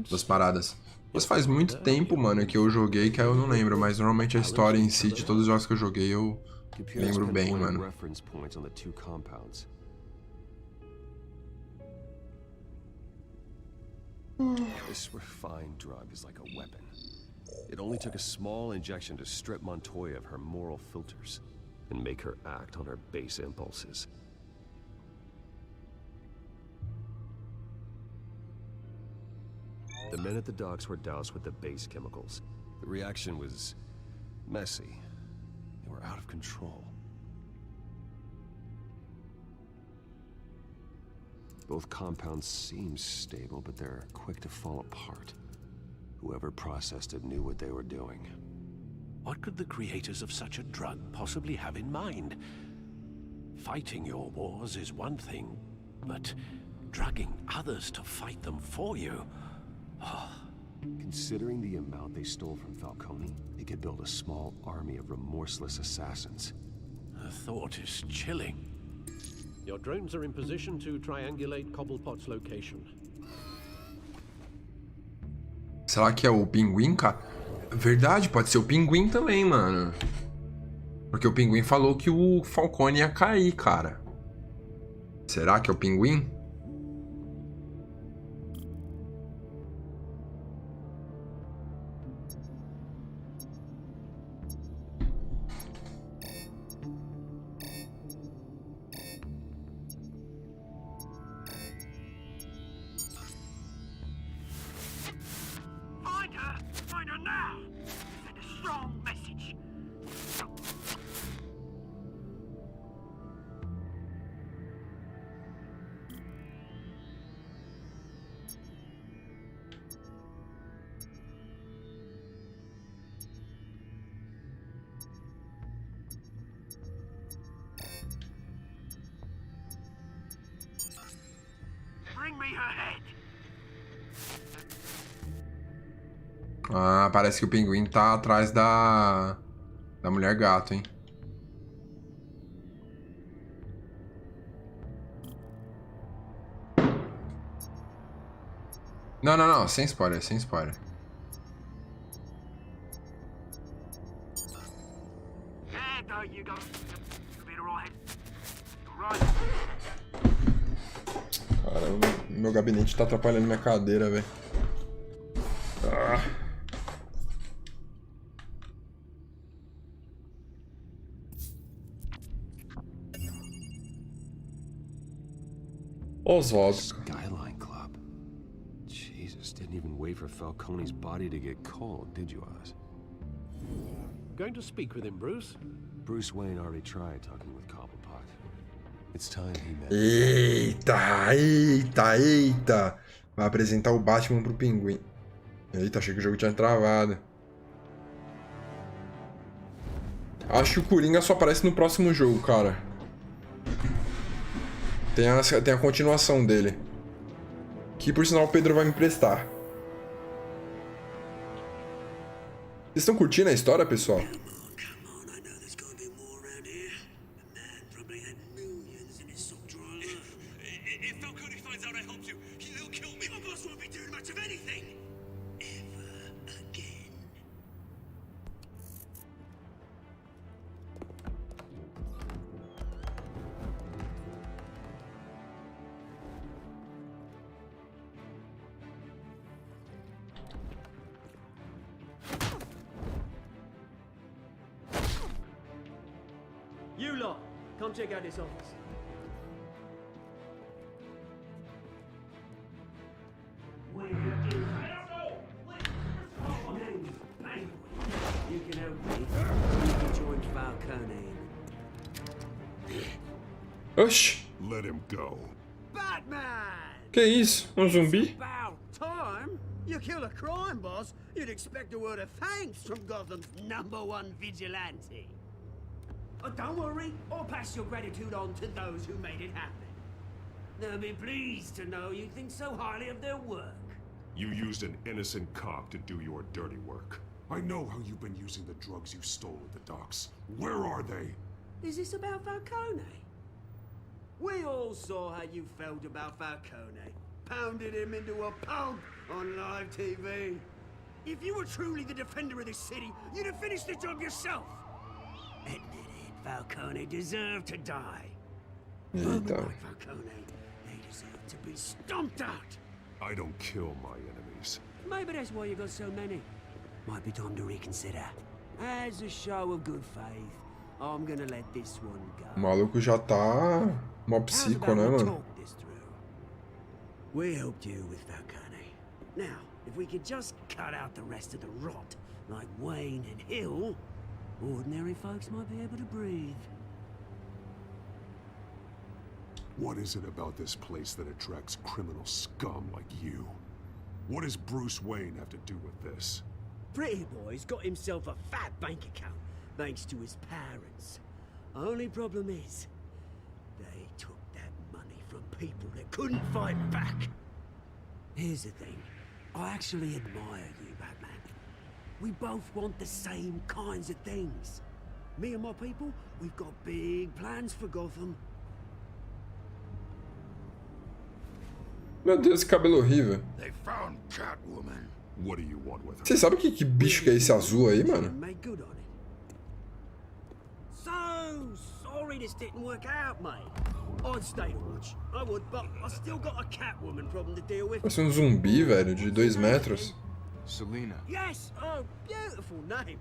das paradas. Mas faz muito tempo, mano, que eu joguei que eu não lembro, mas normalmente a história em si de todos os jogos que eu joguei eu Lembro bem, mano. Reference points on the two compounds. This refined drug is like a weapon. It only took a small injection to strip Montoya of her moral filters and make her act on her base impulses. The men at the docks were doused with the base chemicals. The reaction was messy. They were out of control. Both compounds seem stable, but they're quick to fall apart. Whoever processed it knew what they were doing. What could the creators of such a drug possibly have in mind? Fighting your wars is one thing, but drugging others to fight them for you? Considering the amount they stole from Falcone, they could build a small army of remorseless assassins. The thought is chilling. Your drones are in position to triangulate Cobblepot's location. Será que é o pinguim, cara? Verdade, pode ser o pinguim também, mano. Porque o pinguim falou que o Falcone ia cair, cara. Será que é o pinguim? Find her now! Send a strong message! Bring me her head! Ah, parece que o pinguim tá atrás da mulher gato, hein? Não, não, não. Sem spoiler, sem spoiler. Caramba, meu gabinete tá atrapalhando minha cadeira, velho. Ah. Oswald. Skyline Club. Jesus, didn't even wait for Falcone's body to get cold, did you, Oz? Going to speak with him, Bruce? Bruce Wayne already tried talking with Cobblepot. It's time he met. Eita, eita, eita. Vai apresentar o Batman pro pinguim. Eita, achei que o jogo tinha travado. Acho que o Coringa só aparece no próximo jogo, cara. Tem a continuação dele. Que, por sinal, o Pedro vai me emprestar. Vocês estão curtindo a história, pessoal? You lot, come check out this office. You can help me. You can join Falcone. Oxi. Let him go. Batman! Que isso? Zumbi? About time! You kill a crime boss, you'd expect a word of thanks from Gotham's #1 vigilante. Oh, don't worry, I'll pass your gratitude on to those who made it happen. They'll be pleased to know you think so highly of their work. You used an innocent cop to do your dirty work. I know how you've been using the drugs you stole at the docks. Where are they? Is this about Falcone? We all saw how you felt about Falcone. Pounded him into a pulp on live TV. If you were truly the defender of this city, you'd have finished the job yourself. Admit it. Falcone deserve to die. Eita. Like Falcone, they deserve to be stomped out. I don't kill my enemies. Maybe that's why you got so many. Might be time to reconsider. As a show of good faith, I'm gonna let this one go. O maluco já tá mó psico, né, mano? We helped you with Falcone. Now, if we could just cut out the rest of the rot, like Wayne and Hill, ordinary folks might be able to breathe. What is it about this place that attracts criminal scum like you? What does Bruce Wayne have to do with this? Pretty Boy's got himself a fat bank account, thanks to his parents. Only problem is, they took that money from people that couldn't fight back. Here's the thing. I actually admire you, Batman. We both want the same kinds of things. Me and my people, we've got big plans for Gotham. Meu Deus, que cabelo horrível. They found Catwoman. What do you want with her? Você sabe que bicho que é esse azul aí, mano? Make good on it. So sorry this didn't work out, mate. I'd stay to watch. I would, but I still got a Catwoman problem to deal with. Parece um zumbi, velho, de 2 metros. Selina. Yes, oh, beautiful name.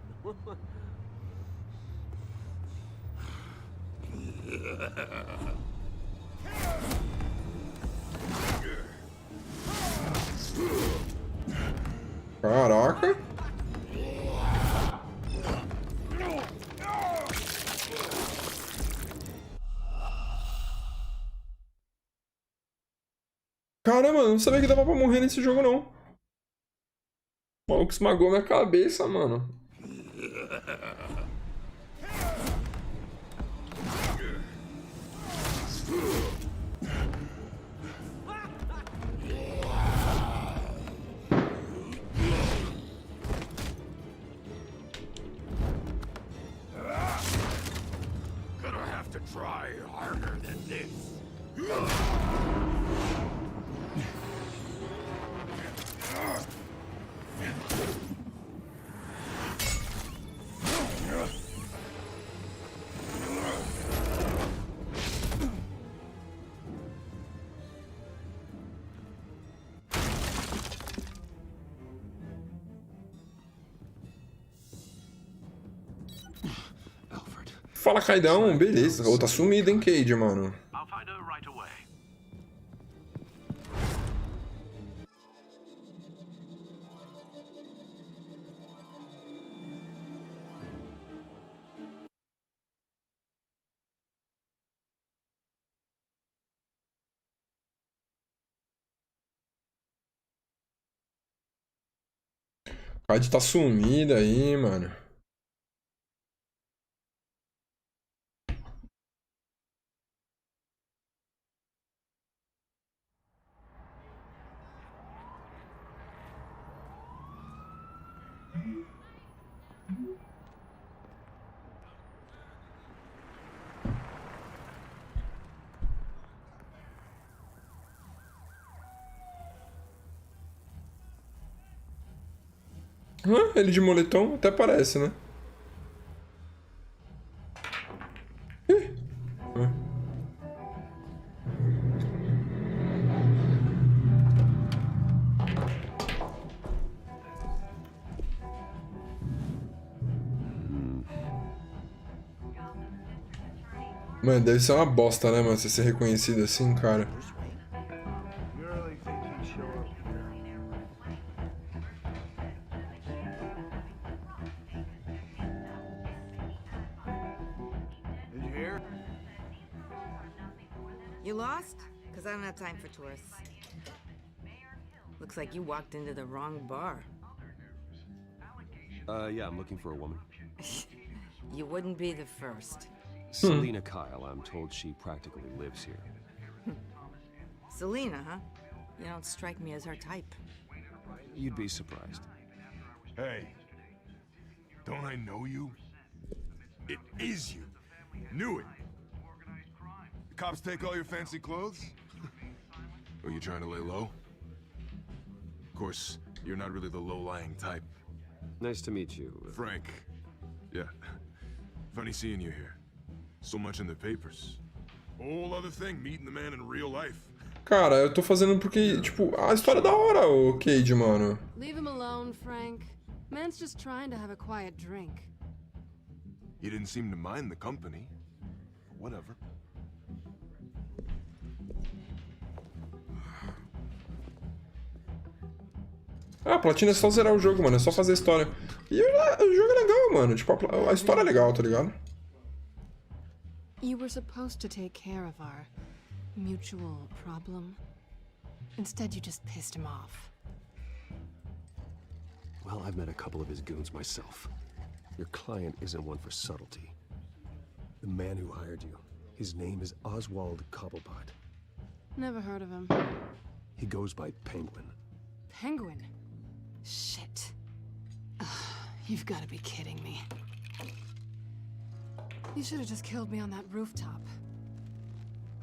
Caraca. Caramba, eu não sabia que dava pra morrer nesse jogo, não. O maluco esmagou minha cabeça, mano. Gonna have to try harder than this. Fala, Caidão. Beleza. Ou tá sumido, hein, Cade, mano. I'll find her right away. O Cade tá sumido aí, mano. Ele de moletom até parece, né? Mano, deve ser uma bosta, né, mano? Você ser reconhecido assim, cara. You lost? Because I don't have time for tourists. Looks like you walked into the wrong bar. Yeah, I'm looking for a woman. You wouldn't be the first. Selina Kyle, I'm told she practically lives here. Selina, huh? You don't strike me as her type. You'd be surprised. Hey, don't I know you? It is you. Knew it. The cops take all your fancy clothes? Are you trying to lay low? Of course, you're not really the low-lying type. Nice to meet you. Frank. Yeah. Funny seeing you here. So much in the papers. Whole other thing, meeting the man in real life. Cara, eu tô fazendo porque, tipo, a história é da hora, o Cade, mano. Leave him alone, Frank. Man's just trying to have a quiet drink. He didn't seem to mind the company. Whatever. Ah, a Platina é só zerar o jogo, mano. É só fazer a história. E o jogo é legal, mano. Tipo, a história é legal, tá ligado? You were supposed to take care of our mutual problem. Instead, you just pissed him off. Well, I've met a couple of his goons myself. Your client isn't one for subtlety. The man who hired you, his name is Oswald Cobblepot. Never heard of him. He goes by Penguin. Penguin? Shit. Ugh, you've got to be kidding me. You should have just killed me on that rooftop.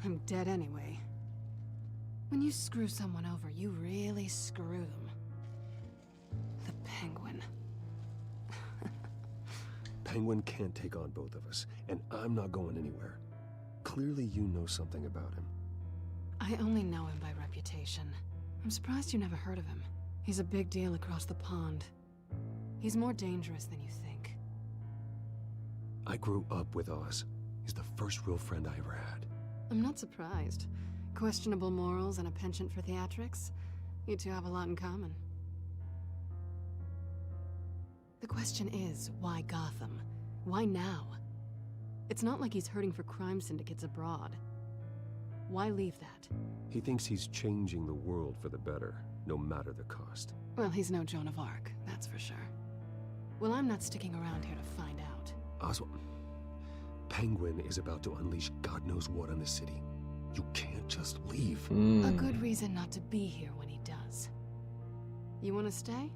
I'm dead anyway. When you screw someone over, you really screw them. The Penguin. Penguin can't take on both of us, and I'm not going anywhere. Clearly you know something about him. I only know him by reputation. I'm surprised you never heard of him. He's a big deal across the pond. He's more dangerous than you think. I grew up with Oz. He's the first real friend I ever had. I'm not surprised. Questionable morals and a penchant for theatrics. You two have a lot in common. The question is, why Gotham? Why now? It's not like he's hurting for crime syndicates abroad. Why leave that? He thinks he's changing the world for the better, no matter the cost. Well, he's no Joan of Arc, that's for sure. Well, I'm not sticking around here to find out. Oswald, Penguin is about to unleash God knows what on the city. You can't just leave. A good reason not to be here when he does. You want to stay?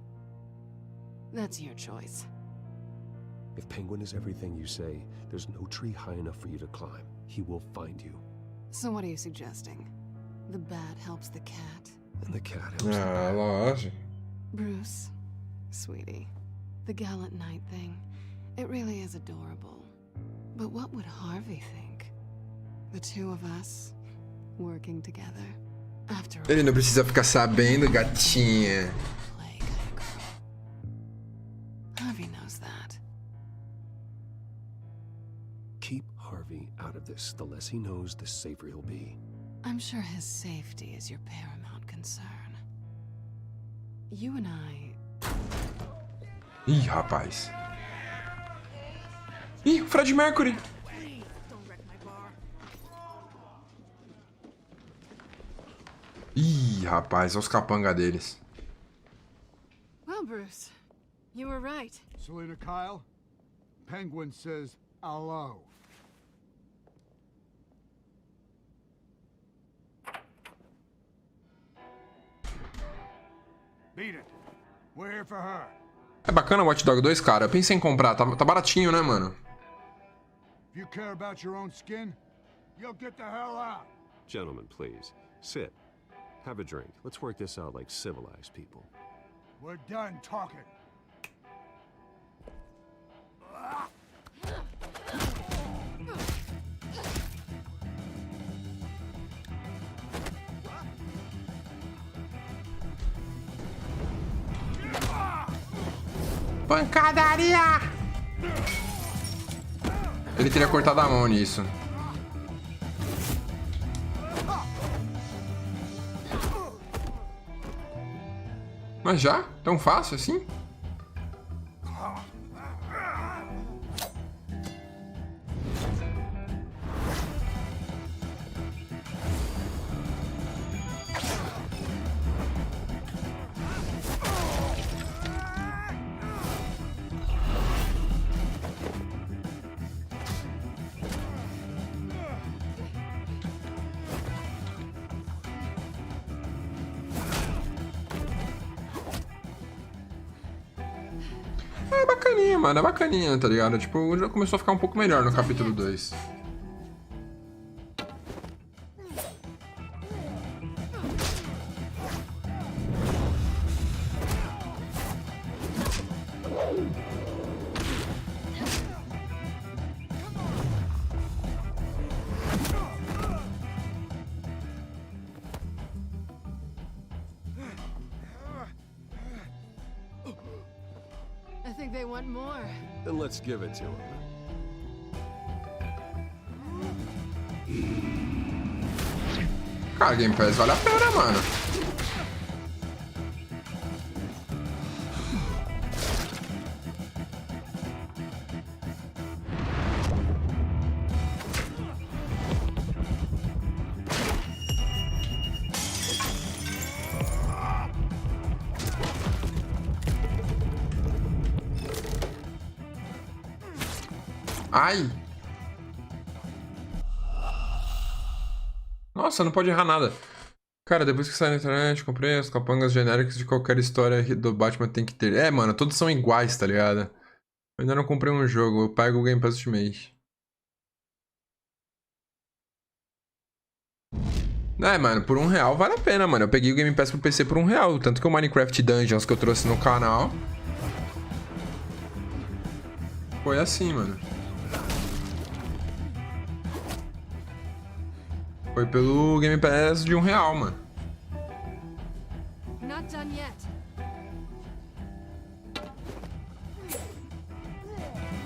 That's your choice. If Penguin is everything you say, there's no tree high enough for you to climb. He will find you. So what are you suggesting? The bat helps the cat? And the cat helps the Ah, bat. lógico. Bruce, sweetie, the gallant knight thing, it really is adorable. But what would Harvey think? The two of us, working together. After all, Ele não precisa ficar sabendo, gatinha. Harvey knows that. Keep Harvey out of this. The less he knows, the safer he'll be. I'm sure his safety is your paramount concern. You and I... Ih, rapaz. Ih, o Fred Mercury. Ih, rapaz, olha os capanga deles. Well, Bruce, you were right. Selena Kyle, Penguin says hello. Beat it. We're here for her. É bacana o Watch Dogs 2, cara. Eu pensei em comprar. Tá baratinho, né, mano? If you care about your own skin, you'll get the hell out. Gentlemen, please. Sit. Have a drink. Let's work this out like civilized people. We're done talking. Pancadaria! Ele teria cortado a mão nisso. Mas já? Tão fácil assim? É bacaninha, mano. É bacaninha, tá ligado? Tipo, já começou a ficar um pouco melhor no capítulo 2. think they want more. Then let's give it to him. Cara, Game Pass vale a pena, mano. Ai! Nossa, não pode errar nada. Cara, depois que sai na internet, comprei as capangas genéricas de qualquer história do Batman tem que ter. É, mano, todos são iguais, tá ligado? Eu ainda não comprei um jogo, eu pago o Game Pass este mês. É, mano, por R$1 vale a pena, mano. Eu peguei o Game Pass pro PC por R$1. Tanto que o Minecraft Dungeons que eu trouxe no canal foi assim, mano. Foi pelo Game Pass de R$1, mano. Not done yet.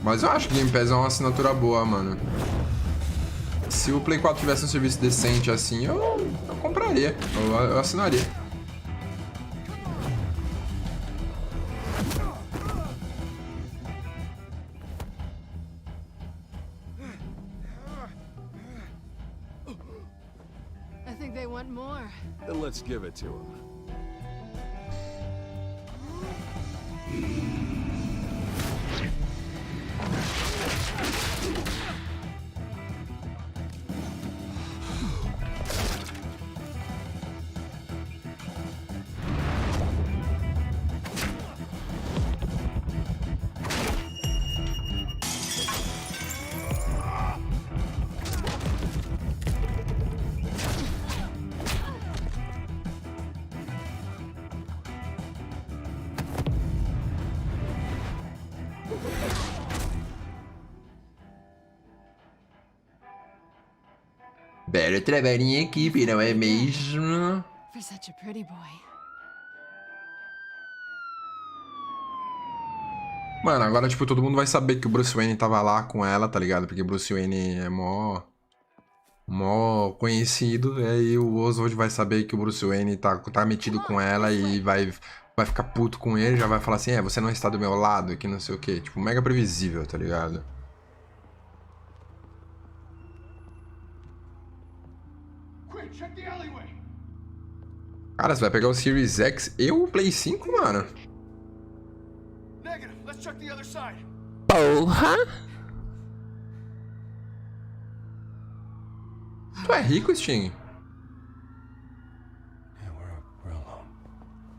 Mas eu acho que Game Pass é uma assinatura boa, mano. Se o Play 4 tivesse um serviço decente assim, eu compraria. Eu assinaria. I think they want more. Then let's give it to him. Belo trabalho em equipe, não é mesmo? For such a pretty boy. Mano, agora, tipo, todo mundo vai saber que o Bruce Wayne tava lá com ela, tá ligado? Porque Bruce Wayne é mó conhecido. E aí o Oswald vai saber que o Bruce Wayne tá metido com ela e vai ficar puto com ele. Já vai falar assim, você não está do meu lado, que não sei o quê. Tipo, mega previsível, tá ligado? Cara, você vai pegar o Series X e o Play 5, mano? Porra! Tu é rico, Sting?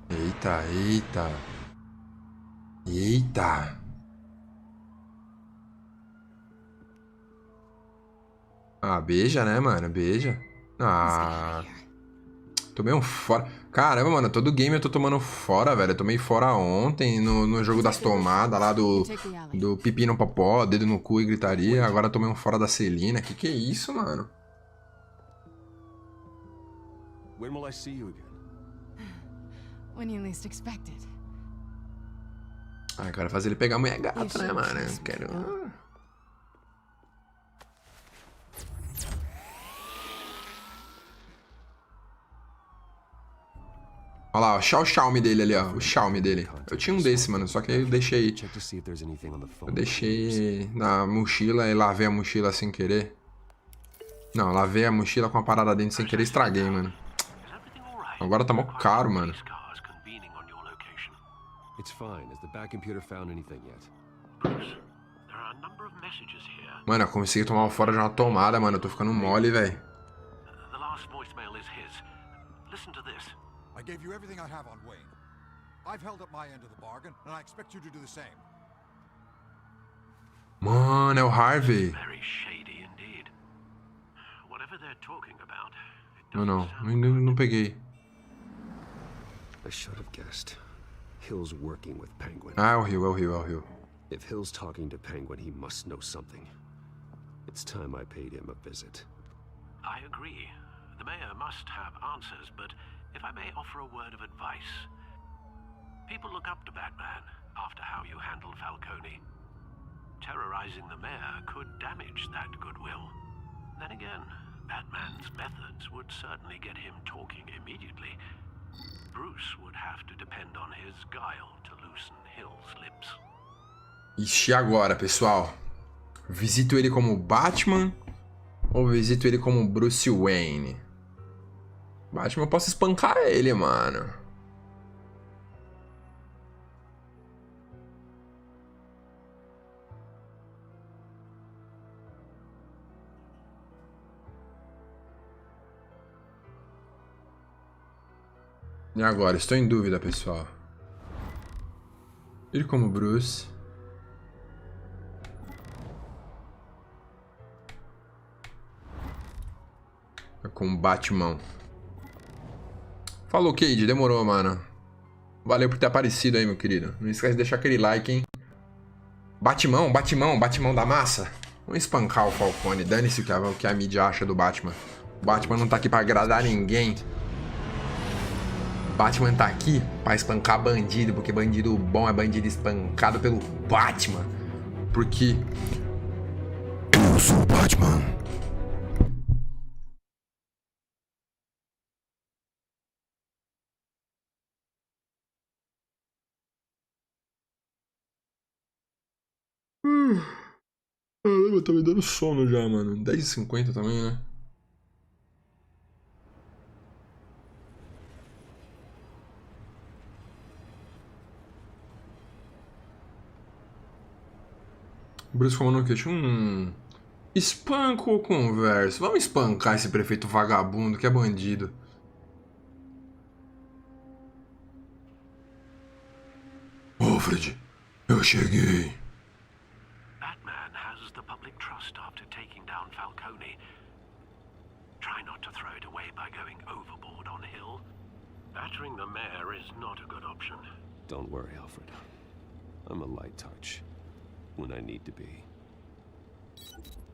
Eita, eita. Eita. Ah, beija, né, mano? Beija. Ah... Tomei um fora. Caramba, mano, todo game eu tô tomando fora, velho. Eu tomei fora ontem no jogo das tomadas lá do pipi no popó, dedo no cu e gritaria. Agora eu tomei um fora da Celina. Que é isso, mano? When will I see you again? When you least expect it. Ah, quero fazer ele pegar a mulher gata, né, mano? Eu quero... Olha lá, ó, o Xiaomi dele ali, ó. O Xiaomi dele. Eu tinha um desse, mano, só que eu deixei... Eu deixei na mochila e lavei a mochila sem querer. Não, lavei a mochila com a parada dentro sem querer e estraguei, mano. Agora tá mó caro, mano. Mano, eu consegui tomar o fora de uma tomada, mano. Eu tô ficando mole, velho. I gave you everything I have on Wayne. I've held up my end of the bargain, and I expect you to do the same. Mano, é o Harvey. Não peguei. I should have guessed. Hill's working with Penguin. Ah, é o Rio. If Hill's talking to Penguin, he must know something. It's time I paid him a visit. I agree. The mayor must have answers, but if I may offer a word of advice. People look up to Batman. after how you handled Falcone. Terrorizing the mayor could damage that goodwill. Then again, Batman's methods would certainly get him talking immediately. Bruce would have to depend on his guile to loosen Hill's lips. Ixi, agora, pessoal? Visito ele como Batman ou visito ele como Bruce Wayne? Batman, eu posso espancar ele, mano. E agora? Estou em dúvida, pessoal. Ir como Bruce. Com Batman. Falou, Cade. Demorou, mano. Valeu por ter aparecido aí, meu querido. Não esquece de deixar aquele like, hein. Batman da massa. Vamos espancar o Falcone. Dane-se o que a mídia acha do Batman. O Batman não tá aqui pra agradar ninguém. Batman tá aqui pra espancar bandido, porque bandido bom é bandido espancado pelo Batman. Porque eu sou o Batman. Caramba, tá me dando sono já, mano. 10h50 também, né? Bruce falou no queixo. Espanco ou converso? Vamos espancar esse prefeito vagabundo que é bandido. Alfred, eu cheguei. Batman has the public trust after taking down Falcone. Try not to throw it away by going overboard on Hill. Battering the mayor is not a good option. Don't worry, Alfred. I'm a light touch when I need to be.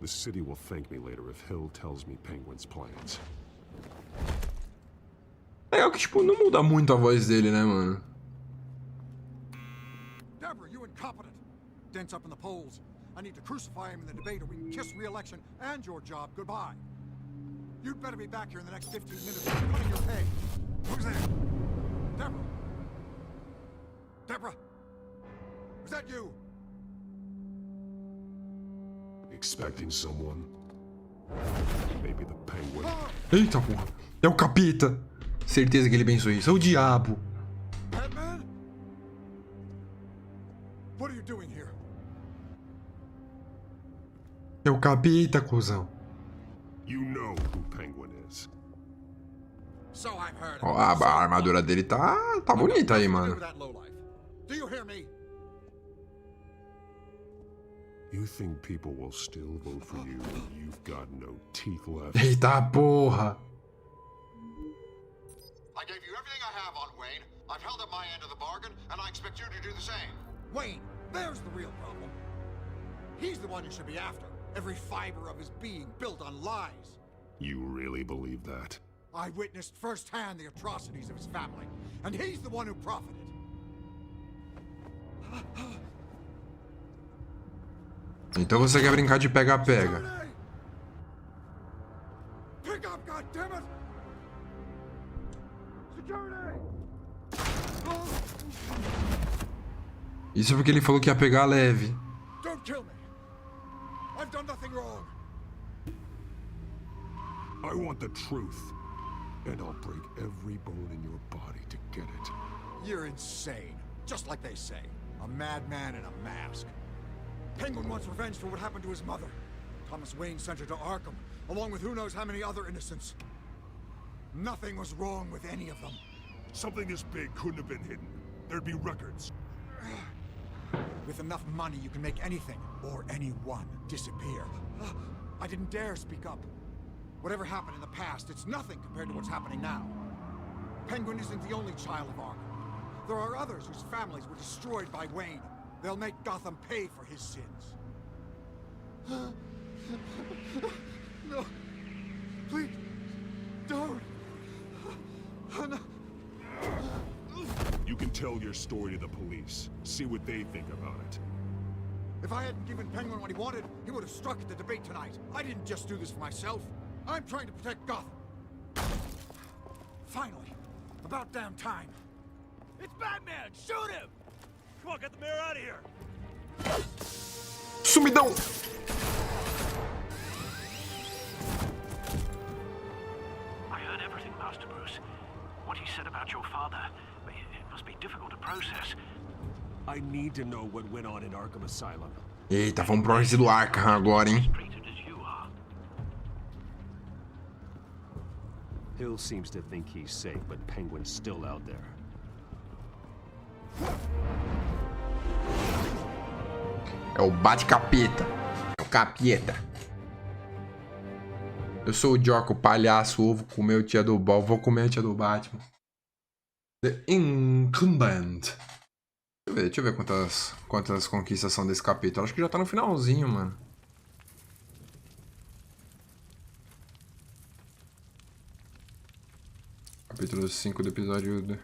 The city will thank me later if Hill tells me Penguin's plans. Legal que, tipo, não muda muito a voz dele, né, mano? Deborah, you incompetent! Dent's up in the polls. I need to crucify him in the debate or we can kiss re-election and your job goodbye. You'd better be back here in the next 15 minutes or cutting your pay. Who's there? Deborah? Deborah? Was that you? Expecting someone? Maybe the Penguin. Eita, porra. É o capeta. Certeza que ele pensou isso. É o diabo. Batman? What are you doing here? É o capeta, cuzão. You know who Penguin is. So I've heard. Ó, a armadura dele tá bonita aí, mano. Do you hear me? You think people will still vote for you when you've got no teeth left? Eita porra. I gave you everything I have on Wayne. I've held up my end of the bargain, and I expect you to do the same. Wayne, there's the real problem. He's the one you should be after. Every fiber of his being built on lies. You really believe that? I witnessed firsthand the atrocities of his family, and he's the one who profited. Então você quer brincar de pega-pega? Pick up, goddammit! Security! Isso porque ele falou que ia pegar leve. Don't kill me. I've done nothing wrong. I want the truth, and I'll break every bone in your body to get it. You're insane, just like they say. A madman in a mask. Penguin wants revenge for what happened to his mother. Thomas Wayne sent her to Arkham, along with who knows how many other innocents. Nothing was wrong with any of them. Something this big couldn't have been hidden. There'd be records. With enough money, you can make anything, or anyone, disappear. I didn't dare speak up. Whatever happened in the past, it's nothing compared to what's happening now. Penguin isn't the only child of Arkham. There are others whose families were destroyed by Wayne. They'll make Gotham pay for his sins. No. Please. Don't. No. You can tell tell your story to the police. See what they think about it. If I hadn't given Penguin what he wanted, he would have struck at the debate tonight. I didn't just do this for myself. I'm trying to protect Gotham. Finally. About damn time. It's Batman! Shoot him! Come on, get the mayor out of here! Sumidão! I heard everything, Master Bruce. What he said about your father. It must be difficult to process. I need to know what went on in Arkham Asylum. Eita, vamos pro lance do Arkham agora, hein? Hill seems to think he's safe, but Penguin's still out there. É o bate-capeta. É o capeta. Eu sou o Joker, o palhaço, ovo, comer o tia do Ball. Vou comer a tia do Batman. The Incumbent. Deixa eu ver quantas conquistas são desse capítulo. Acho que já tá no finalzinho, mano. Capítulo 5 do episódio...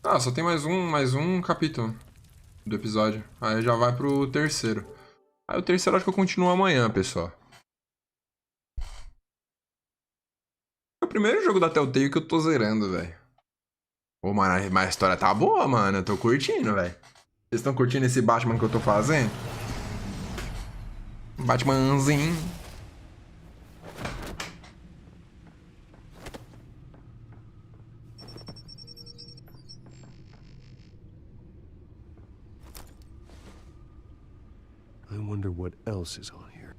Ah, só tem mais um capítulo do episódio. Aí já vai pro terceiro. Aí o terceiro acho que eu continuo amanhã, pessoal. É o primeiro jogo da Telltale que eu tô zerando, velho. Pô, mano, mas a história tá boa, mano. Eu tô curtindo, velho. Vocês estão curtindo esse Batman que eu tô fazendo? Batmanzinho. I wonder what else is on here.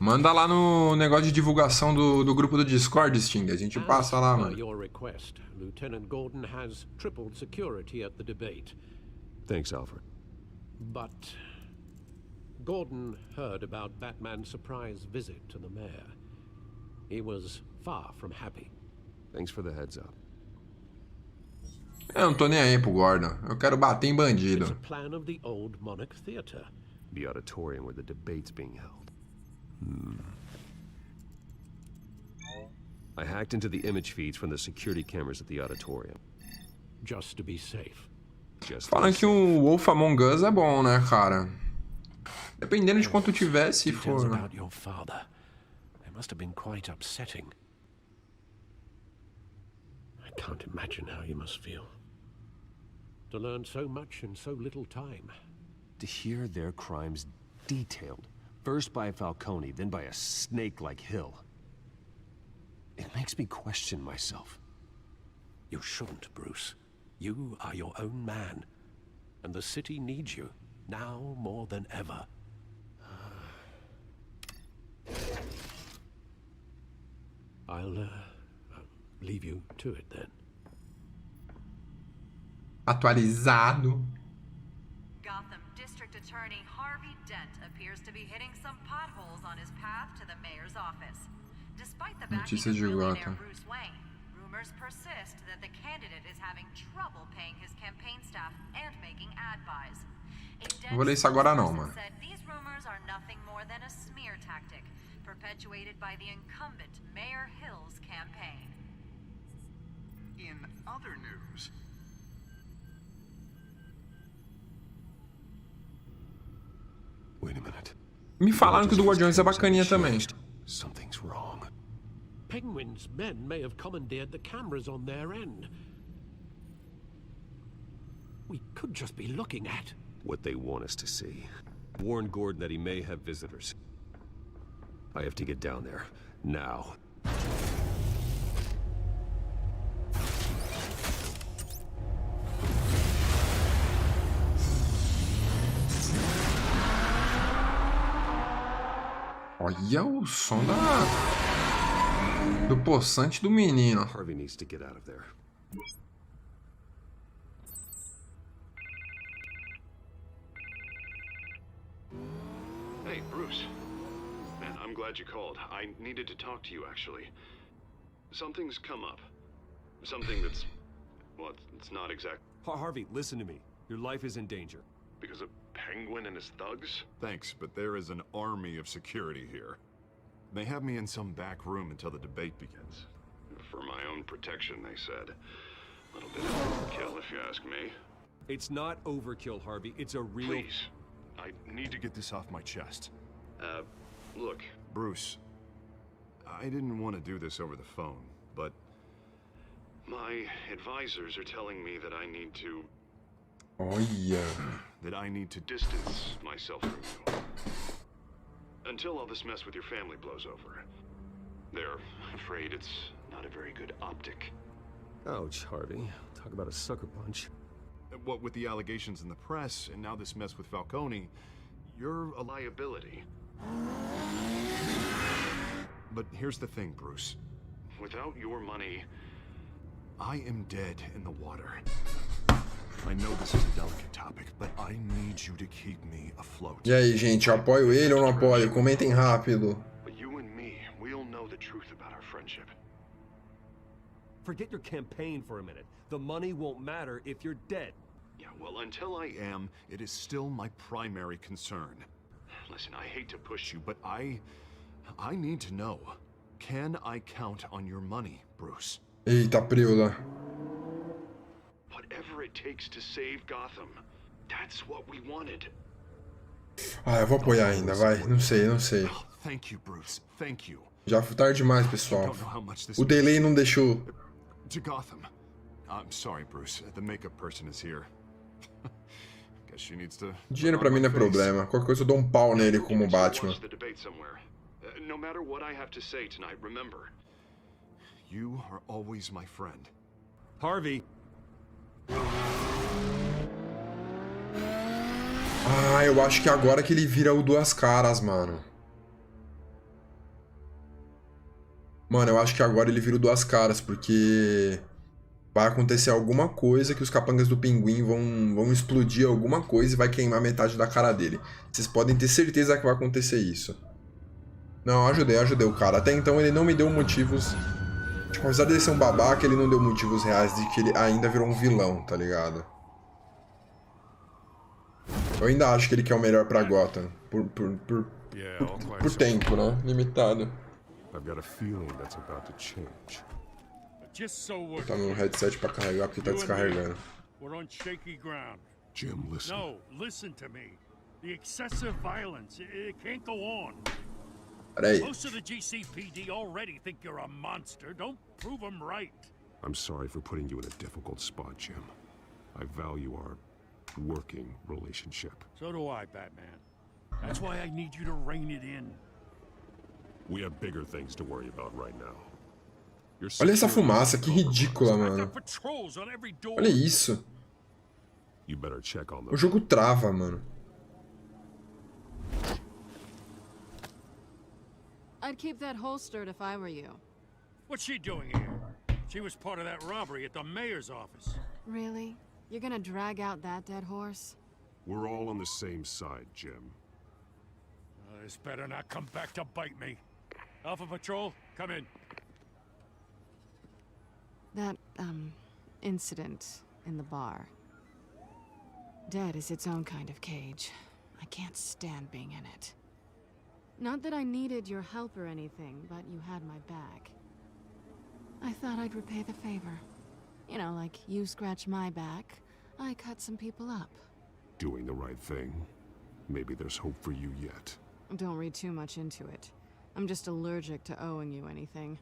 Manda lá no negócio de divulgação do grupo do Discord, Sting. A gente passa lá, mano. Your request, Lieutenant Gordon has tripled security at the debate. Thanks, Alfred. But Gordon heard about Batman's surprise visit to the mayor. He was far from happy. Thanks for the heads up. Eu não tô nem aí pro Gordon. Eu quero bater em bandido. It's a plan of the old Monarch Theater. The auditorium where the debate's being held. I hacked into the image feeds from the security cameras at the auditorium. Just to be safe. Falam que o Wolf Among Us é bom, né, cara? Dependendo de quanto tiver, se for. About your father. They must have been quite upsetting. I can't imagine how you must feel. To learn so much in so little time. To hear their crimes detailed. First by Falcone, then by a snake like Hill. It makes me question myself. You shouldn't, Bruce. You are your own man. And the city needs you, now more than ever. I'll leave you to it then. Atualizado. Gotham District Attorney Harvey Dent appears to be hitting some potholes on his path to the mayor's office. Despite the backing of millionaire Bruce Wayne, rumors persist that the candidate is having trouble paying his campaign staff and making ad buys. Não vou ler isso agora não, mano. Said these rumors are nothing more than a smear tactic perpetuated by the incumbent Mayor Hill's campaign. In other news, Wait a minute. Me falaram que o do Guardiões é bacaninha também. Something's wrong. Penguin's men may have commandeered the cameras on their end. We could just be looking at what they want us to see. Warn Gordon that he may have visitors. I have to get down there. Now. Olha o som do poçante do menino. Harvey needs to get out of there. Hey, Bruce. Man, I'm glad you called. I needed to talk to you, actually. Something's come up. Something that's... well, it's not exact... Harvey, listen to me. Your life is in danger. Because of Penguin and his thugs? Thanks, but there is an army of security here. They have me in some back room until the debate begins. For my own protection, they said. A little bit overkill, if you ask me. It's not overkill, Harvey. It's a real... Please. I need to get this off my chest. Look. Bruce, I didn't want to do this over the phone, but... My advisors are telling me that I need to... Oh, yeah. That I need to distance myself from you. Until all this mess with your family blows over. They're afraid it's not a very good optic. Ouch, Harvey. Talk about a sucker punch. What with the allegations in the press, and now this mess with Falcone, you're a liability. But here's the thing, Bruce. Without your money... I am dead in the water. I know this is a delicate topic, but I need you to keep me afloat. E aí, gente, eu apoio ele ou não apoio? Comentem rápido. But you and me, we'll know the truth about our friendship. Forget your campaign for a minute. The money won't matter if you're dead. Yeah, well, until I am, it is still my primary concern. Listen, I hate to push you, But I need to know. Can I count on your money, Bruce? Eita, preula. Whatever it takes to save Gotham, that's what we wanted. Ah, eu vou apoiar ainda, vai. Não sei, não sei. Thank you, Bruce. Thank you. Já foi tarde demais, pessoal. O delay não deixou. To Gotham. I'm sorry, Bruce. The makeup person is here. Guess she needs to... Dinheiro pra mim não é problema. Qualquer coisa eu dou um pau nele como Batman. No matter what I have to say tonight, remember. You are always my friend. Harvey. Ah, eu acho que agora que ele vira o Duas Caras, mano. Mano, eu acho que agora ele vira o Duas Caras, porque vai acontecer alguma coisa que os capangas do pinguim vão explodir alguma coisa e vai queimar metade da cara dele. Vocês podem ter certeza que vai acontecer isso. Não, ajudei o cara. Até então ele não me deu motivos... Tipo, apesar dele ser um babaca, ele não deu motivos reais de que ele ainda virou um vilão, tá ligado? Eu ainda acho que ele quer o melhor pra Gotham. Por tempo, né? Limitado. Vou botar meu headset pra carregar porque tá descarregando. Jim, listen. No, listen to me. The excessive violence, it can't go on. Peraí. Most of the GCPD already think you're a monster. Don't prove them right. I'm sorry for putting you in a difficult spot, Jim. I value our working relationship. So do I, Batman. That's why I need you to rein it in. We have bigger things to worry about right now. Olha essa fumaça, que ridícula, mano. Olha isso. O jogo trava, mano. I'd keep that holstered if I were you. What's she doing here? She was part of that robbery at the mayor's office. Really? You're gonna drag out that dead horse? We're all on the same side, Jim. This better not come back to bite me. Alpha Patrol, come in. That, incident in the bar. Dead is its own kind of cage. I can't stand being in it. Not that I needed your help or anything, but you had my back. I thought I'd repay the favor. You know, like you scratch my back, I cut some people up. Doing the right thing. Maybe there's hope for you yet. Don't read too much into it. I'm just allergic to owing you anything.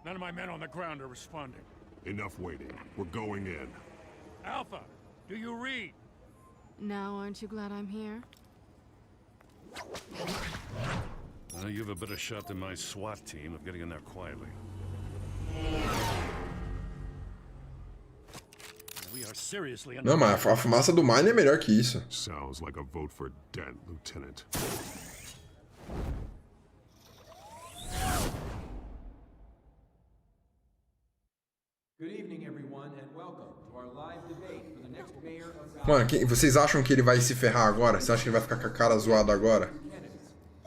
None of my men on the ground are responding. Enough waiting. We're going in. Alpha, do you read? Now aren't you glad I'm here? You have a better shot than my SWAT team of getting in there quietly. We are seriously Não, mas a fumaça do Mine é melhor que isso. Sounds like a vote for Dent, Lieutenant. Good evening, everyone, and welcome to our live debate for the next mayor of Gotham. Mano, vocês acham que ele vai se ferrar agora? Vocês acham que ele vai ficar com a cara zoada agora?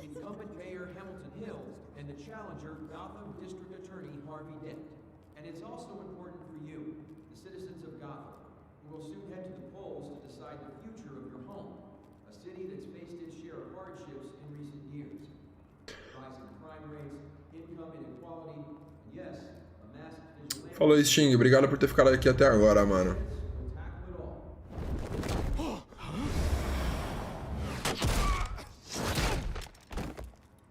Incumbent Mayor Hamilton Hills and the challenger Gotham District Attorney Harvey Dent. And it's also important for you, the citizens of Gotham, who will soon head to the polls to decide the future of your home, a city that's faced its share of hardships in recent years. Rising crime rates, income inequality, and yes, a massive vigilante Falou, Sting. Obrigado por ter ficado aqui até agora, mano.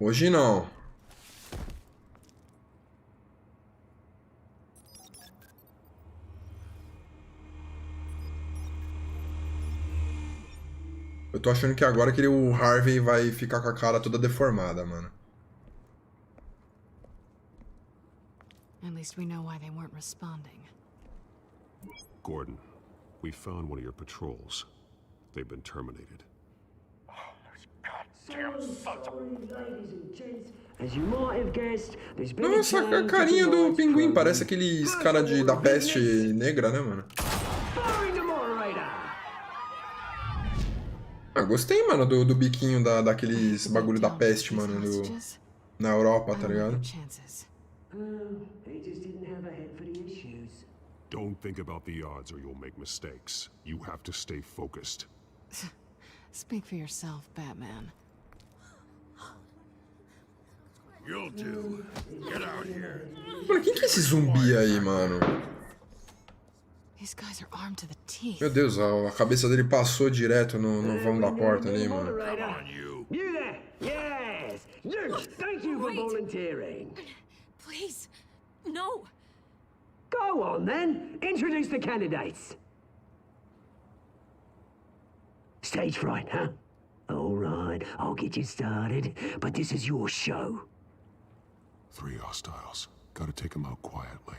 Hoje não. Eu tô achando que agora que o Harvey vai ficar com a cara toda deformada, mano. At least we know why they weren't responding. Gordon, we found one of your patrols. They've been terminated. Nossa, a carinha do pinguim. Parece aqueles cara da peste negra, né, mano? Ah, gostei, mano, do biquinho daqueles bagulho da peste, mano, na Europa, tá ligado? Don't think about the odds or you'll make mistakes. You have to stay focused. Speak for yourself, Batman. You'll do. Get out here. Mano, quem que é esse zumbi aí, mano? These guys are armed to the teeth. Meu Deus, a cabeça dele passou direto no vão da porta ali, mano. You there? Yes. Thank you for volunteering. Please, no. Go on then. Introduce the candidates. Stage fright, huh? All right, I'll get you started, but this is your show. 3 hostiles. Gotta take them out quietly.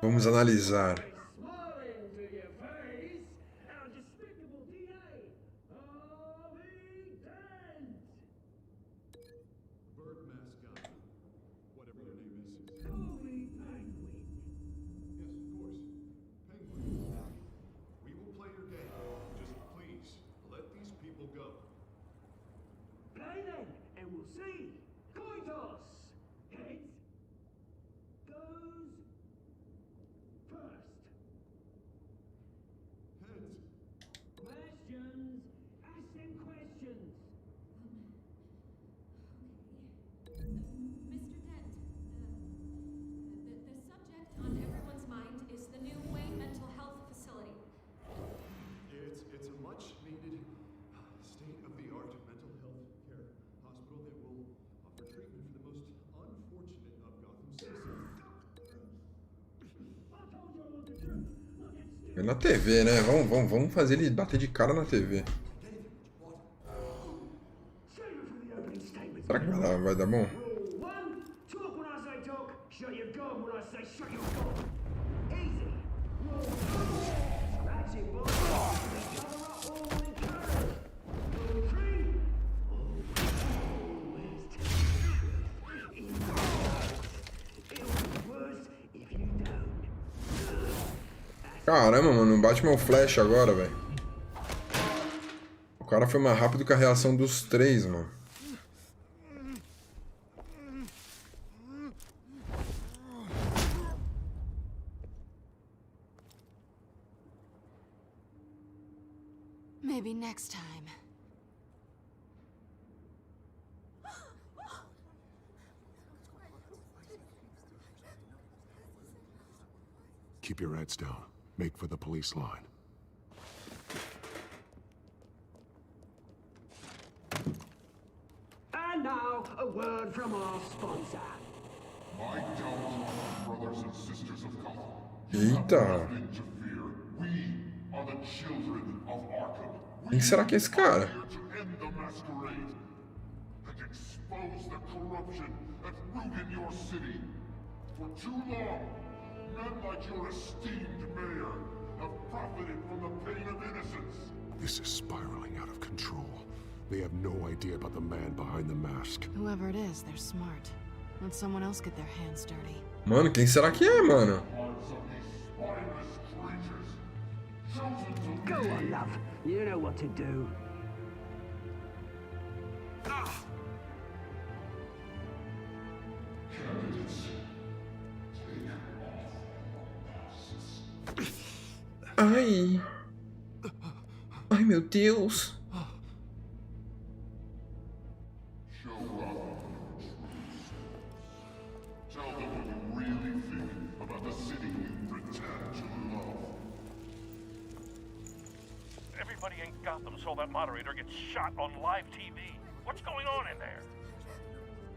Vamos analisar. É na TV, né? Vamos fazer ele bater de cara na TV. Será que vai dar bom? Caramba, mano, bate meu flash agora, velho. O cara foi mais rápido que a reação dos 3, mano. Maybe next time. Keep your heads down. Make for the police line. And now, a word from our sponsor. My Daltorama brothers and sisters of Gotham. Eita. We are the children of Arkham. Quem será que é esse cara? To end the masquerade and expose the corruption that ruined your city. For too long, men like your esteemed mayor have profited from the pain of innocence. This is spiraling out of control. They have no idea about the man behind the mask. Whoever it is, they're smart. Let someone else get their hands dirty. Mano, quem será que é, mano? Go on, love. You know what to do. Ai. Ai, meu Deus. Everybody in Gotham saw that moderator get shot on live TV. What's going on in there?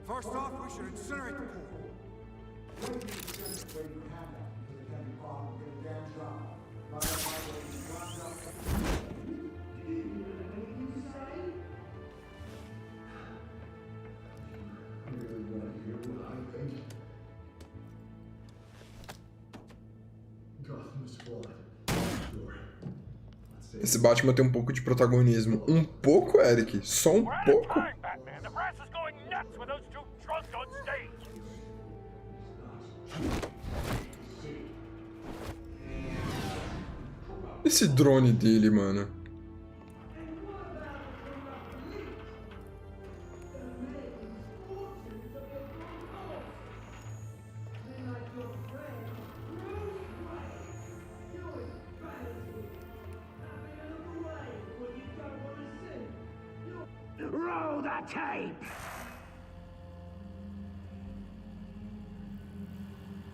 First off, we should incinerate the pool. Esse Batman tem um pouco de protagonismo. Um pouco, Eric? Só um pouco? Esse drone dele, mano. Roll the tape!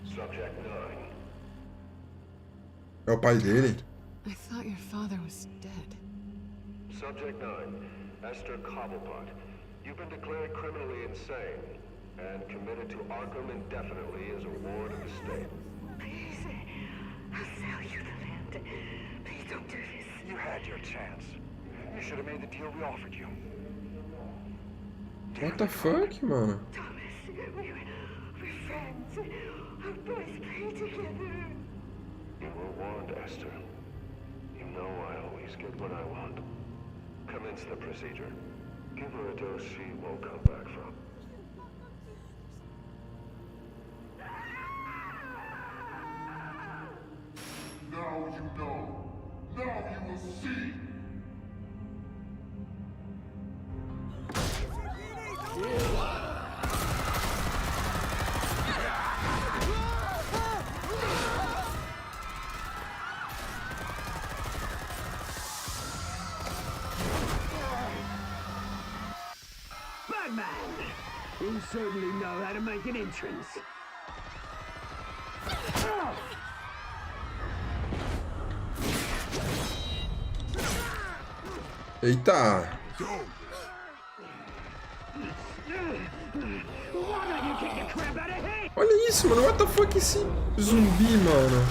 Subject 9. É o pai dele? I thought your father was dead. Subject 9. Esther Cobblepot. You've been declared criminally insane and committed to Arkham indefinitely as a ward of the state. Please, I'll sell you the land. Please don't do this. You had your chance. You should have made the deal we offered you. What the fuck, mano? Thomas, we're friends. Our boys play together. You were warned, Esther. You know I always get what I want. Commence the procedure. Give her a dose she won't come back from. Now you know. Now you will see. Batman! You certainly know how to make an entrance. Eita! Olha isso, mano. What the fuck esse zumbi, mano?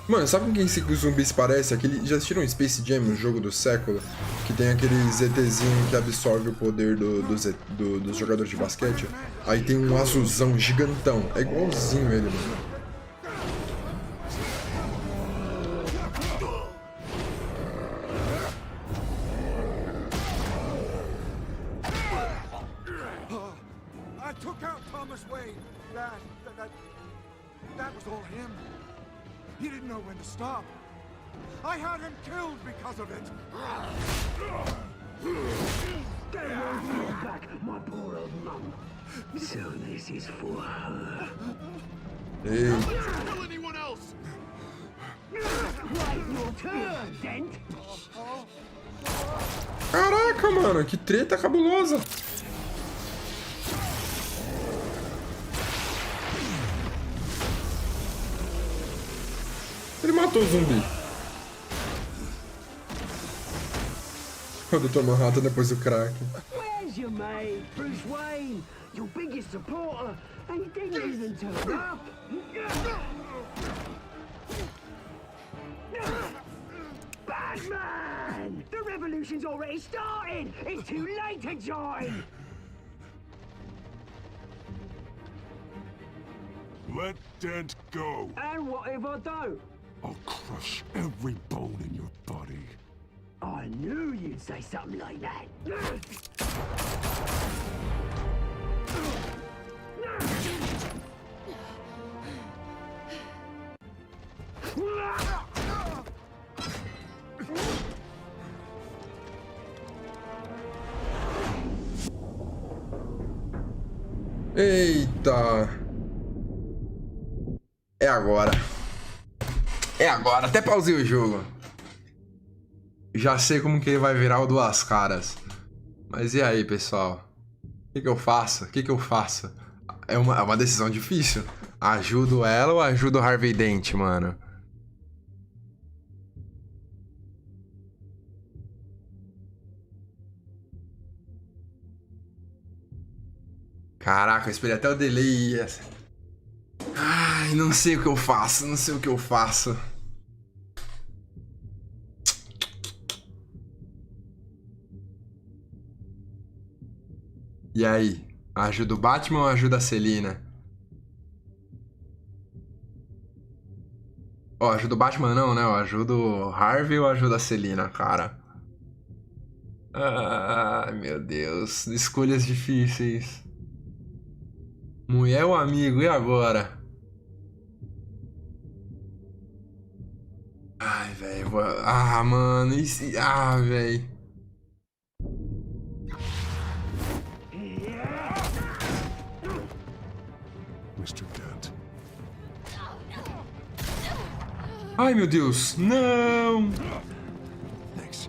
Mano, sabe com quem esse zumbi se parece? Aquele, já assistiram Space Jam, o jogo do século? Que tem aquele ZTzinho que absorve o poder dos jogadores de basquete. Aí tem um azulzão gigantão. É igualzinho ele, mano. I took out Thomas Wayne. That was all him. He didn't know when to stop. I had him killed because of it. Back, my poor old mum. So this is for her. Hey. Kill anyone else. Wait your turn, Dent. Caraca, mano, que treta cabulosa. Ele matou o zumbi. O Dr. Manhattan depois do crack. Where's your mate, Bruce Wayne? Your biggest supporter, and he didn't even turn up. Batman! The revolution's already started! It's too late to join! Let Dent go. And what if I don't? I'll crush every bone in your body. I knew you'd say something like that. Eita. É agora. É agora, até pausei o jogo. Já sei como que ele vai virar o duas caras. Mas e aí, pessoal? O que eu faço? O que eu faço? É uma decisão difícil. Ajudo ela ou ajudo o Harvey Dent, mano? Caraca, eu esperei até o delay. Ai, não sei o que eu faço, não sei o que eu faço. E aí? Ajuda o Batman ou ajuda a Selina? Ó, ajuda o Batman não, né? Eu ajudo o Harvey ou ajuda a Selina, cara? Ai, meu Deus. Escolhas difíceis. Mulher ou amigo? E agora? Ai, velho. Ah, mano. Ah, velho. Mr. Dent. Ai, meu Deus. Não. Thanks.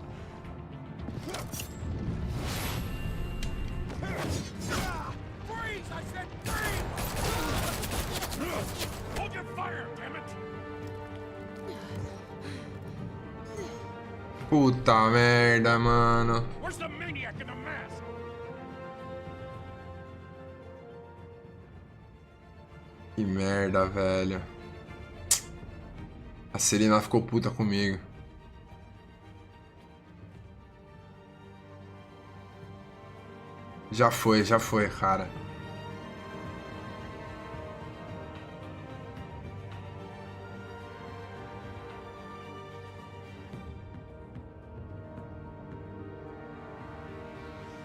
Freeze! I said freeze! Hold your fire, damn it! Puta merda, mano. Where's the maniac in the mask? Que merda, velho. A Selina ficou puta comigo. Já foi, cara.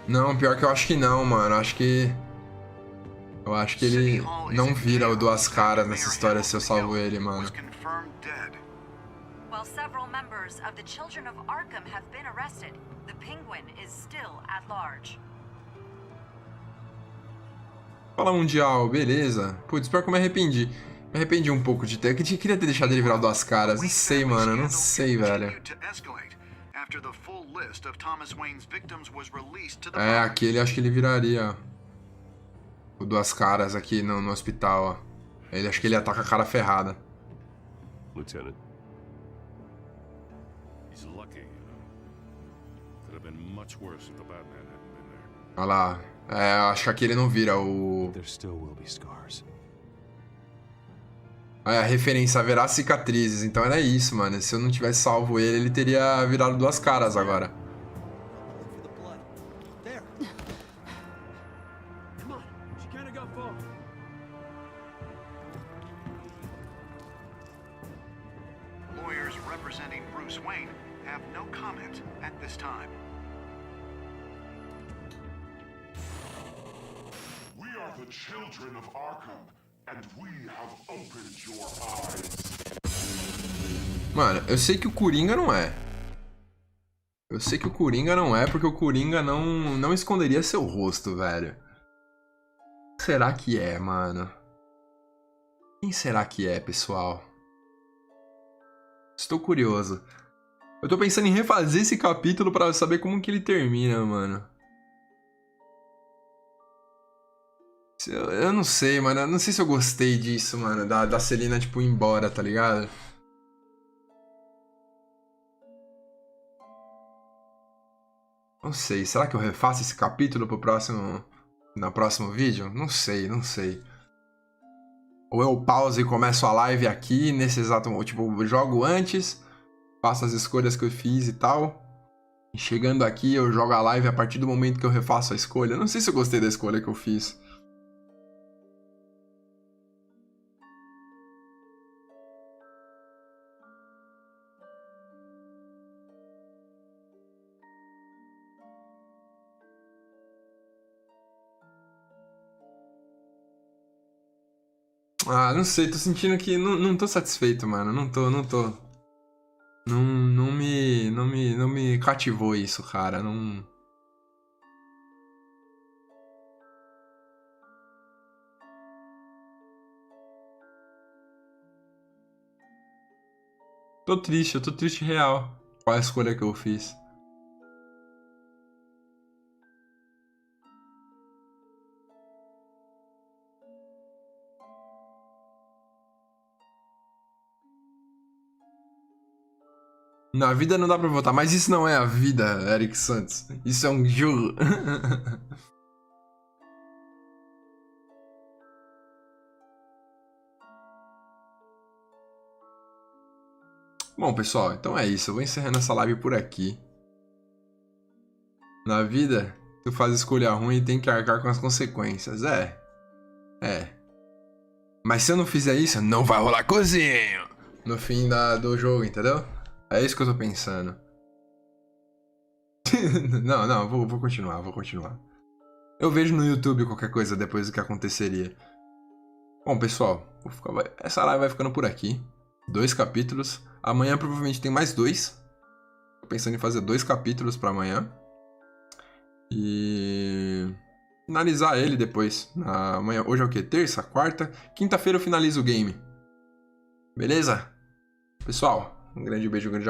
Não, pior que eu acho que não, mano. Eu acho que ele não vira o duas caras nessa história se eu salvo ele, mano. While several members of the Children of Arkham have been arrested, the Penguin is still at large. Fala mundial, beleza. Putz, pior que eu me arrependi. Me arrependi um pouco de ter. Eu queria ter deixado ele virar o duas caras. Não sei, mano. Não sei, velho. É, aquele acho que ele viraria o duas caras aqui no hospital, ó. Ele acho que ele ataca a cara ferrada. Lieutenant. He's lucky. Could have been much worse if the Batman hadn't been there. Olha lá. É, eu acho que aqui ele não vira o... There still will be scars. É, a referência haverá cicatrizes. Então era isso, mano. Se eu não tivesse salvo ele, ele teria virado duas caras agora. Lawyers representing Bruce Wayne have no comment at this time. We are the children of Arkham, and we have opened your eyes. Mano, eu sei que o Coringa não é. Eu sei que o Coringa não é, porque o Coringa não esconderia seu rosto, velho. Quem será que é, mano? Quem será que é, pessoal? Estou curioso. Eu tô pensando em refazer esse capítulo pra saber como que ele termina, mano. Eu não sei, mano. Eu não sei se eu gostei disso, mano. Da Selina, tipo, ir embora, tá ligado? Não sei. Será que eu refaço esse capítulo pro próximo vídeo? Não sei, não sei. Ou eu pauso e começo a live aqui, nesse exato... Tipo, jogo antes, faço as escolhas que eu fiz e tal. E chegando aqui, eu jogo a live a partir do momento que eu refaço a escolha. Não sei se eu gostei da escolha que eu fiz. Ah, não sei, tô sentindo que não tô satisfeito, mano. Não tô. Não me cativou isso, cara. Não. eu tô triste real. Qual a escolha que eu fiz? Na vida não dá pra votar, mas isso não é a vida, Eric Santos. Isso é um jogo. Bom, pessoal, então é isso. Eu vou encerrando essa live por aqui. Na vida, tu faz escolha ruim e tem que arcar com as consequências. É. Mas se eu não fizer isso, não vai rolar cozinho no fim do jogo, entendeu? É isso que eu tô pensando. Não, vou continuar. Eu vejo no YouTube qualquer coisa depois do que aconteceria. Bom, pessoal, essa live vai ficando por aqui. 2 capítulos. Amanhã provavelmente tem mais 2. Tô pensando em fazer 2 capítulos pra amanhã. E finalizar ele depois. Amanhã, hoje é o quê? Terça, quarta. Quinta-feira eu finalizo o game. Beleza? Pessoal, um grande beijo, um grande abraço.